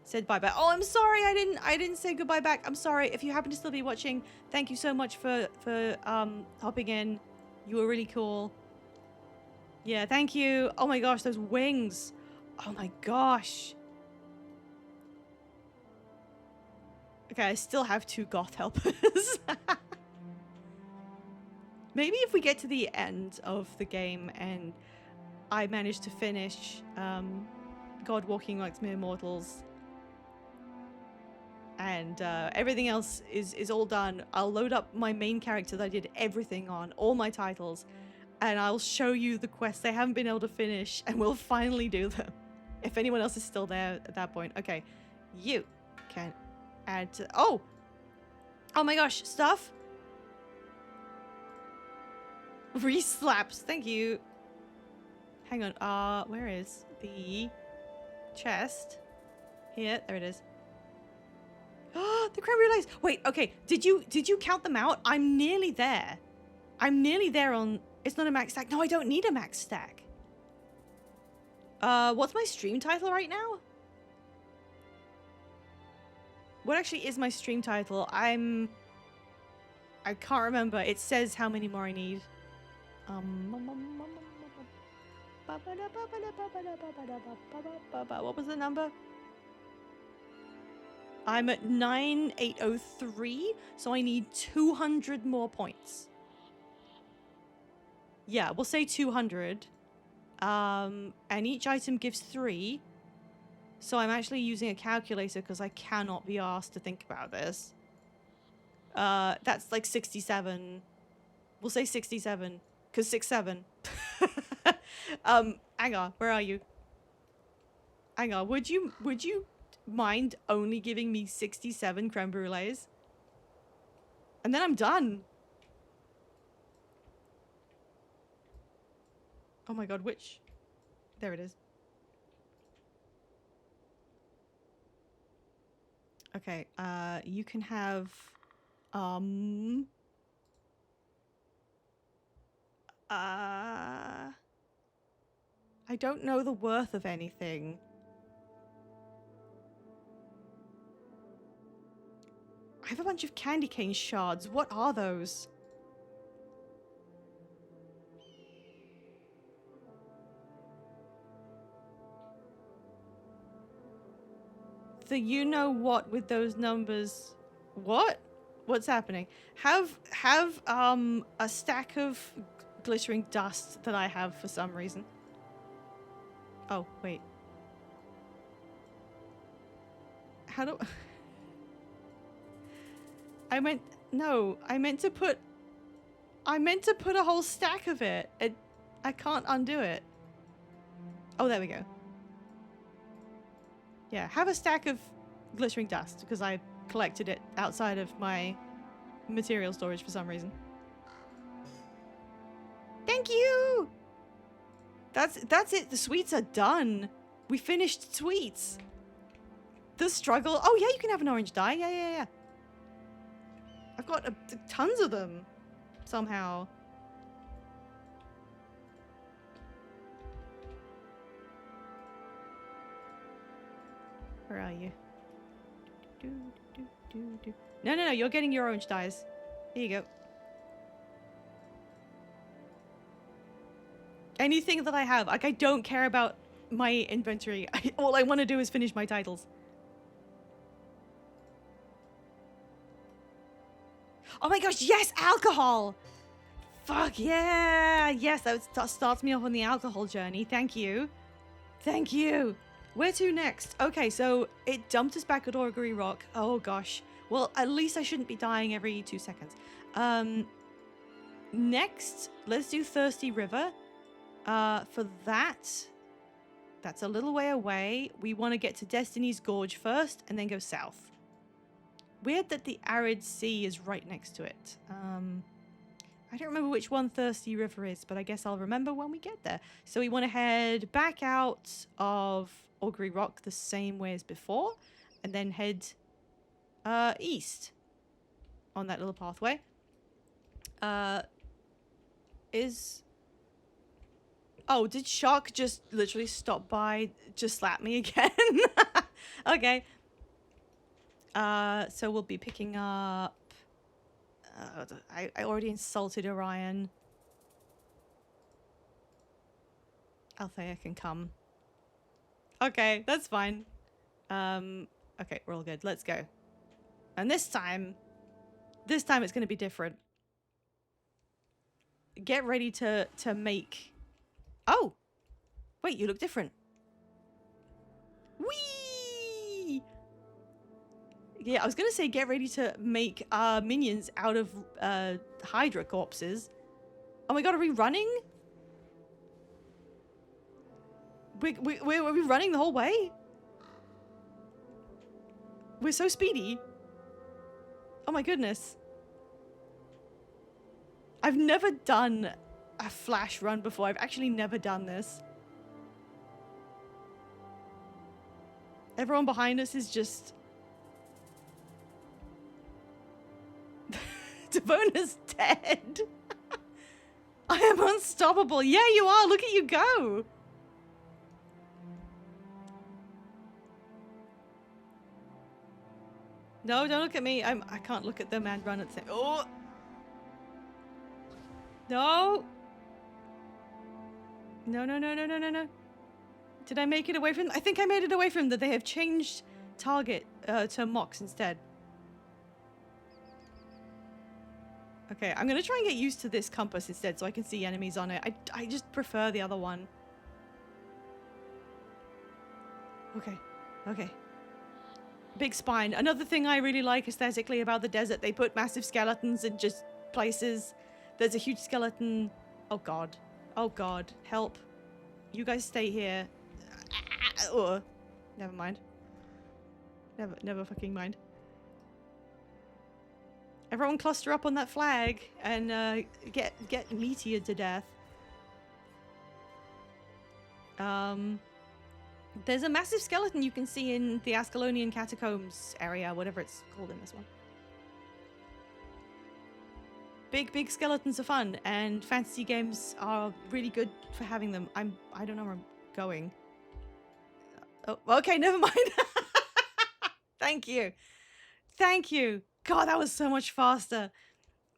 Said bye bye. Oh, I'm sorry. I didn't say goodbye back. I'm sorry. If you happen to still be watching, thank you so much for hopping in. You were really cool. Yeah, thank you. Oh my gosh, those wings. Oh my gosh. Okay, I still have 2 goth helpers. Maybe if we get to the end of the game and I manage to finish God Walking Amongst Mere Mortals, and everything else is all done, I'll load up my main character that I did everything on, all my titles, and I'll show you the quests I haven't been able to finish, and we'll finally do them. If anyone else is still there at that point. Okay, you can add to... Oh my gosh, stuff. Re-slaps, thank you. Hang on, where is the chest? Here, there it is. The cranberry lights. Wait, okay. Did you count them out? I'm nearly there. I'm nearly there on... It's not a max stack. No, I don't need a max stack. What's my stream title right now? What actually is my stream title? I can't remember. It says how many more I need. What was the number? I'm at 9803, so I need 200 more points. Yeah, we'll say 200. And each item gives 3. So I'm actually using a calculator because I cannot be asked to think about this. That's like 67. We'll say 67, because 67. Angar, where are you? Angar, would you mind only giving me 67 creme brulees? And then I'm done. Oh my god, which? There it is. Okay, you can have, I don't know the worth of anything. I have a bunch of candy cane shards. What are those? the you-know-what with those numbers. What? What's happening? Have a stack of glittering dust that I have for some reason. Oh, wait. How do... I meant to put a whole stack of it. I can't undo it. Oh, there we go. Yeah, have a stack of glittering dust because I collected it outside of my material storage for some reason. Thank you! That's it. The sweets are done. We finished sweets. The struggle. Oh, yeah, you can have an orange dye. Yeah. I've got tons of them somehow. Where are you? No, you're getting your orange dyes. Here you go. Anything that I have. Like, I don't care about my inventory. All I want to do is finish my titles. Oh my gosh, yes, alcohol! Fuck yeah! Yes, that starts me off on the alcohol journey. Thank you. Thank you. Where to next? Okay, so it dumped us back at Augury Rock. Oh gosh. Well, at least I shouldn't be dying every 2 seconds. Next, let's do Thirsty River. For that's a little way away. We want to get to Destiny's Gorge first and then go south. Weird that the Arid Sea is right next to it. I don't remember which one Thirsty River is, but I guess I'll remember when we get there. So we want to head back out of Augury Rock the same way as before, and then head east on that little pathway. Oh, did Shark just literally stop by, just slap me again? Okay. So we'll be picking up... I already insulted Orion. Althea can come. Okay, that's fine. Okay, we're all good. Let's go. And this time it's going to be different. Get ready to make... Oh! Wait, you look different. Whee! Yeah, I was gonna say get ready to make minions out of Hydra corpses. Oh my god, are we running? Are we running the whole way? We're so speedy. Oh my goodness. I've never done a flash run before. I've actually never done this. Everyone behind us is just... Devona's dead. I am unstoppable. Yeah, you are. Look at you go. No, don't look at me. I can't look at them and run at the same... Oh! No! No. Did I make it away from... I think I made it away from them. They have changed target to Mox instead. Okay, I'm gonna try and get used to this compass instead so I can see enemies on it. I just prefer the other one. Okay. Big spine. Another thing I really like aesthetically about the desert, they put massive skeletons in just places. There's a huge skeleton. Oh god. Oh god. Help. You guys stay here. Never mind. Never fucking mind. Everyone cluster up on that flag and get meteored to death. There's a massive skeleton you can see in the Ascalonian catacombs area, whatever it's called in this one. Big skeletons are fun, and fantasy games are really good for having them. I don't know where I'm going. Oh, okay, never mind. Thank you. God, that was so much faster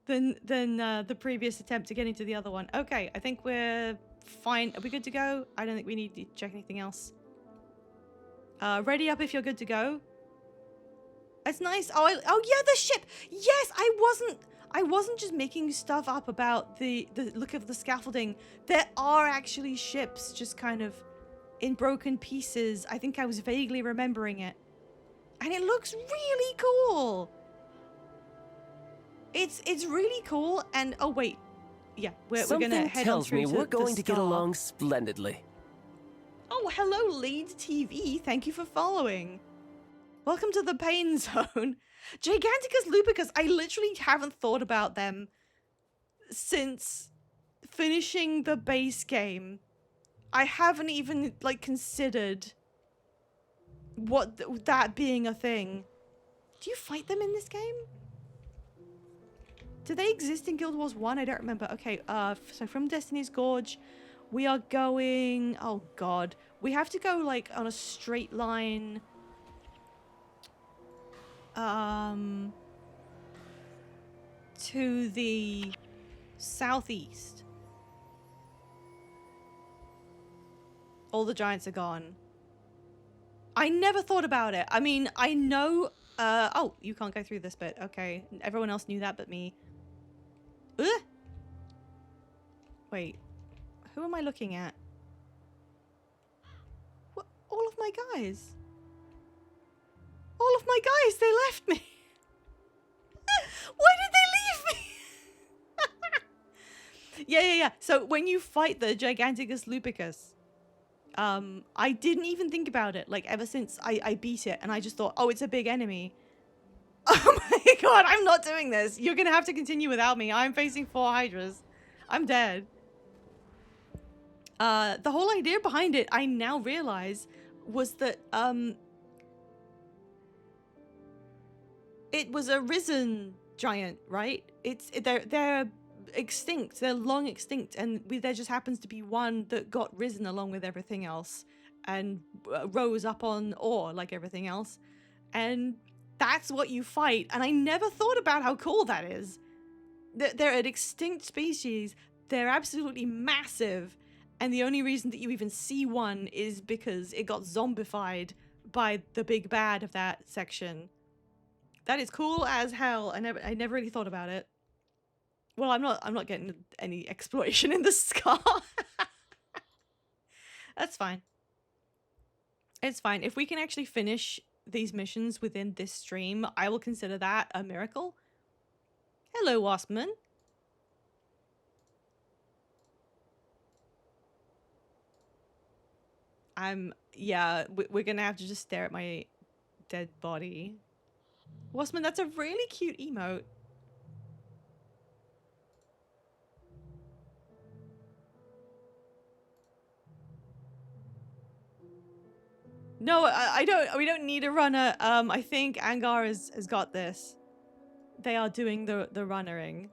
than the previous attempt to get into the other one. Okay, I think we're fine. Are we good to go? I don't think we need to check anything else. Ready up if you're good to go. It's nice. Oh, oh yeah, the ship. Yes, I wasn't just making stuff up about the look of the scaffolding. There are actually ships just kind of in broken pieces. I think I was vaguely remembering it. And it looks really cool. It's really cool. And oh wait. Yeah, we're gonna Something head on tells through me to we're the going to get star. along splendidly. Oh, hello, Lead TV. Thank you for following. Welcome to the pain zone. Giganticus lupicus. I literally haven't thought about them since finishing the base game. I haven't even, like, considered what that being a thing. Do you fight them in this game? Do they exist in Guild Wars 1? I don't remember. Okay, so from Destiny's Gorge, we are going... Oh, God. We have to go, like, on a straight line... to the southeast. All the giants are gone. I never thought about it. I mean, I know... oh, you can't go through this bit. Okay. Everyone else knew that but me. Ugh! Wait. Who am I looking at? What? All of my guys. All of my guys, they left me. Why did they leave me? Yeah. So when you fight the Giganticus lupicus, I didn't even think about it, like, ever since I beat it, and I just thought, oh, it's a big enemy. Oh my god, I'm not doing this. You're gonna have to continue without me. I'm facing 4 hydras. I'm dead. The whole idea behind it, I now realize, was that, it was a risen giant, right? They're extinct. They're long extinct, and there just happens to be one that got risen along with everything else and rose up on ore like everything else. And that's what you fight. And I never thought about how cool that is. They're an extinct species. They're absolutely massive. And the only reason that you even see one is because it got zombified by the big bad of that section. That is cool as hell. I never really thought about it. Well, I'm not getting any exploration in the scar. That's fine. It's fine. If we can actually finish these missions within this stream, I will consider that a miracle. Hello, Waspman. Yeah, we're gonna have to just stare at my dead body. Waspman, that's a really cute emote. No, I don't. We don't need a runner. I think Angar has got this. They are doing the runnering,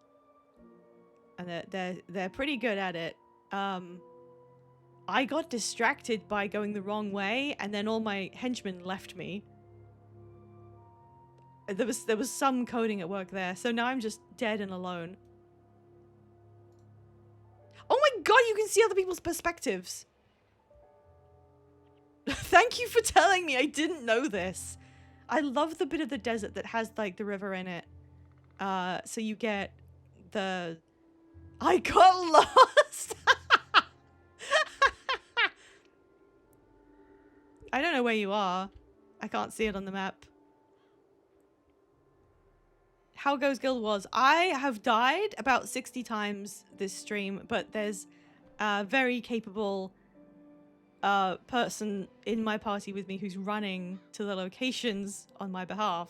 and they're pretty good at it. I got distracted by going the wrong way, and then all my henchmen left me. There was some coding at work there, so now I'm just dead and alone. Oh my god, you can see other people's perspectives. Thank you for telling me. I didn't know this. I love the bit of the desert that has, like, the river in it. So you get the... I got lost! I don't know where you are. I can't see it on the map. How goes Guild Wars? I have died about 60 times this stream, but there's a very capable person in my party with me who's running to the locations on my behalf.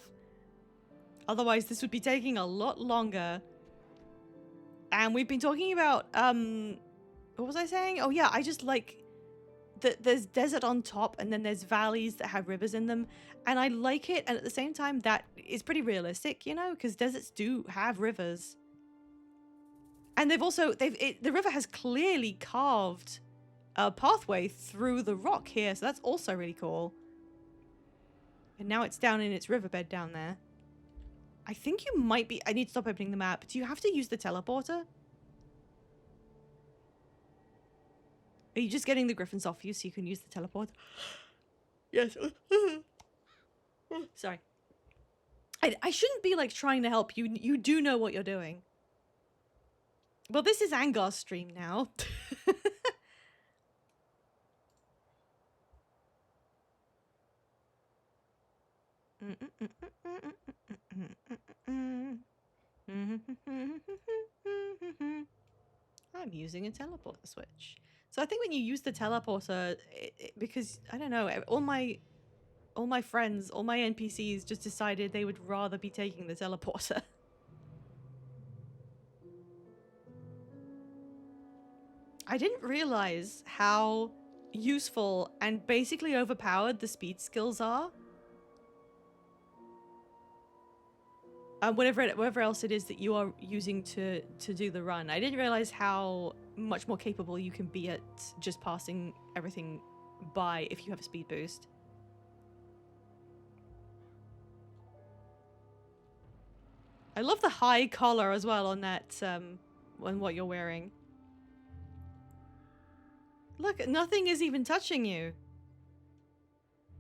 Otherwise, this would be taking a lot longer. And we've been talking about, what was I saying? Oh yeah, I just like that there's desert on top and then there's valleys that have rivers in them. And I like it. And at the same time, that is pretty realistic, you know, because deserts do have rivers. And they've also, the river has clearly carved a pathway through the rock here. So that's also really cool. And now it's down in its riverbed down there. I think you might be, I need to stop opening the map. Do you have to use the teleporter? Are you just getting the griffins off you so you can use the teleporter? Yes. Sorry. I shouldn't be like trying to help you. You do know what you're doing. Well, this is Angar's stream now. I'm using a teleporter switch. So I think when you use the teleporter, because I don't know, all my friends, all my NPCs just decided they would rather be taking the teleporter. I didn't realize how useful and basically overpowered the speed skills are. Whatever else it is that you are using to do the run. I didn't realize how much more capable you can be at just passing everything by if you have a speed boost. I love the high collar as well on that, on what you're wearing. Look, nothing is even touching you.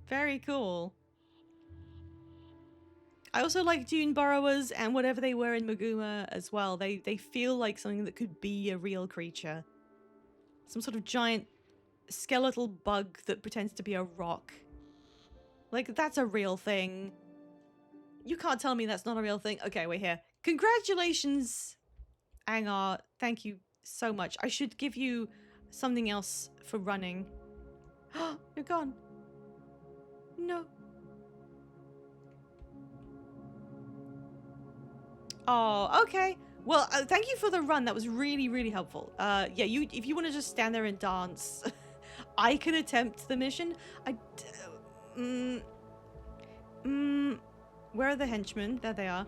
Very cool. I also like Dune Burrowers and whatever they were in Maguma as well. They feel like something that could be a real creature. Some sort of giant skeletal bug that pretends to be a rock. Like, that's a real thing. You can't tell me that's not a real thing. Okay, we're here. Congratulations, Angar. Thank you so much. I should give you something else for running. You're gone. No. Oh, okay. Well, thank you for the run. That was really, really helpful. Yeah, if you want to just stand there and dance, I can attempt the mission. Where are the henchmen? There they are.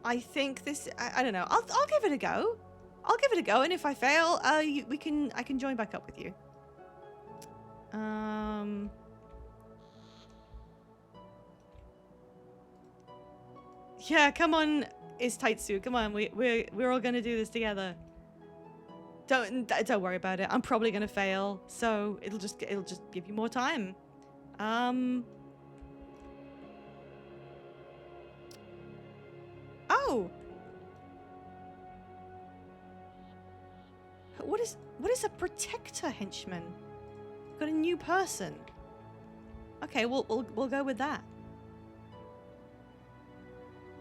I think this. I don't know. I'll give it a go. I'll give it a go, and if I fail, I can join back up with you. Yeah, come on, it's Taitsu. Come on, we're all gonna do this together. Don't worry about it. I'm probably gonna fail, so it'll just give you more time. Oh. What is a protector henchman? Got a new person. Okay, we'll go with that.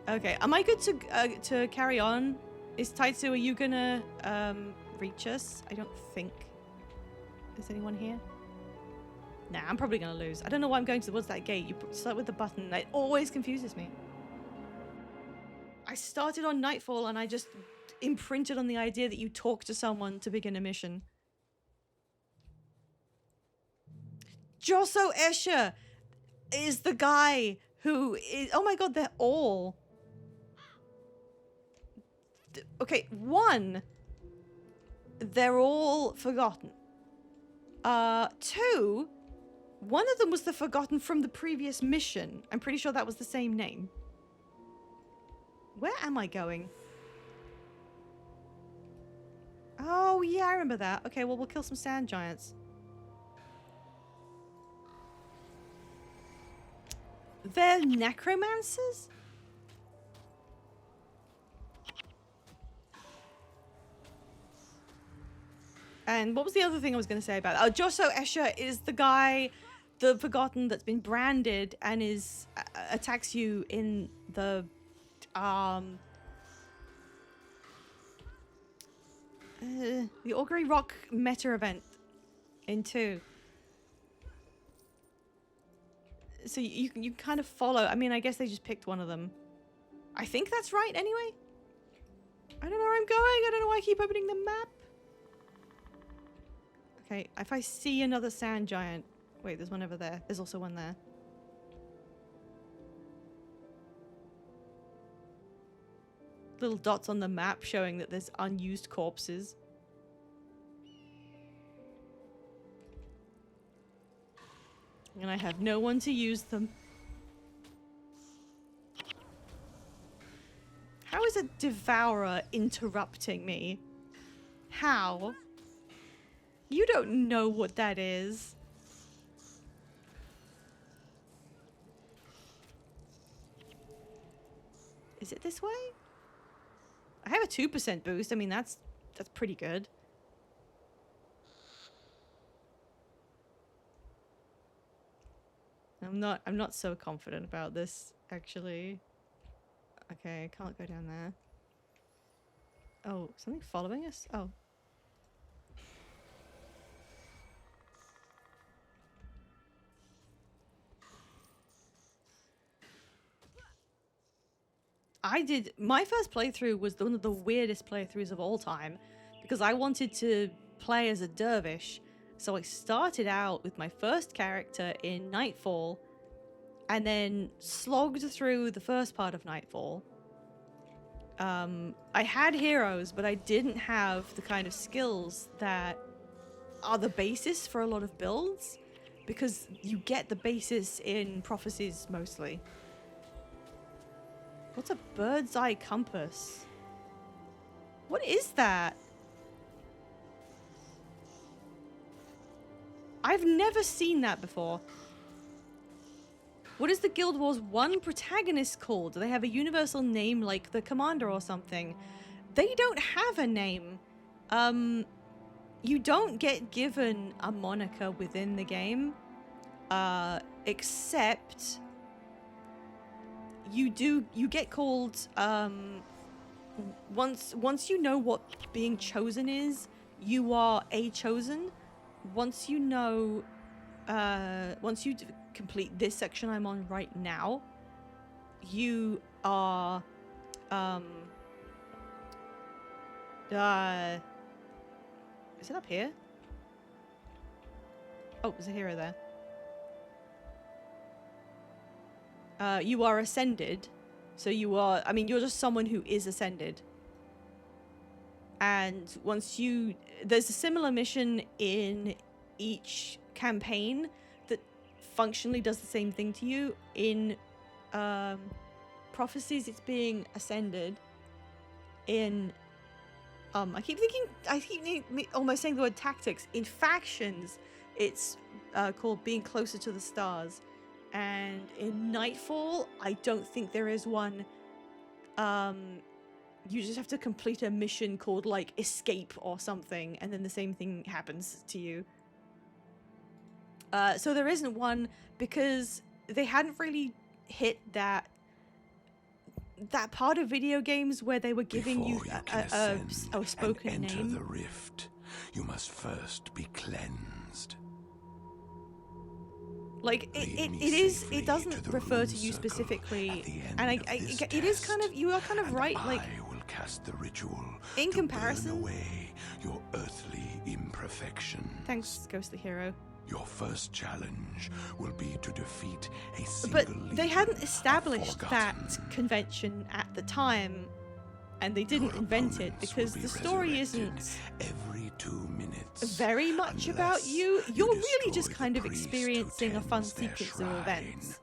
Okay, am I good to carry on? Is Taitsu, are you gonna reach us? I don't think. Is anyone here? Nah, I'm probably gonna lose. I don't know why I'm going towards that gate. You start with the button. It always confuses me. I started on Nightfall and I just imprinted on the idea that you talk to someone to begin a mission. Joso Escher is the guy who is... Oh my god, they're all... Okay, one, they're all forgotten. Two, one of them was the forgotten from the previous mission. I'm pretty sure that was the same name. Where am I going? Oh, yeah, I remember that. Okay, well, we'll kill some sand giants. They're necromancers? And what was the other thing I was going to say about that? Oh, Joso Escher is the guy, the Forgotten, that's been branded and is attacks you in the Augury Rock meta event in 2. So you kind of follow. I mean, I guess they just picked one of them. I think that's right anyway. I don't know where I'm going. I don't know why I keep opening the map. Okay, if I see another sand giant... Wait, there's one over there. There's also one there. Little dots on the map showing that there's unused corpses. And I have no one to use them. How is a devourer interrupting me? How? You don't know what that is. Is it this way? I have a 2% boost. I mean, that's pretty good. I'm not so confident about this, actually. Okay, I can't go down there. Oh, something following us? Oh. My first playthrough was one of the weirdest playthroughs of all time because I wanted to play as a dervish. So I started out with my first character in Nightfall and then slogged through the first part of Nightfall. I had heroes, but I didn't have the kind of skills that are the basis for a lot of builds because you get the basis in prophecies mostly. What's a bird's eye compass? What is that? I've never seen that before. What is the Guild Wars 1 protagonist called? Do they have a universal name like the Commander or something? They don't have a name. You don't get given a moniker within the game. Except you get called once you know what being chosen is, you are a chosen. Once you know once you complete this section I'm on right now, you are is it up here? Oh, there's a hero there. You are ascended. So you are, I mean, you're just someone who is ascended. And once you, there's a similar mission in each campaign that functionally does the same thing to you. In Prophecies, it's being ascended. In, I keep almost saying the word tactics. In Factions, it's called being closer to the stars. And in Nightfall, I don't think there is one. You just have to complete a mission called, like, Escape or something, and then the same thing happens to you. So there isn't one because they hadn't really hit that part of video games where they were giving you a spoken name. Enter the rift. You must first be cleansed. Like, it doesn't refer to you specifically, and it is kind of, you are kind of right, like, I will cast the ritual in to comparison. burn away your earthly imperfection. Thanks, Ghostly Hero. Your first challenge will be to defeat a single But they legion hadn't of established that forgotten. convention at the time, and they didn't Your invent it opponents because will be the story resurrected isn't every 2 minutes. very much about unless you. You're really just destroy kind the of priest who experiencing a fun tends their sequence of shrine. events.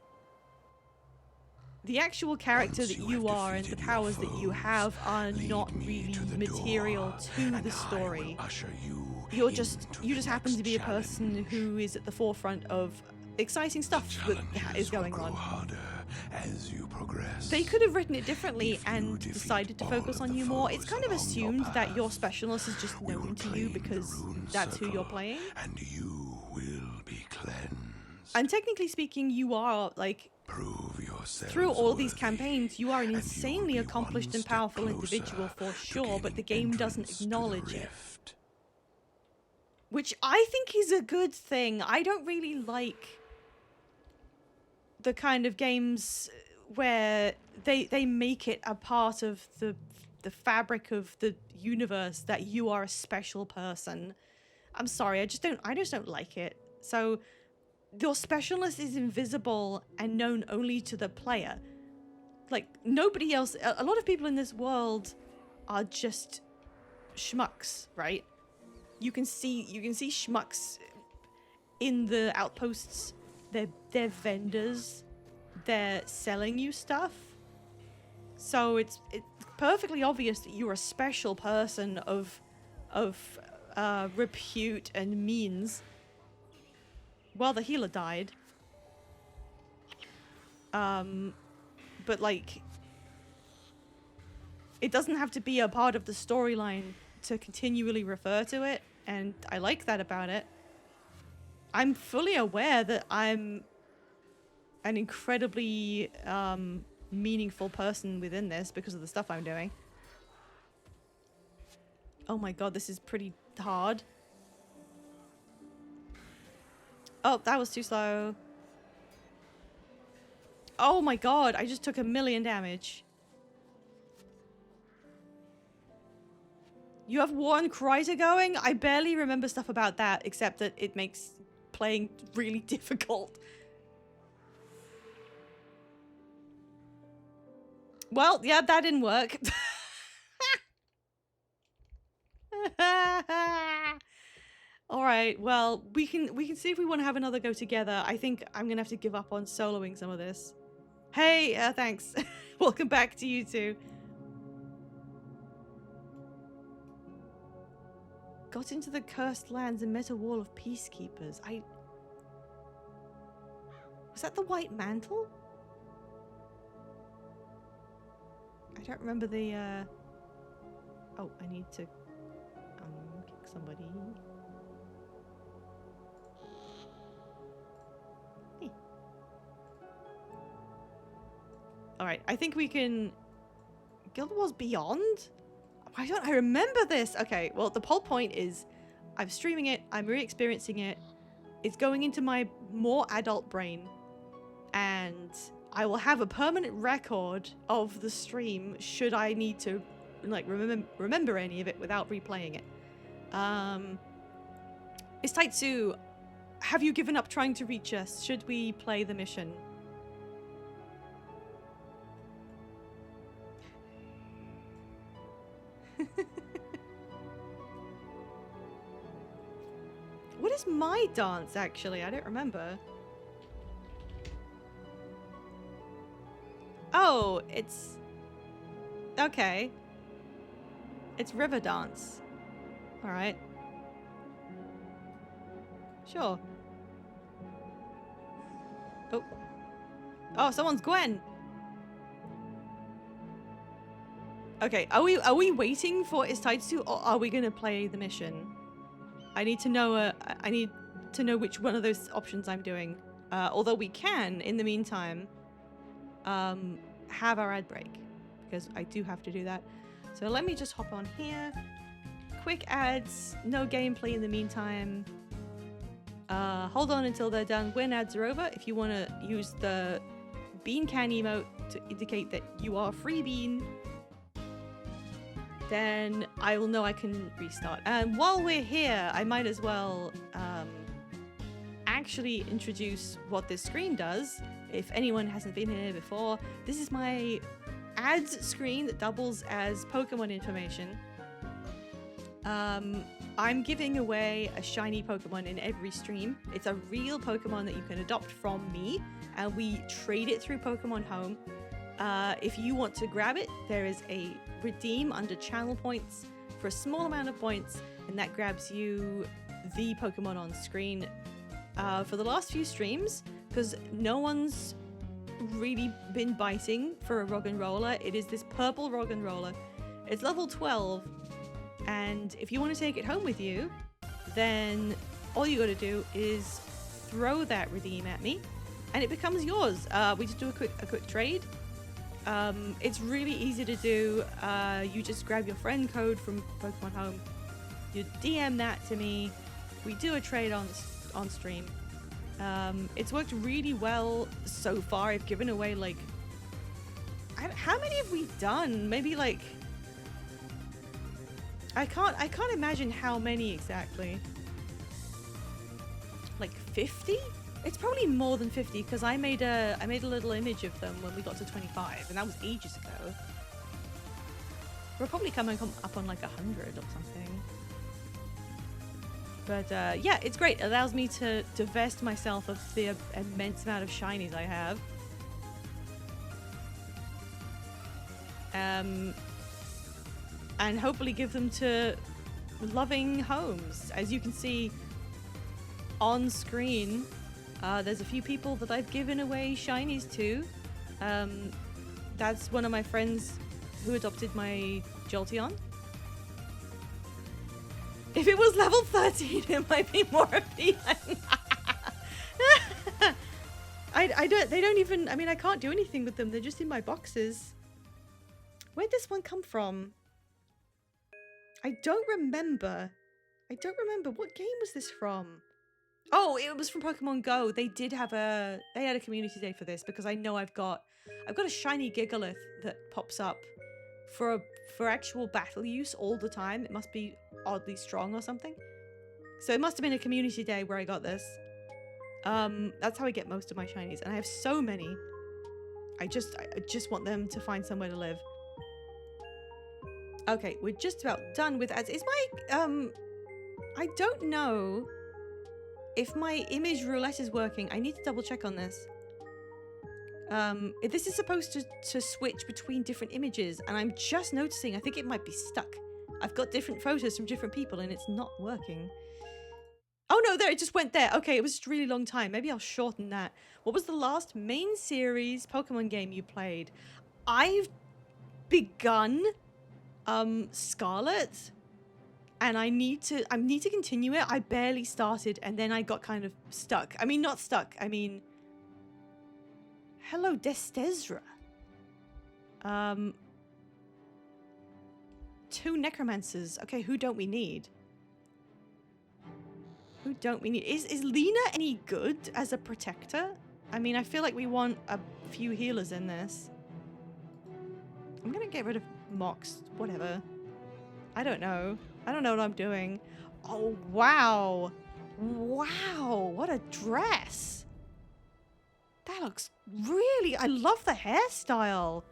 The actual character Once that you you have are and the defeated your powers that you foes, have are lead not me really to the material door, to and the I will story. usher you You just into the happen to next be a person challenge. who is at the forefront of exciting stuff that Challenges is going will grow on. harder as you progress. They could have written it differently If you and defeat decided to all focus of on the you more. It's foes kind of along your assumed that your path, specialness is just we known will to you claim the because rune that's who you're circle, playing. and you will be cleansed. And technically speaking, you are, like, Prove yourself through all these worthy, campaigns, you are an and you will insanely be accomplished one and step powerful closer individual for to sure, but the gaining game doesn't entrance to the acknowledge it. rift. Which I think is a good thing. I don't really like the kind of games where they make it a part of the fabric of the universe that you are a special person. I'm sorry, I just don't like it. So your specialness is invisible and known only to the player. Like, nobody else, a lot of people in this world are just schmucks, right? You can see schmucks in the outposts. They're vendors. They're selling you stuff. So it's perfectly obvious that you're a special person of repute and means. Well, the healer died. But, like, it doesn't have to be a part of the storyline to continually refer to it, and I like that about it. I'm fully aware that I'm an incredibly meaningful person within this because of the stuff I'm doing. Oh my god, this is pretty hard. Oh, that was too slow. Oh my god, I just took 1,000,000 damage. You have one Kreiter going? I barely remember stuff about that, except that it makes playing really difficult. Well, yeah, that didn't work. All right, well, we can see if we want to have another go together. I think I'm gonna have to give up on soloing some of this. Hey, thanks. Welcome back to you two. Got into the cursed lands and met a wall of peacekeepers. Was that the White Mantle? I don't remember the, Oh, I need to, kick somebody. Hey. Alright, I think we can... Guild Wars Beyond? Why don't I remember this? Okay, well, the whole point is I'm streaming it, I'm re-experiencing it, it's going into my more adult brain, and I will have a permanent record of the stream should I need to, like, remember any of it without replaying it. It's Taitsu, have you given up trying to reach us? Should we play the mission? What is my dance, actually? I don't remember. Oh, it's... Okay. It's river dance. Alright. Sure. Oh. Oh, someone's Gwen! Okay, are we waiting for Taitsu, or are we gonna play the mission? I need to know which one of those options I'm doing. Although we can, in the meantime, have our ad break, because I do have to do that. So let me just hop on here. Quick ads, no gameplay in the meantime. Hold on until they're done. When ads are over, if you want to use the bean can emote to indicate that you are free bean, then I will know I can restart. And while we're here, I might as well actually introduce what this screen does. If anyone hasn't been here before, this is my ads screen that doubles as Pokemon information. I'm giving away a shiny Pokemon in every stream. It's a real Pokemon that you can adopt from me, and we trade it through Pokemon Home. If you want to grab it, there is a redeem under channel points for a small amount of points, and that grabs you the Pokemon on screen. For the last few streams, because no one's really been biting for a Roggenrola, it is this purple Roggenrola. It's level 12, and if you want to take it home with you, then all you gotta do is throw that redeem at me, and it becomes yours. We just do a quick trade. It's really easy to do. You just grab your friend code from Pokemon Home, you DM that to me, we do a trade on stream. It's worked really well so far. I've given away like... how many have we done? Maybe like... I can't imagine how many exactly. Like 50? It's probably more than 50, because I made a little image of them when we got to 25, and that was ages ago. We're probably coming up on like 100 or something. But yeah, it's great. It allows me to divest myself of the immense amount of shinies I have. And hopefully give them to loving homes. As you can see on screen, there's a few people that I've given away shinies to. That's one of my friends who adopted my Jolteon. If it was level 13, it might be more appealing. They don't even, I mean, I can't do anything with them. They're just in my boxes. Where'd this one come from? I don't remember. What game was this from? Oh, it was from Pokemon Go. They had a community day for this because I know I've got a shiny Gigalith that pops up for actual battle use all the time. It must be oddly strong or something. So it must have been a community day where I got this. That's how I get most of my shinies, and I have so many. I just want them to find somewhere to live. Okay, we're just about done with ads. Is my I don't know if my image roulette is working. I need to double check on this. This is supposed to switch between different images, and I'm just noticing I think it might be stuck. I've got different photos from different people and it's not working. Oh no, there, it just went there. Okay, it was just a really long time. Maybe I'll shorten that. What was the last main series Pokemon game you played? I've begun Scarlet, and I need to continue it. I barely started and then I got kind of stuck. I mean, not stuck. I mean, hello, Destezra. 2 necromancers. Okay, who don't we need? Who don't we need? Is Lena any good as a protector? I mean, I feel like we want a few healers in this. I'm gonna get rid of Mox. Whatever. I don't know. I don't know what I'm doing. Oh, wow. Wow, what a dress. That looks really... I love the hairstyle.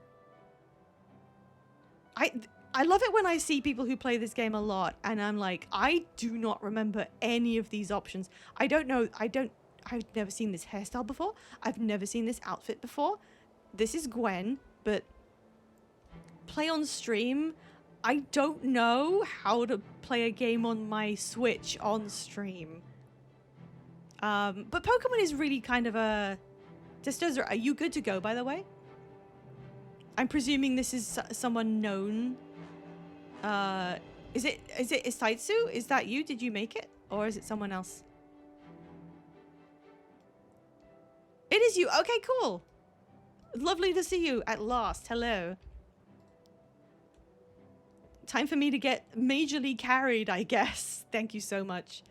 I love it when I see people who play this game a lot and I'm like, I do not remember any of these options. I've never seen this hairstyle before. I've never seen this outfit before. This is Gwen, but play on stream. I don't know how to play a game on my Switch on stream. But Pokemon is really kind of a... Destezra, are you good to go, by the way? I'm presuming this is someone known. Is it Isaitsu? Is that you? Did you make it? Or is it someone else? It is you. Okay, cool. Lovely to see you at last. Hello. Time for me to get majorly carried, I guess. Thank you so much.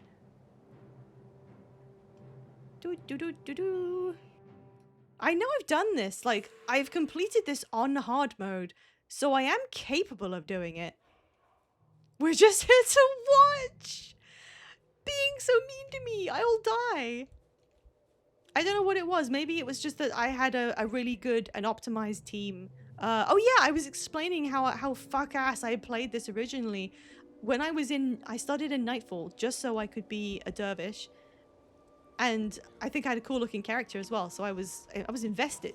I know I've done this. Like, I've completed this on hard mode, so I am capable of doing it. We're just here to watch. Being so mean to me. I'll die. I don't know what it was. Maybe it was just that I had a really good and optimized team. Oh yeah, I was explaining how fuck ass I played this originally. When I started in Nightfall just so I could be a dervish. And I think I had a cool looking character as well. So I was invested.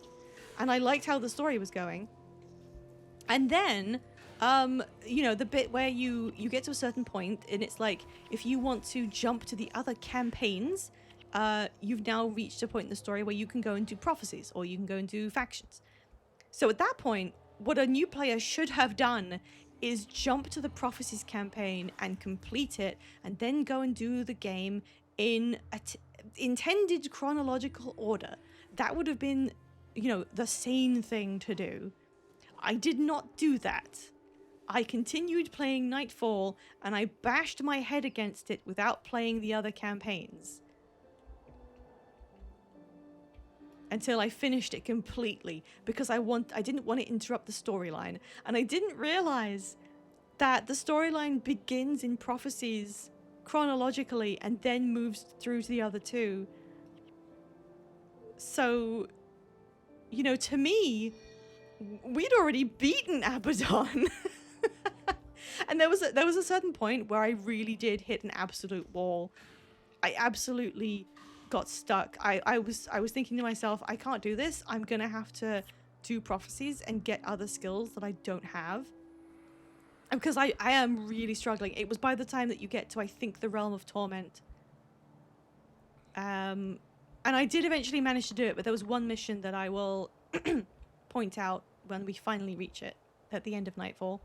And I liked how the story was going. And then, you know, the bit where you get to a certain point and it's like, if you want to jump to the other campaigns, you've now reached a point in the story where you can go and do prophecies or you can go and do factions. So at that point, what a new player should have done is jump to the prophecies campaign and complete it and then go and do the game in intended chronological order. That would have been, you know, the sane thing to do. I did not do that. I continued playing Nightfall and I bashed my head against it without playing the other campaigns. Until I finished it completely because I didn't want to interrupt the storyline. And I didn't realize that the storyline begins in prophecies chronologically and then moves through to the other two. So, you know, to me, we'd already beaten Abaddon. And there was a certain point where I really did hit an absolute wall. I absolutely got stuck. I was thinking to myself, I can't do this. I'm gonna have to do prophecies and get other skills that I don't have. Because I am really struggling. It was by the time that you get to, I think, the Realm of Torment. And I did eventually manage to do it, but there was one mission that I will point out when we finally reach it. at the end of Nightfall.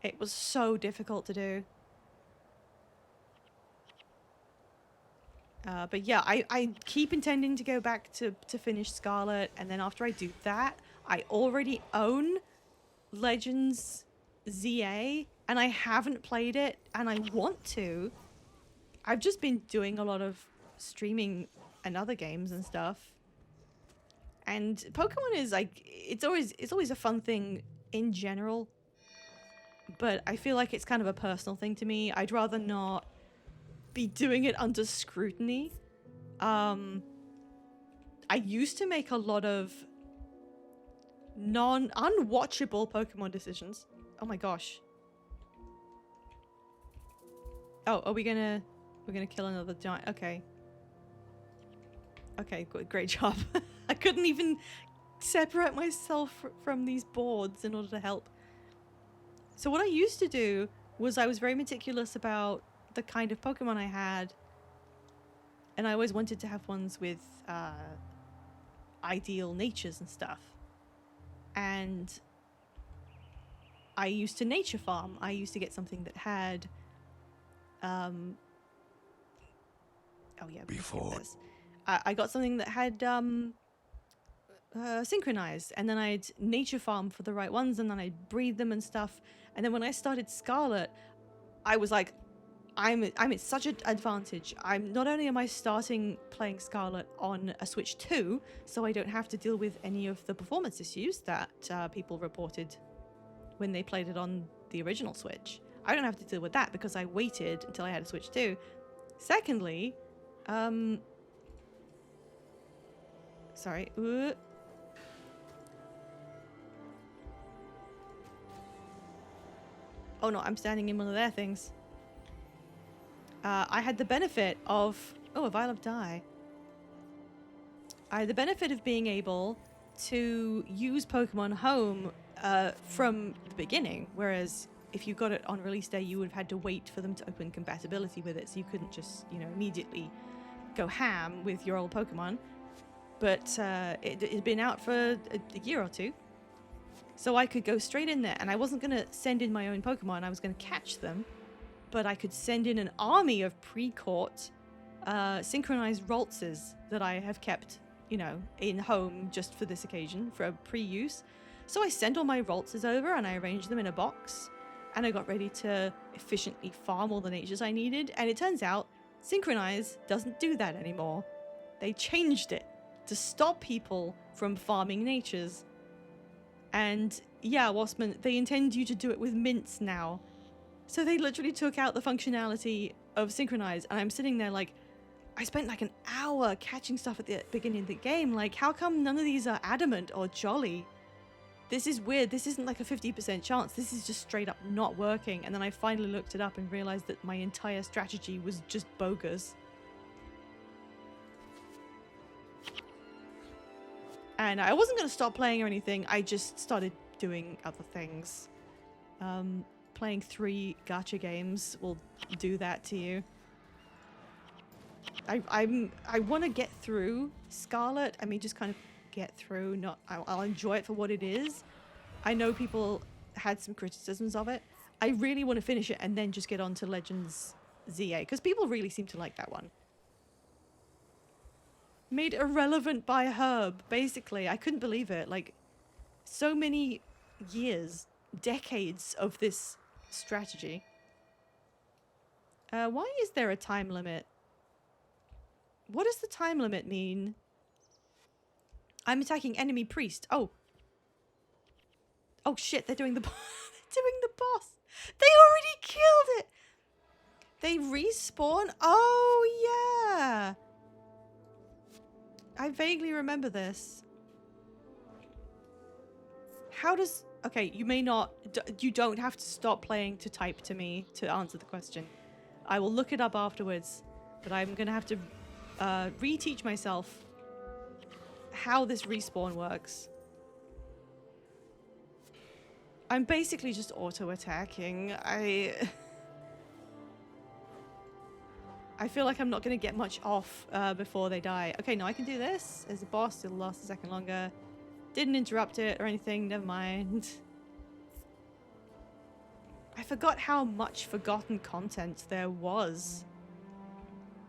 It was so difficult to do. But yeah, I keep intending to go back to finish Scarlet, and then after I do that, I already own Legends ZA, and I haven't played it, and I want to. I've just been doing a lot of streaming and other games and stuff. And Pokemon is like, it's always a fun thing in general, but I feel like it's kind of a personal thing to me. I'd rather not be doing it under scrutiny. I used to make a lot of unwatchable Pokemon decisions. Oh my gosh. Oh, we're gonna kill another giant. Okay. Okay, good, great job. I couldn't even separate myself from these boards in order to help. So what I used to do was I was very meticulous about the kind of Pokemon I had, and I always wanted to have ones with ideal natures and stuff. And I used to nature farm. I used to get something that had oh yeah, Before this. I got something that had synchronized, and then I'd nature farm for the right ones, and then I'd breed them and stuff. And then when I started Scarlet, I was like, I'm at such an advantage. I'm not only am I starting playing Scarlet on a Switch 2, so I don't have to deal with any of the performance issues that people reported when they played it on the original Switch. I don't have to deal with that because I waited until I had a Switch 2. Secondly, sorry. Oh no, I'm standing in one of their things. I had the benefit of... Oh, a vial of dye. I had the benefit of being able to use Pokemon Home from the beginning, whereas if you got it on release day, you would have had to wait for them to open compatibility with it, so you couldn't just, you know, immediately go ham with your old Pokemon. But it had been out for a year or two, so I could go straight in there, and I wasn't going to send in my own Pokemon, I was going to catch them, but I could send in an army of pre-caught synchronized Raltses that I have kept, you know, in home just for this occasion, for a pre-use. So I sent all my Raltses over, and I arranged them in a box, and I got ready to efficiently farm all the natures I needed, and it turns out Synchronize doesn't do that anymore. They changed it to stop people from farming natures. And yeah, Waspman, they intend you to do it with mints now. So they literally took out the functionality of Synchronize, and I'm sitting there like, I spent like an hour catching stuff at the beginning of the game. Like, how come none of these are adamant or jolly? This is weird. This isn't like a 50% chance. This is just straight up not working. And then I finally looked it up and realized that my entire strategy was just bogus. And I wasn't going to stop playing or anything. I just started doing other things. Playing 3 gacha games will do that to you. I want to get through Scarlet. I mean, just kind of get through. Not. I'll enjoy it for what it is. I know people had some criticisms of it. I really want to finish it and then just get on to Legends ZA, because people really seem to like that one. Made irrelevant by Herb, basically. I couldn't believe it. Like, so many years, decades of this strategy. Why is there a time limit? What does the time limit mean? I'm attacking enemy priest. Oh. Oh shit, they're doing the they're doing the boss. They already killed it. They respawn? Oh yeah. I vaguely remember this. How does... Okay, you may not... You don't have to stop playing to type to me to answer the question. I will look it up afterwards, but I'm going to have to reteach myself how this respawn works. I'm basically just auto-attacking. I feel like I'm not going to get much off before they die. Okay, no, I can do this. As a boss, it'll last a second longer. Didn't interrupt it or anything, never mind. forgot how much forgotten content there was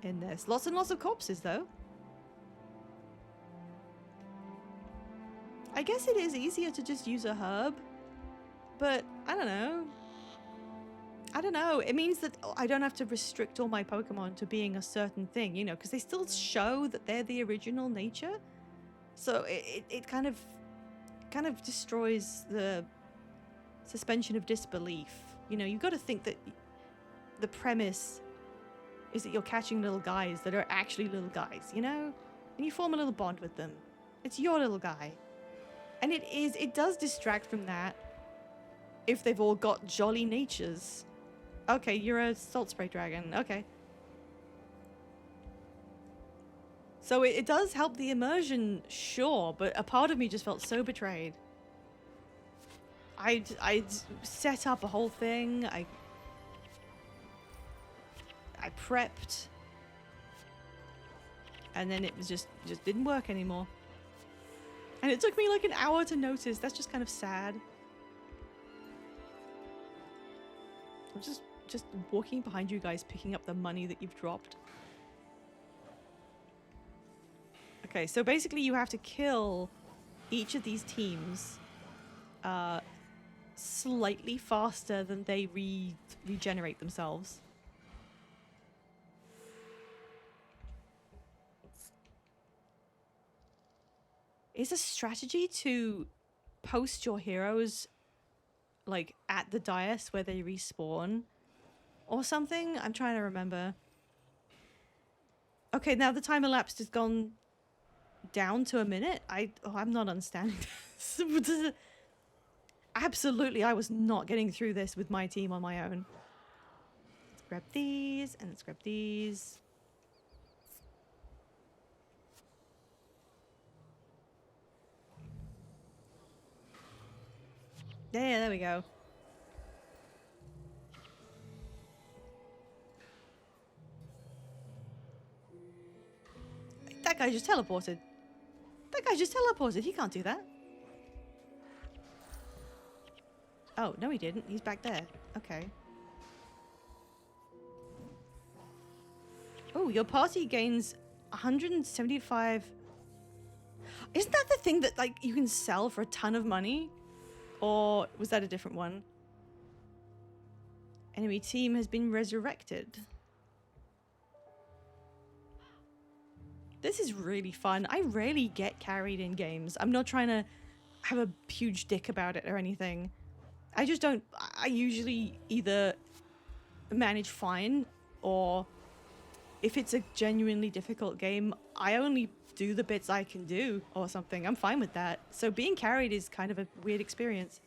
in this. Lots and lots of corpses, though. I guess it is easier to just use a herb, but I don't know. It means that I don't have to restrict all my Pokemon to being a certain thing, you know, because they still show that they're the original nature. So it kind of destroys the suspension of disbelief. You know, you've got to think that the premise is that you're catching little guys that are actually little guys, you know? And you form a little bond with them. It's your little guy. And it does distract from that if they've all got jolly natures. Okay, you're a salt spray dragon. Okay. So it does help the immersion, sure, but a part of me just felt so betrayed. I'd set up a whole thing. I prepped. And then it was just didn't work anymore. And it took me like an hour to notice. That's just kind of sad. I'm just walking behind you guys, picking up the money that you've dropped. Okay, so basically you have to kill each of these teams slightly faster than they regenerate themselves. Is a strategy to post your heroes like at the dais where they respawn or something? I'm trying to remember. Okay, now the time elapsed has gone down to a minute. I'm not understanding this. Absolutely, I was not getting through this with my team on my own. Let's grab these and let's grab these. Yeah, there we go. That guy just teleported. He can't do that. Oh, no he didn't. He's back there. Okay. Oh, your party gains 175... Isn't that the thing that, like, you can sell for a ton of money? Or was that a different one? Enemy team has been resurrected. This is really fun. I rarely get carried in games. I'm not trying to have a huge dick about it or anything. I just don't... I usually either manage fine, or if it's a genuinely difficult game, I only do the bits I can do or something. I'm fine with that. So being carried is kind of a weird experience.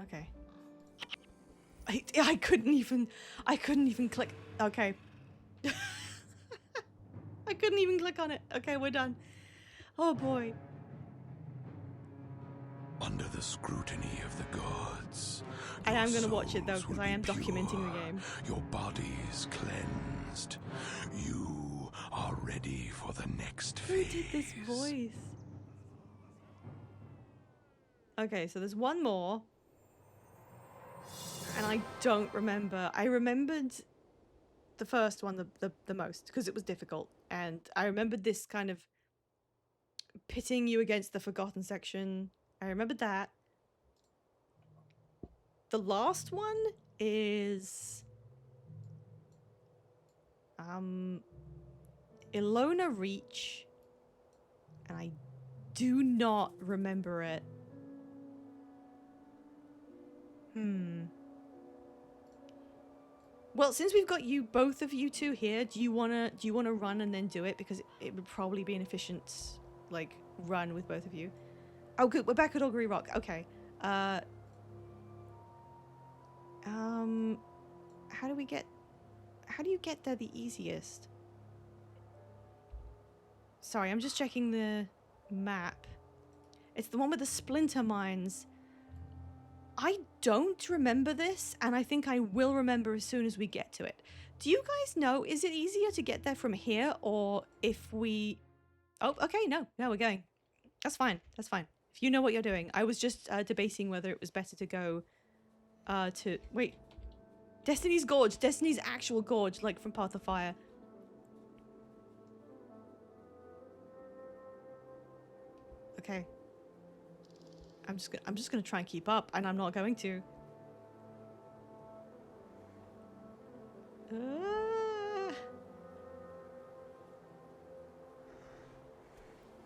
Okay. I couldn't even click. Okay. I couldn't even click on it. Okay, we're done. Oh boy. Under the scrutiny of the gods, I am going to your watch it though, souls because will I am be documenting pure, the game. Your bodies cleansed. You are ready for the next Who phase. did this voice? Okay, so there's one more. And I don't remember. I remembered the first one the most, because it was difficult. And I remembered this kind of pitting you against the forgotten section. I remembered that. The last one is Ilona Reach, and I do not remember it. Well, since we've got you, both of you two here, do you wanna run and then do it, because it would probably be an efficient like run with both of you. Oh, good. We're back at Augury Rock. Okay. How do you get there the easiest? Sorry, I'm just checking the map. It's the one with the splinter mines. I don't remember this, and I think I will remember as soon as we get to it. Do you guys know, is it easier to get there from here, or if we... Oh, okay, no, we're going. That's fine, that's fine. If you know what you're doing. I was just debating whether it was better to go to... Wait. Destiny's Gorge. Destiny's actual gorge, like from Path of Fire. Okay. I'm just gonna try and keep up, and I'm not going to.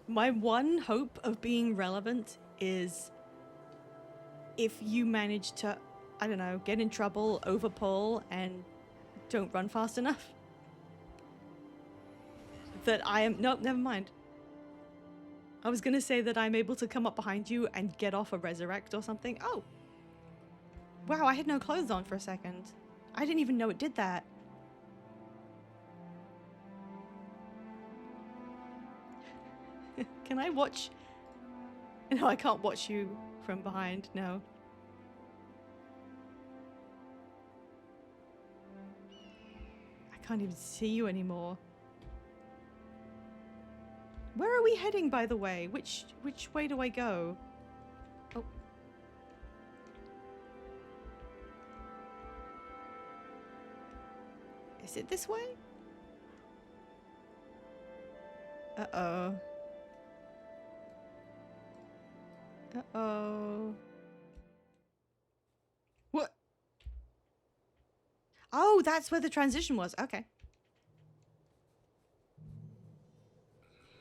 My one hope of being relevant is if you manage to, I don't know, get in trouble, overpull, and don't run fast enough. That I am... Nope, never mind. I was gonna say that I'm able to come up behind you and get off a resurrect or something. Oh! Wow, I had no clothes on for a second. I didn't even know it did that. Can I watch? No, I can't watch you from behind, no. I can't even see you anymore. Where are we heading, by the way? Which way do I go? Oh. Is it this way? Uh-oh. Uh-oh. What? Oh, that's where the transition was. Okay.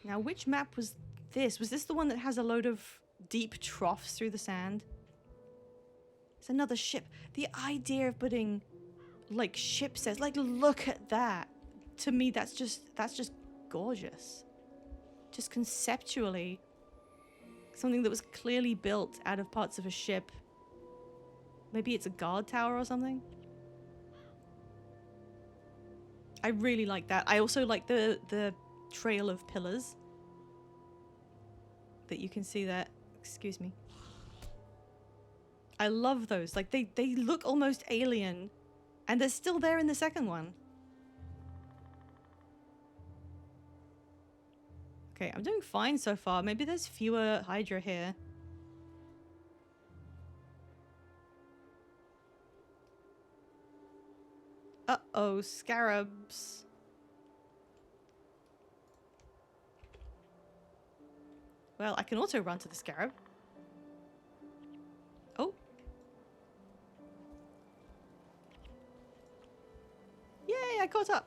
Now, which map was this? Was this the one that has a load of deep troughs through the sand? It's another ship. The idea of putting, like, ship sets, like, look at that. To me, that's just gorgeous. Just conceptually. Something that was clearly built out of parts of a ship. Maybe it's a guard tower or something. I really like that. I also like the trail of pillars. That you can see that. Excuse me. I love those. Like, they look almost alien. And they're still there in the second one. Okay, I'm doing fine so far. Maybe there's fewer Hydra here. Uh-oh, scarabs. Well, I can also run to the scarab. Oh. Yay, I caught up.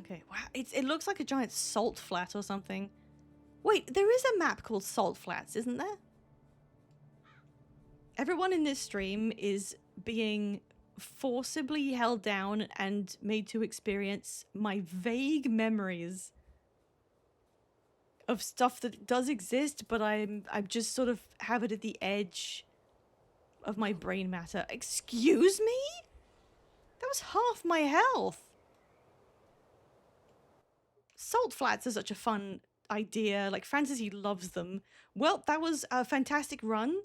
Okay, wow, it looks like a giant salt flat or something. Wait, there is a map called Salt Flats, isn't there? Everyone in this stream is being forcibly held down and made to experience my vague memories of stuff that does exist, but I'm just sort of have it at the edge of my brain matter. Excuse me? That was half my health. Salt flats are such a fun idea. Like, Fantasy loves them. Well, that was a fantastic run.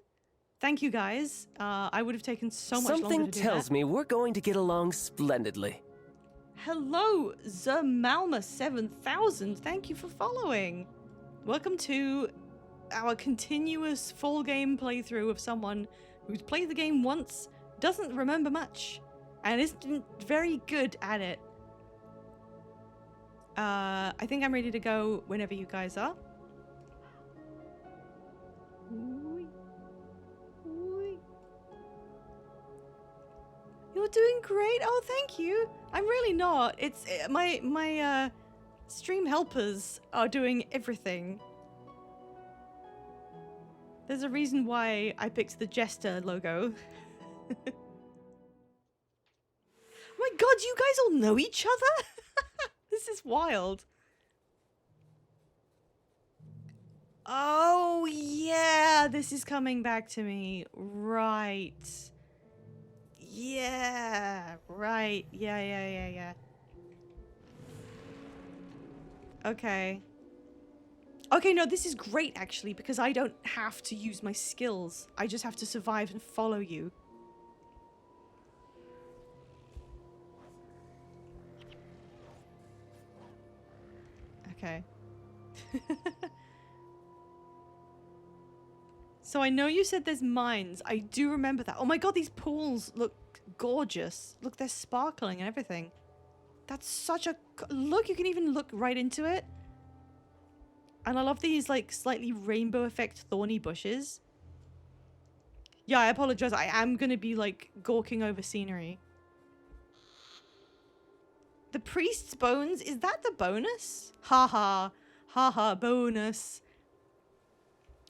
Thank you, guys. I would have taken so much longer to do that. Something tells me we're going to get along splendidly. Hello, Zermalma7000. Thank you for following. Welcome to our continuous full game playthrough of someone who's played the game once, doesn't remember much, and isn't very good at it. I think I'm ready to go whenever you guys are. You're doing great. Oh, thank you. I'm really not. It's my stream helpers are doing everything. There's a reason why I picked the Jester logo. My God, you guys all know each other? This is wild. Oh, yeah, this is coming back to me. Right. Yeah, right. Yeah. Okay. Okay, no, this is great, actually, because I don't have to use my skills. I just have to survive and follow you. Okay. So I know you said there's mines. I do remember that. Oh my god, these pools look gorgeous. Look, they're sparkling and everything. That's such a... Look, you can even look right into it. And I love these, like, slightly rainbow effect thorny bushes. Yeah, I apologize. I am gonna be, like, gawking over scenery. The priest's bones? Is that the bonus? Haha. Haha, bonus.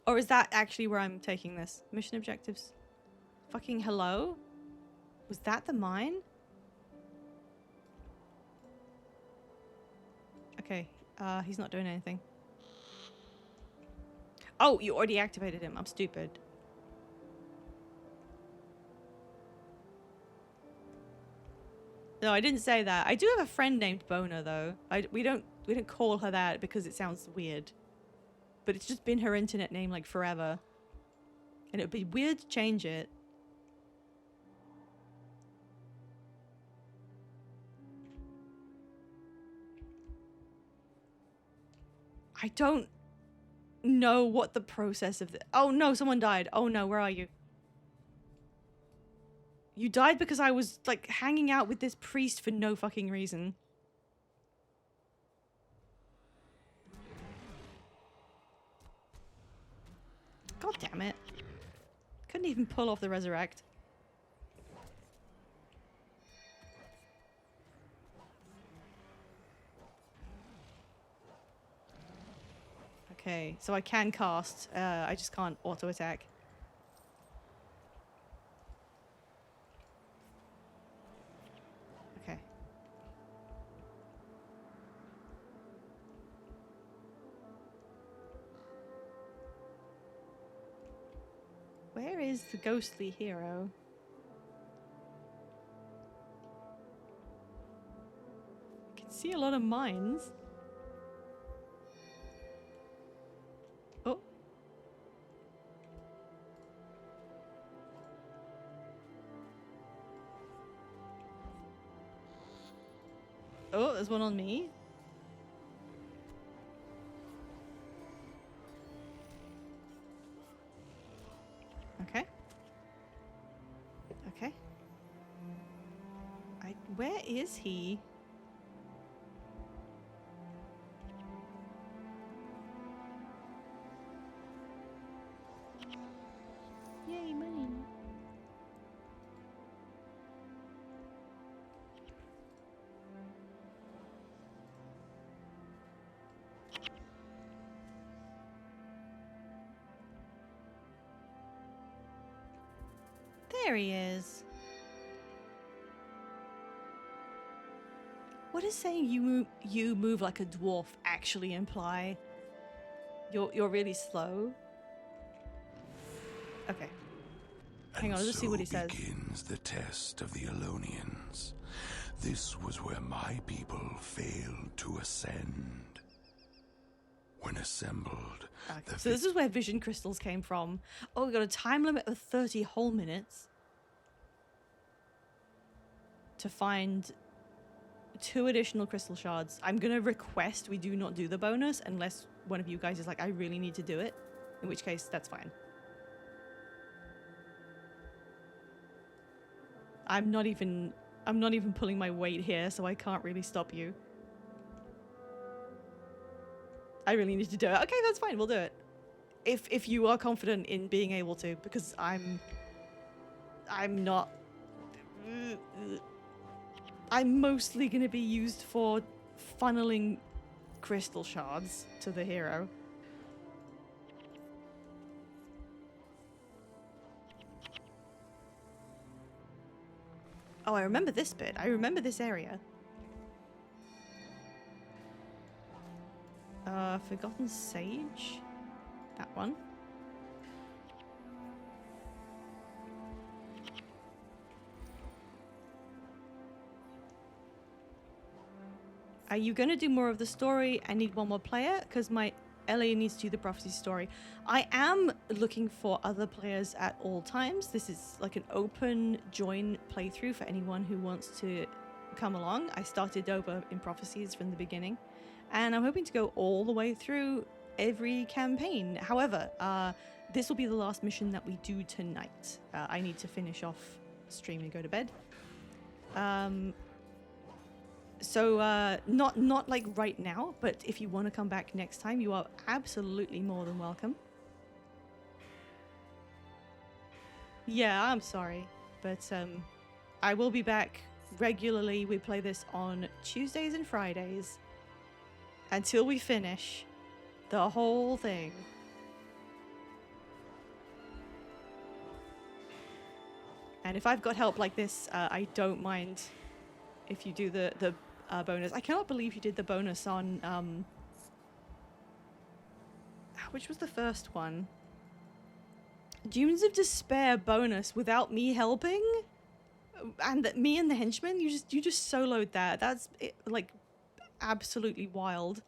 Or is that actually where I'm taking this? Mission objectives. Fucking hello? Was that the mine? Okay, he's not doing anything. Oh, you already activated him. I'm stupid. No, I didn't say that. I do have a friend named Bona, though. We don't call her that because it sounds weird. But it's just been her internet name, like, forever. And it would be weird to change it. I don't know what the process of the... Oh, no, someone died. Oh, no, where are you? You died because I was, like, hanging out with this priest for no fucking reason. God damn it. Couldn't even pull off the resurrect. Okay, so I can cast. I just can't auto-attack. Okay. Where is the ghostly hero? I can see a lot of mines. Oh. Oh, there's one on me. Okay. Okay. Where is he? Yay, money. There he is. What does saying you move like a dwarf actually imply? You're really slow. Okay. Hang on, I'll just see what he says. Begins the test of the Alonians. This was where my people failed to ascend. When assembled, Okay, so this is where vision crystals came from. Oh, we got a time limit of 30 whole minutes to find 2 additional crystal shards. I'm gonna request we do not do the bonus unless one of you guys is like, I really need to do it. In which case, that's fine. I'm not even pulling my weight here, so I can't really stop you. I really need to do it. Okay, that's fine. We'll do it. If you are confident in being able to, because I'm not. I'm mostly going to be used for funneling crystal shards to the hero. Oh, I remember this bit. I remember this area. Forgotten Sage? one. Are you going to do more of the story? I need one more player because my Ellie needs to do the prophecy story. I am looking for other players at all times. This is like an open join playthrough for anyone who wants to come along. I started over in prophecies from the beginning, and I'm hoping to go all the way through every campaign. However, this will be the last mission that we do tonight. I need to finish off stream and go to bed. So not like right now, but if you want to come back next time, you are absolutely more than welcome. Yeah, I'm sorry, but I will be back regularly. We play this on Tuesdays and Fridays until we finish the whole thing. And if I've got help like this, I don't mind if you do the bonus. I cannot believe you did the bonus on which was the first one? Dunes of Despair bonus without me helping, and that me and the henchman, you just soloed that. That's like absolutely wild.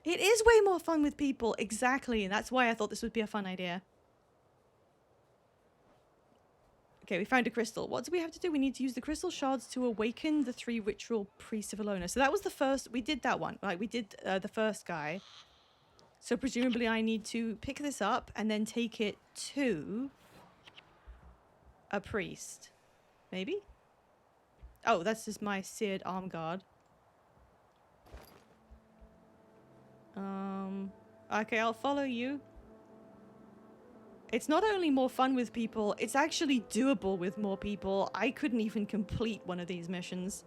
It is way more fun with people, exactly, and that's why I thought this would be a fun idea. Okay, we found a crystal. What do we have to do? We need to use the crystal shards to awaken the 3 ritual priests of Alona. So that was the first. We did that one. Like, we did the first guy. So presumably I need to pick this up and then take it to a priest. Maybe? Oh, that's just my seared arm guard. Okay, I'll follow you. It's not only more fun with people, it's actually doable with more people. I couldn't even complete one of these missions.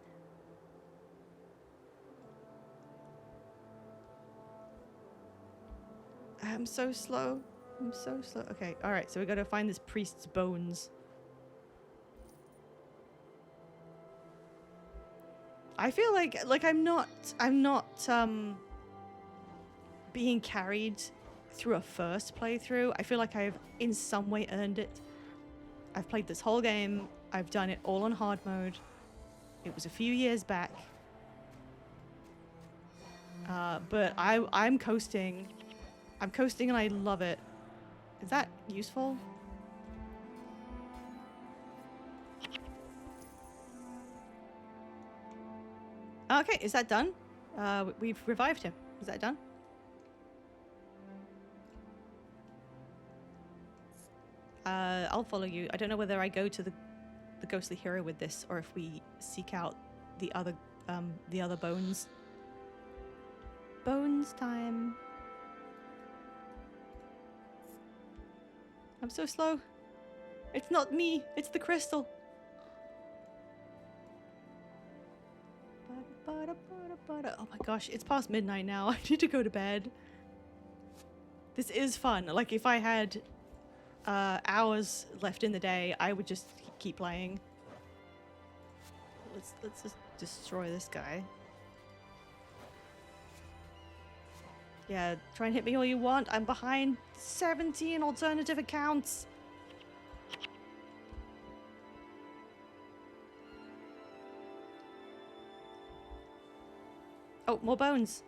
I'm so slow. I'm so slow. Okay, alright, so we gotta find this priest's bones. I feel like I'm not being carried through a first playthrough. I feel like I've in some way earned it. I've played this whole game. I've done it all on hard mode. It was a few years back. But I'm coasting. I'm coasting and I love it. Is that useful? Okay, is that done? We've revived him. Is that done? I'll follow you. I don't know whether I go to the ghostly hero with this or if we seek out the other bones. Bones time. I'm so slow. It's not me. It's the crystal. Oh my gosh, it's past midnight now. I need to go to bed. This is fun. Like, if I had hours left in the day, I would just keep playing. Let's just destroy this guy. Yeah, try and hit me all you want. I'm behind 17 alternative accounts. Oh, more bones.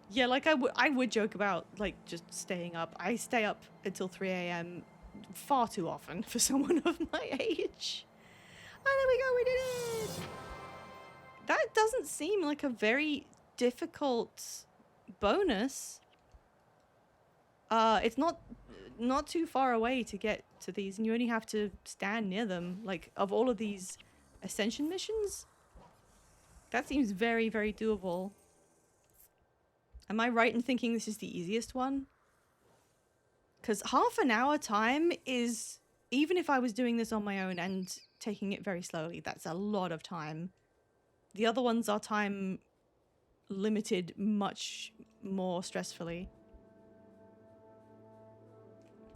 Yeah, like I would joke about like just staying up. I stay up until 3 a.m. far too often for someone of my age. And there we go, we did it! That doesn't seem like a very difficult bonus. It's not too far away to get to these, and you only have to stand near them. Like, of all of these ascension missions, that seems very, very doable. Am I right in thinking this is the easiest one? Because half an hour time is, even if I was doing this on my own and taking it very slowly, that's a lot of time. The other ones are time limited much more stressfully.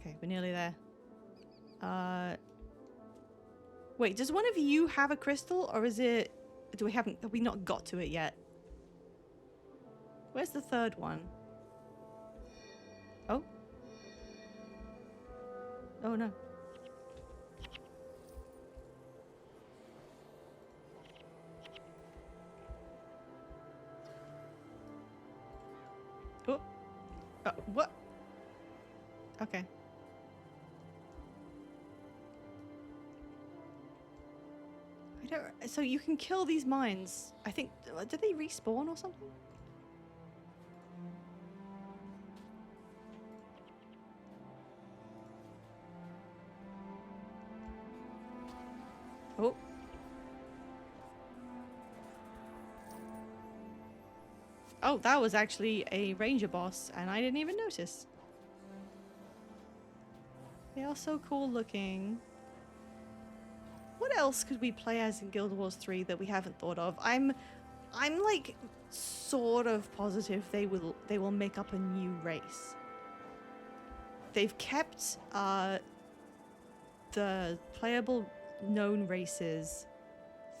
Okay, we're nearly there. Wait, does one of you have a crystal, or is it... have we not got to it yet? Where's the third one? Oh. Oh no. Oh. What? Okay. I don't. So you can kill these mines. I think. Did they respawn or something? Oh. Oh, that was actually a ranger boss, and I didn't even notice. They are so cool looking. What else could we play as in Guild Wars 3 that we haven't thought of? I'm like sort of positive they will make up a new race. They've kept the playable known races,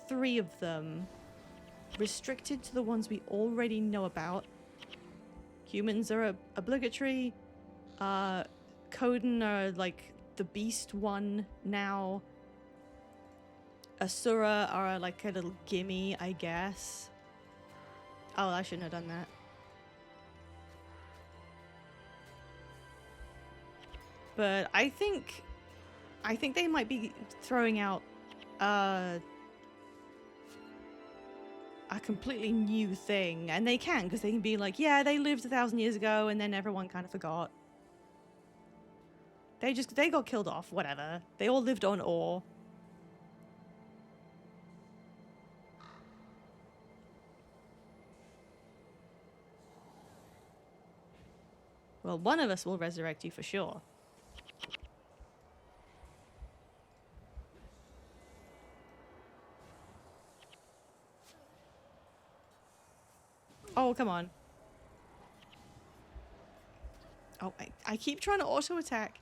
3 of them, restricted to the ones we already know about. Humans are obligatory. Coden are like the beast one now. Asura are like a little gimme, I guess. Oh, I shouldn't have done that. But I think they might be throwing out a completely new thing, and they can, because they can be like, yeah, they lived 1,000 years ago, and then everyone kind of forgot. They got killed off, whatever. They all lived on ore. Well, one of us will resurrect you for sure. Oh, come on. Oh, I keep trying to auto-attack.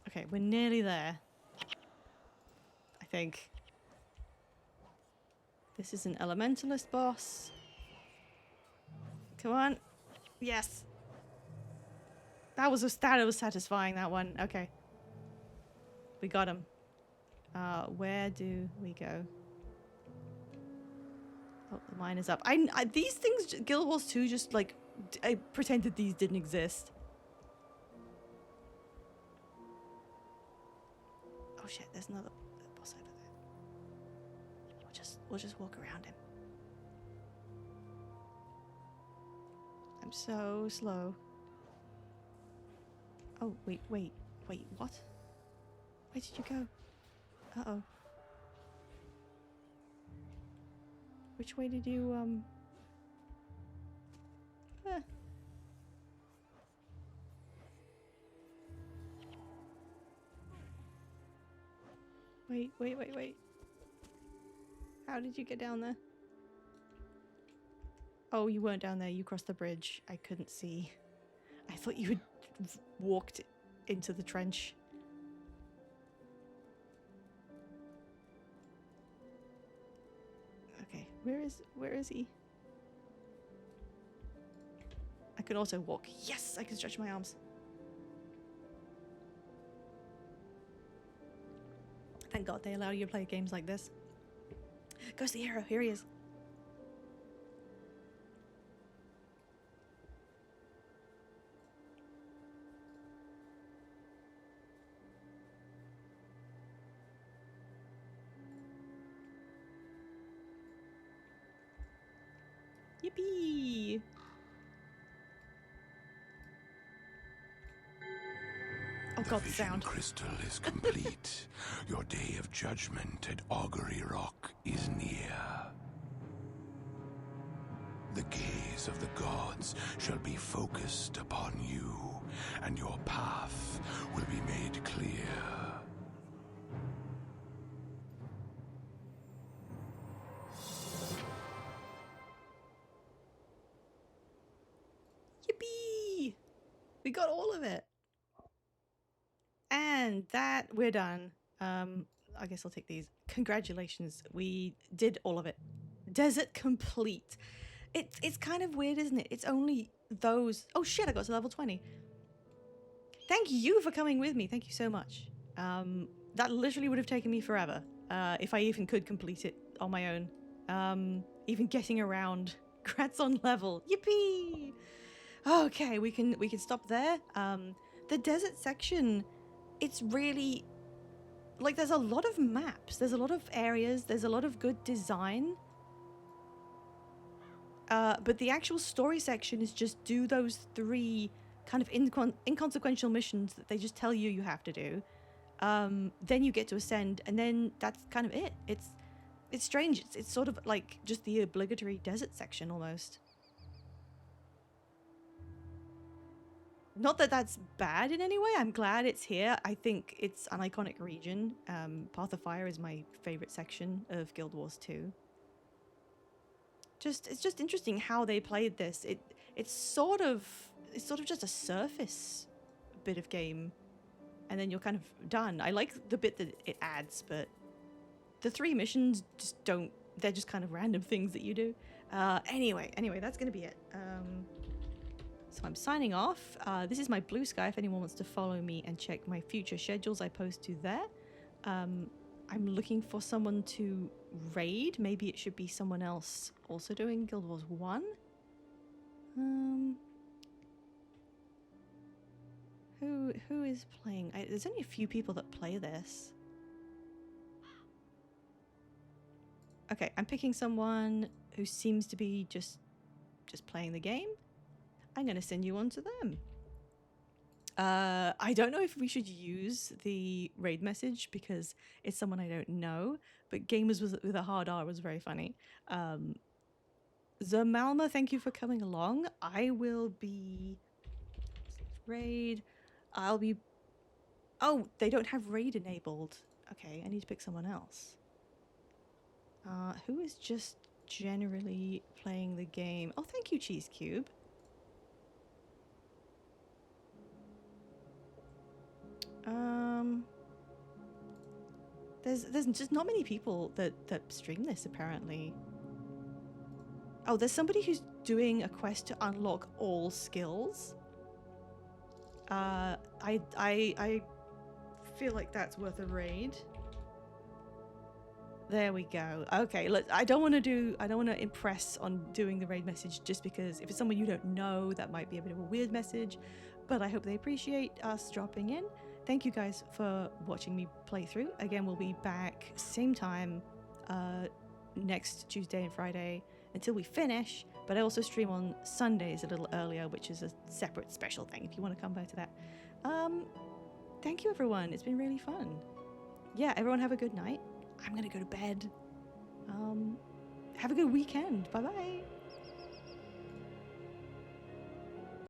Okay, we're nearly there. I think. This is an elementalist boss. Come on. Yes. That was satisfying, that one. Okay. We got him. Where do we go? Oh, the mine is up. These things, Guild Wars 2, just like, I pretended these didn't exist. Oh shit, there's another boss over there. We'll just walk around him. I'm so slow. Oh, wait, what? Where did you go? Uh-oh. Which way did you, Wait. How did you get down there? Oh, you weren't down there. You crossed the bridge. I couldn't see. I thought you had walked into the trench. Okay, where is he? I can also walk. Yes, I can stretch my arms. Thank God they allow you to play games like this. Goes the hero. Here he is. Yippee! Oh God, the sound. Crystal is complete. Your day of judgment at Augury Rock is near. The gaze of the gods shall be focused upon you, and your path will be made clear. Yippee! We got all of it. And that, we're done. I guess I'll take these. Congratulations, we did all of it. Desert complete. It's kind of weird, isn't it? It's only those. Oh shit! I got to level 20. Thank you for coming with me. Thank you so much. That literally would have taken me forever if I even could complete it on my own. Even getting around. Grats on level. Yippee! Okay, we can stop there. The desert section, it's really like there's a lot of maps, there's a lot of areas, there's a lot of good design. But the actual story section is just do those 3 kind of inconsequential missions that they just tell you have to do. Then you get to ascend, and then that's kind of it. It's strange. It's sort of like just the obligatory desert section almost. Not that that's bad in any way. I'm glad it's here. I think it's an iconic region. Path of Fire is my favorite section of Guild Wars 2. It's just interesting how they played this. It's sort of just a surface bit of game, and then you're kind of done. I like the bit that it adds, but the 3 missions just don't. They're just kind of random things that you do. Anyway, that's gonna be it. So I'm signing off. This is my blue sky. If anyone wants to follow me and check my future schedules, I post to there. I'm looking for someone to raid. Maybe it should be someone else also doing Guild Wars 1. Who is playing? There's only a few people that play this. Okay, I'm picking someone who seems to be just playing the game. I'm going to send you on to them. I don't know if we should use the raid message because it's someone I don't know, but Gamers with a hard R was very funny. Zermalma, thank you for coming along. I will be... Raid. I'll be... Oh, they don't have raid enabled. Okay, I need to pick someone else. Who is just generally playing the game? Oh, thank you, Cheese Cube. There's just not many people that stream this apparently. Oh, there's somebody who's doing a quest to unlock all skills. I feel like that's worth a raid. There we go. Okay, look, I don't want to impress on doing the raid message just because if it's someone you don't know, that might be a bit of a weird message, but I hope they appreciate us dropping in. Thank you guys for watching me play through. Again, we'll be back same time next Tuesday and Friday until we finish, but I also stream on Sundays a little earlier, which is a separate special thing if you want to come back to that. Thank you, everyone. It's been really fun. Yeah, everyone have a good night. I'm gonna go to bed. Have a good weekend. Bye-bye.